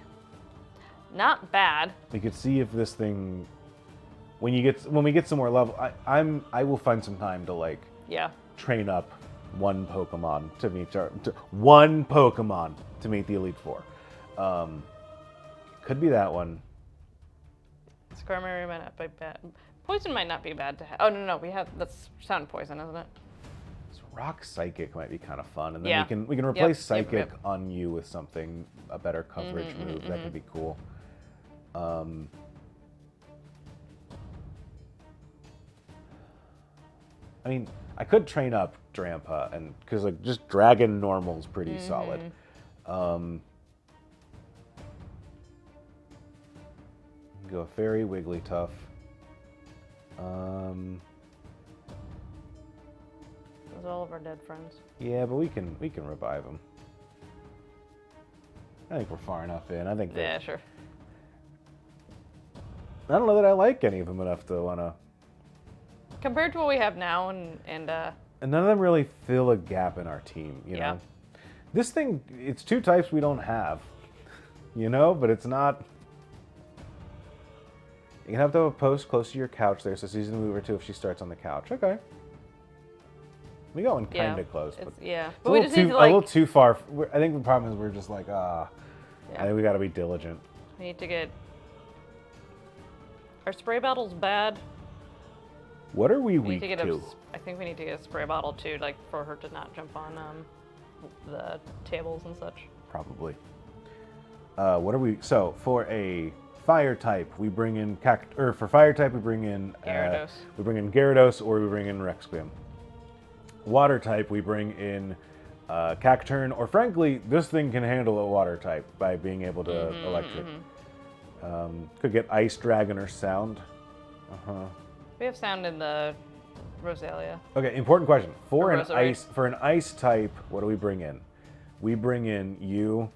Not bad. We could see if this thing, when we get some more level, I will find some time to like Yeah. train up one Pokemon to meet the Elite Four. Could be that one. Skarmory might not be bad. Poison might not be bad to have. Oh no, that's sound poison, isn't it? This rock psychic might be kind of fun, and then Yeah. we can replace Yep, psychic yep. on you with something, a better coverage move. That could be cool. I mean, I could train up Drampa, and because like just Dragon normal is pretty solid. Go a Fairy, Wigglytuff. Those are all of our dead friends. Yeah, but we can revive them. I think we're far enough in. I think Yeah, that, sure. I don't know that I like any of them enough to wanna. Compared to what we have now, and And none of them really fill a gap in our team, you Yeah. know? This thing, it's two types we don't have, you know? But it's not... You can have to have a post close to your couch there, so it's easy to move her to if she starts on the couch. Okay. We got one kind of close, but yeah. it's But a we little just too, need to a little like. too far. I think the problem is we're just like, I Yeah. think we gotta be diligent. We need to get. Our spray bottle's bad. What are we We need weak to get to? I think we need to get a spray bottle too, like for her to not jump on the tables and such. Probably. What are we? So for a fire type, we bring in for fire type we bring in Gyarados. We bring in Gyarados, or we bring in Requiem. Water type we bring in Cacturn, or frankly, this thing can handle a water type by being able to electric. Could get Ice Dragon or Sound. We have sound in the Roselia. Okay, important question. For Or an Roserade. ice type, what do we bring in? We bring in you,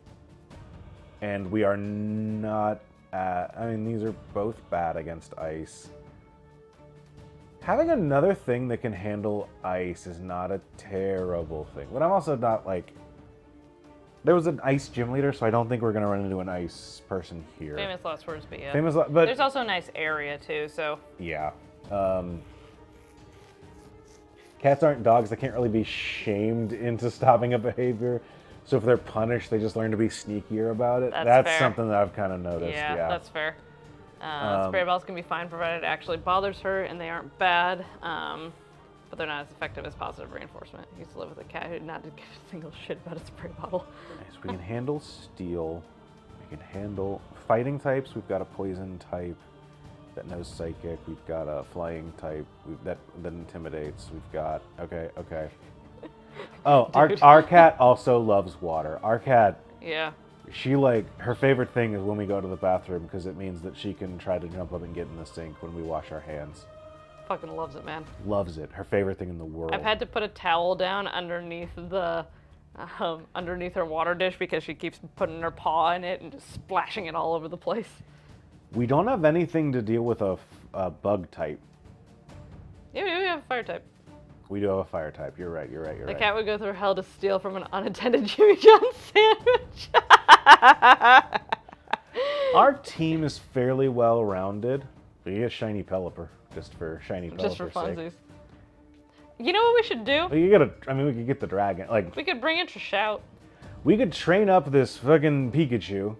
and we are not I mean, these are both bad against ice. Having another thing that can handle ice is not a terrible thing. But I'm also not like There was an ice gym leader, so I don't think we're gonna run into an ice person here. Famous last words, but yeah. But There's also a nice area too, so. yeah. Cats aren't dogs. They can't really be shamed into stopping a behavior. So if they're punished, they just learn to be sneakier about it. That's fair. something that I've kind of noticed. Yeah, Yeah. that's fair. Spray balls can be fine provided it actually bothers her and they aren't bad, but they're not as effective as positive reinforcement. I used to live with a cat who did not give a single shit about a spray bottle. Nice. We can handle steel. We can handle fighting types. We've got a poison type that knows psychic. We've got a flying type that intimidates. We've got okay. Oh, our cat also loves water. Our cat. Yeah. She her favorite thing is when we go to the bathroom because it means that she can try to jump up and get in the sink when we wash our hands. Fucking loves it, man. Loves it. Her favorite thing in the world. I've had to put a towel down underneath her water dish because she keeps putting her paw in it and just splashing it all over the place. We don't have anything to deal with a bug type. Yeah, we have a fire type. We do have a fire type. You're right. The cat would go through hell to steal from an unattended Jimmy John's sandwich. Our team is fairly well rounded. We get shiny Pelipper just for shiny Pelipper's Just for sake. funsies. You know what we should do? We could get the dragon. We could bring in Shout. We could train up this fucking Pikachu.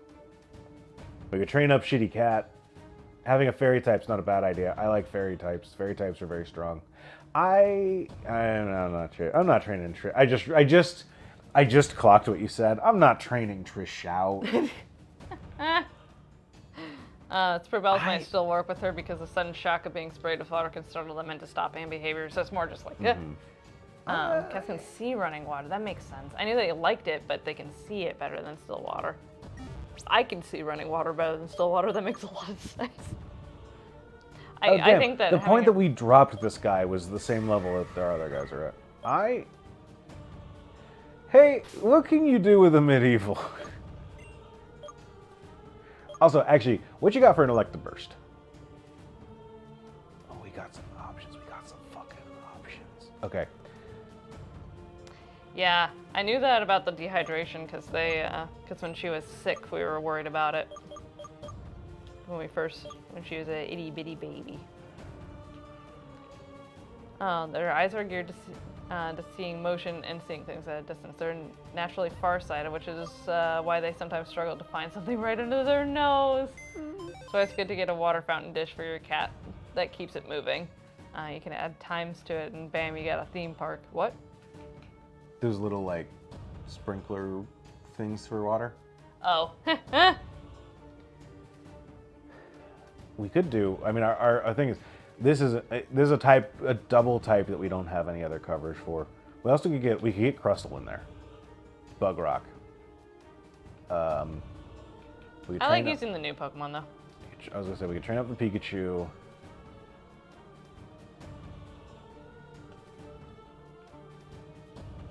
We could train up Shitty Cat. Having a fairy type's not a bad idea. I like fairy types. Fairy types are very strong. I'm not training Trish. I just clocked what you said. I'm not training Trish out. Spray balls might still work with her because the sudden shock of being sprayed with water can startle them into stopping behavior. So it's more just like, cats can see running water. That makes sense. I knew they liked it, but they can see it better than still water. I can see running water better than still water. That makes a lot of sense. I think that the point that we dropped this guy was the same level that our other guys are at. Hey, what can you do with a medieval? Also, actually, what you got for an Electabuzz? Oh, we got some options. We got some fucking options. Okay. Yeah, I knew that about the dehydration because when she was sick, we were worried about it. When she was a itty bitty baby. Their eyes are geared to seeing motion and seeing things at a distance. They're naturally farsighted, which is why they sometimes struggle to find something right under their nose. So it's good to get a water fountain dish for your cat that keeps it moving. You can add times to it, and bam, you got a theme park. What? Those little sprinkler things for water. Oh. We could do. I mean, our thing is, this is a double type that we don't have any other coverage for. We also could get Crustle in there. Bug Rock. I like using the new Pokemon though. I was gonna say we could train up the Pikachu.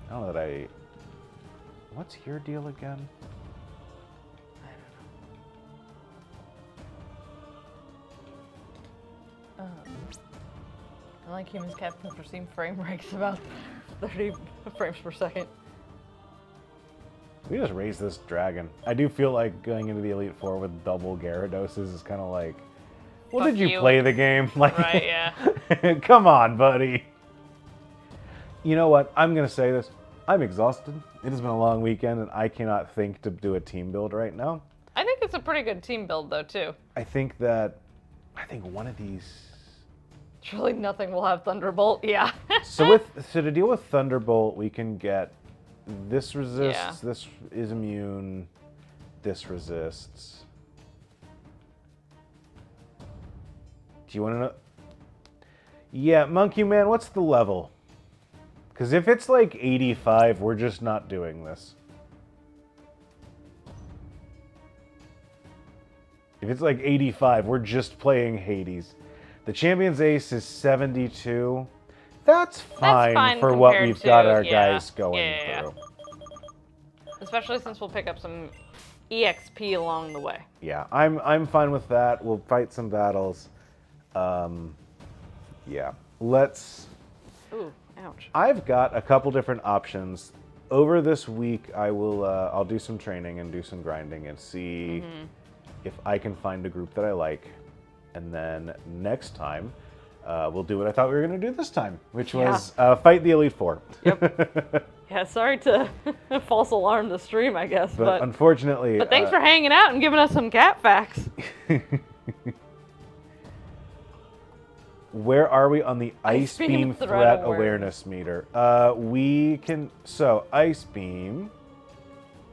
I don't know that what's your deal again? I like humans captains for seeing frame rates about 30 frames per second. We just raised this dragon. I do feel like going into the Elite Four with double Gyarados is kind of like, well, Fuck did you you. play the game? Like, Right, yeah. Come on, buddy. You know what? I'm gonna say this. I'm exhausted. It has been a long weekend, and I cannot think to do a team build right now. I think it's a pretty good team build though too. I think one of these. Surely nothing will have Thunderbolt. Yeah. So to deal with Thunderbolt, we can get this resists, Yeah. this is immune, this resists. Do you want to know? Yeah, Monkey Man, what's the level? Because if it's like 85, we're just not doing this. If it's like 85, we're just playing Hades. The Champion's Ace is 72. That's fine for what we've got our guys going through. Especially since we'll pick up some EXP along the way. Yeah, I'm fine with that. We'll fight some battles. Yeah, let's. Ooh, ouch. I've got a couple different options over this week, I'll do some training and do some grinding and see if I can find a group that I like. And then next time, we'll do what I thought we were going to do this time, which was fight the Elite Four. Yep. Yeah, sorry to false alarm the stream, I guess. But unfortunately... But thanks for hanging out and giving us some cat facts. Where are we on the Ice Beam threat awareness meter? We can... So, Ice Beam...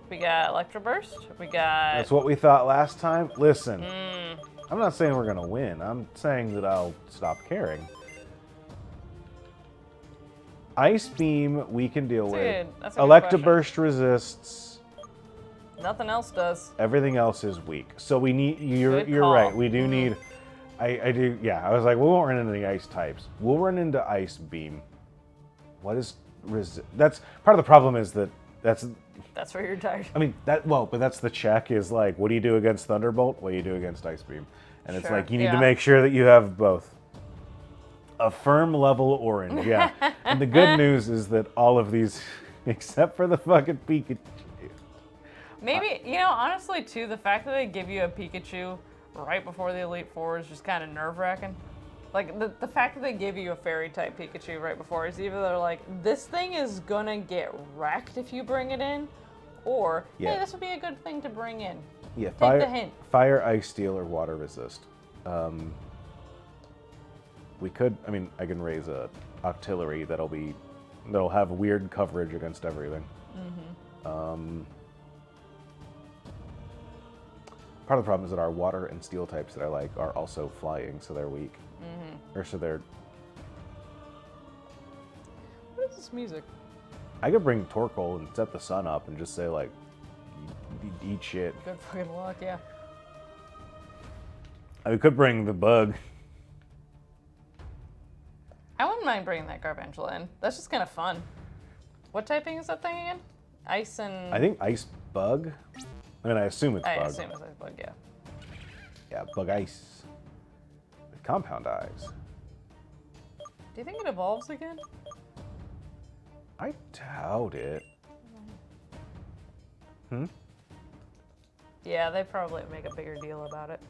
We got Electro Burst. We got... That's what we thought last time. Listen, I'm not saying we're going to win. I'm saying that I'll stop caring. Ice Beam, we can deal with. That's a good Electro question. Burst resists. Nothing else does. Everything else is weak. So we need... You're call. right. We do need... I do... Yeah, I was like, we won't run into the ice types. We'll run into Ice Beam. What is... That's... Part of the problem is that that's where you're tired. I mean, but that's the check is like, what do you do against Thunderbolt? What do you do against Ice Beam? And it's like, you need to make sure that you have both. A firm level orange, yeah. And the good news is that all of these, except for the fucking Pikachu. Maybe, honestly, too, the fact that they give you a Pikachu right before the Elite Four is just kind of nerve-wracking. Like, the fact that they give you a Fairy-type Pikachu right before is either they're like, this thing is gonna get wrecked if you bring it in, or, hey, this would be a good thing to bring in. Yeah, Take the hint. Fire, Ice, Steel, or Water Resist. We could, I can raise a Octillery that'll have weird coverage against everything. Part of the problem is that our Water and Steel types that I like are also flying, so they're weak. Or so they're... What is this music? I could bring Torkoal and set the sun up and just say, like, eat shit. Good fucking luck, yeah. I could bring the bug. I wouldn't mind bringing that Garvantula in. That's just kind of fun. What typing is that thing again? Ice and... I think Ice Bug. I assume it's Bug. I assume it's Ice Bug, yeah. Yeah, Bug Ice. With Compound Eyes. Do you think it evolves again? I doubt it. Yeah, they probably make a bigger deal about it.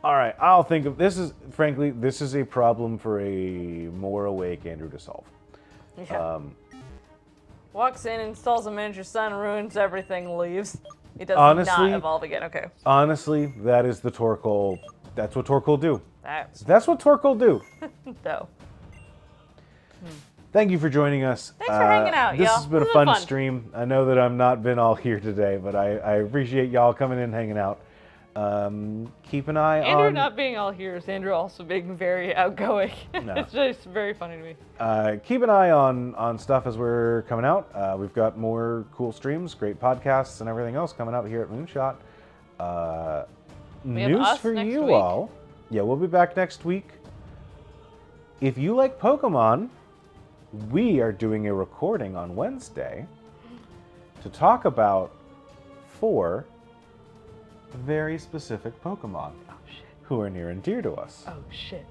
All right, I'll think of this is a problem for a more awake Andrew to solve. Yeah. Walks in, installs a miniature sun, ruins everything, leaves. It does Honestly, not evolve again. Okay. Honestly, that is the Torkoal. That's what Torkoal do. That's what Torkoal do. though. Thank you for joining us. Thanks for hanging out, y'all. This has been a fun stream. I know that I'm not been all here today, but I appreciate y'all coming in, hanging out. Keep an eye on... Andrew not being all here is Andrew also being very outgoing. No. It's just very funny to me. Keep an eye on stuff as we're coming out. We've got more cool streams, great podcasts, and everything else coming out here at Moonshot. News for you all. Yeah, we'll be back next week. If you like Pokemon, we are doing a recording on Wednesday to talk about 4 very specific Pokemon who are near and dear to us. Oh, shit.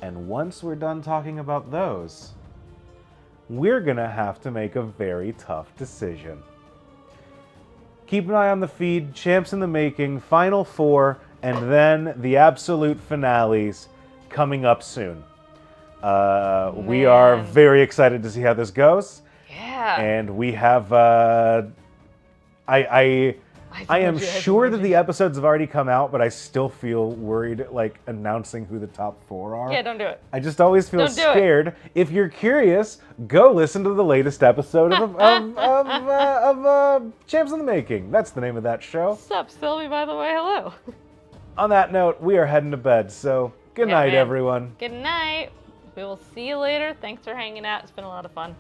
And once we're done talking about those, we're gonna have to make a very tough decision. Keep an eye on the feed, Champs in the Making, Final 4, and then the absolute finales coming up soon. We are very excited to see how this goes. Yeah. And we have... I am sure that the episodes have already come out, but I still feel worried, like, announcing who the top 4 are. Yeah, don't do it. I just always feel scared. If you're curious, go listen to the latest episode of Champs in the Making. That's the name of that show. What's up, Sylvie, by the way? Hello. On that note, we are heading to bed, so good night, everyone. Good night. We will see you later. Thanks for hanging out. It's been a lot of fun.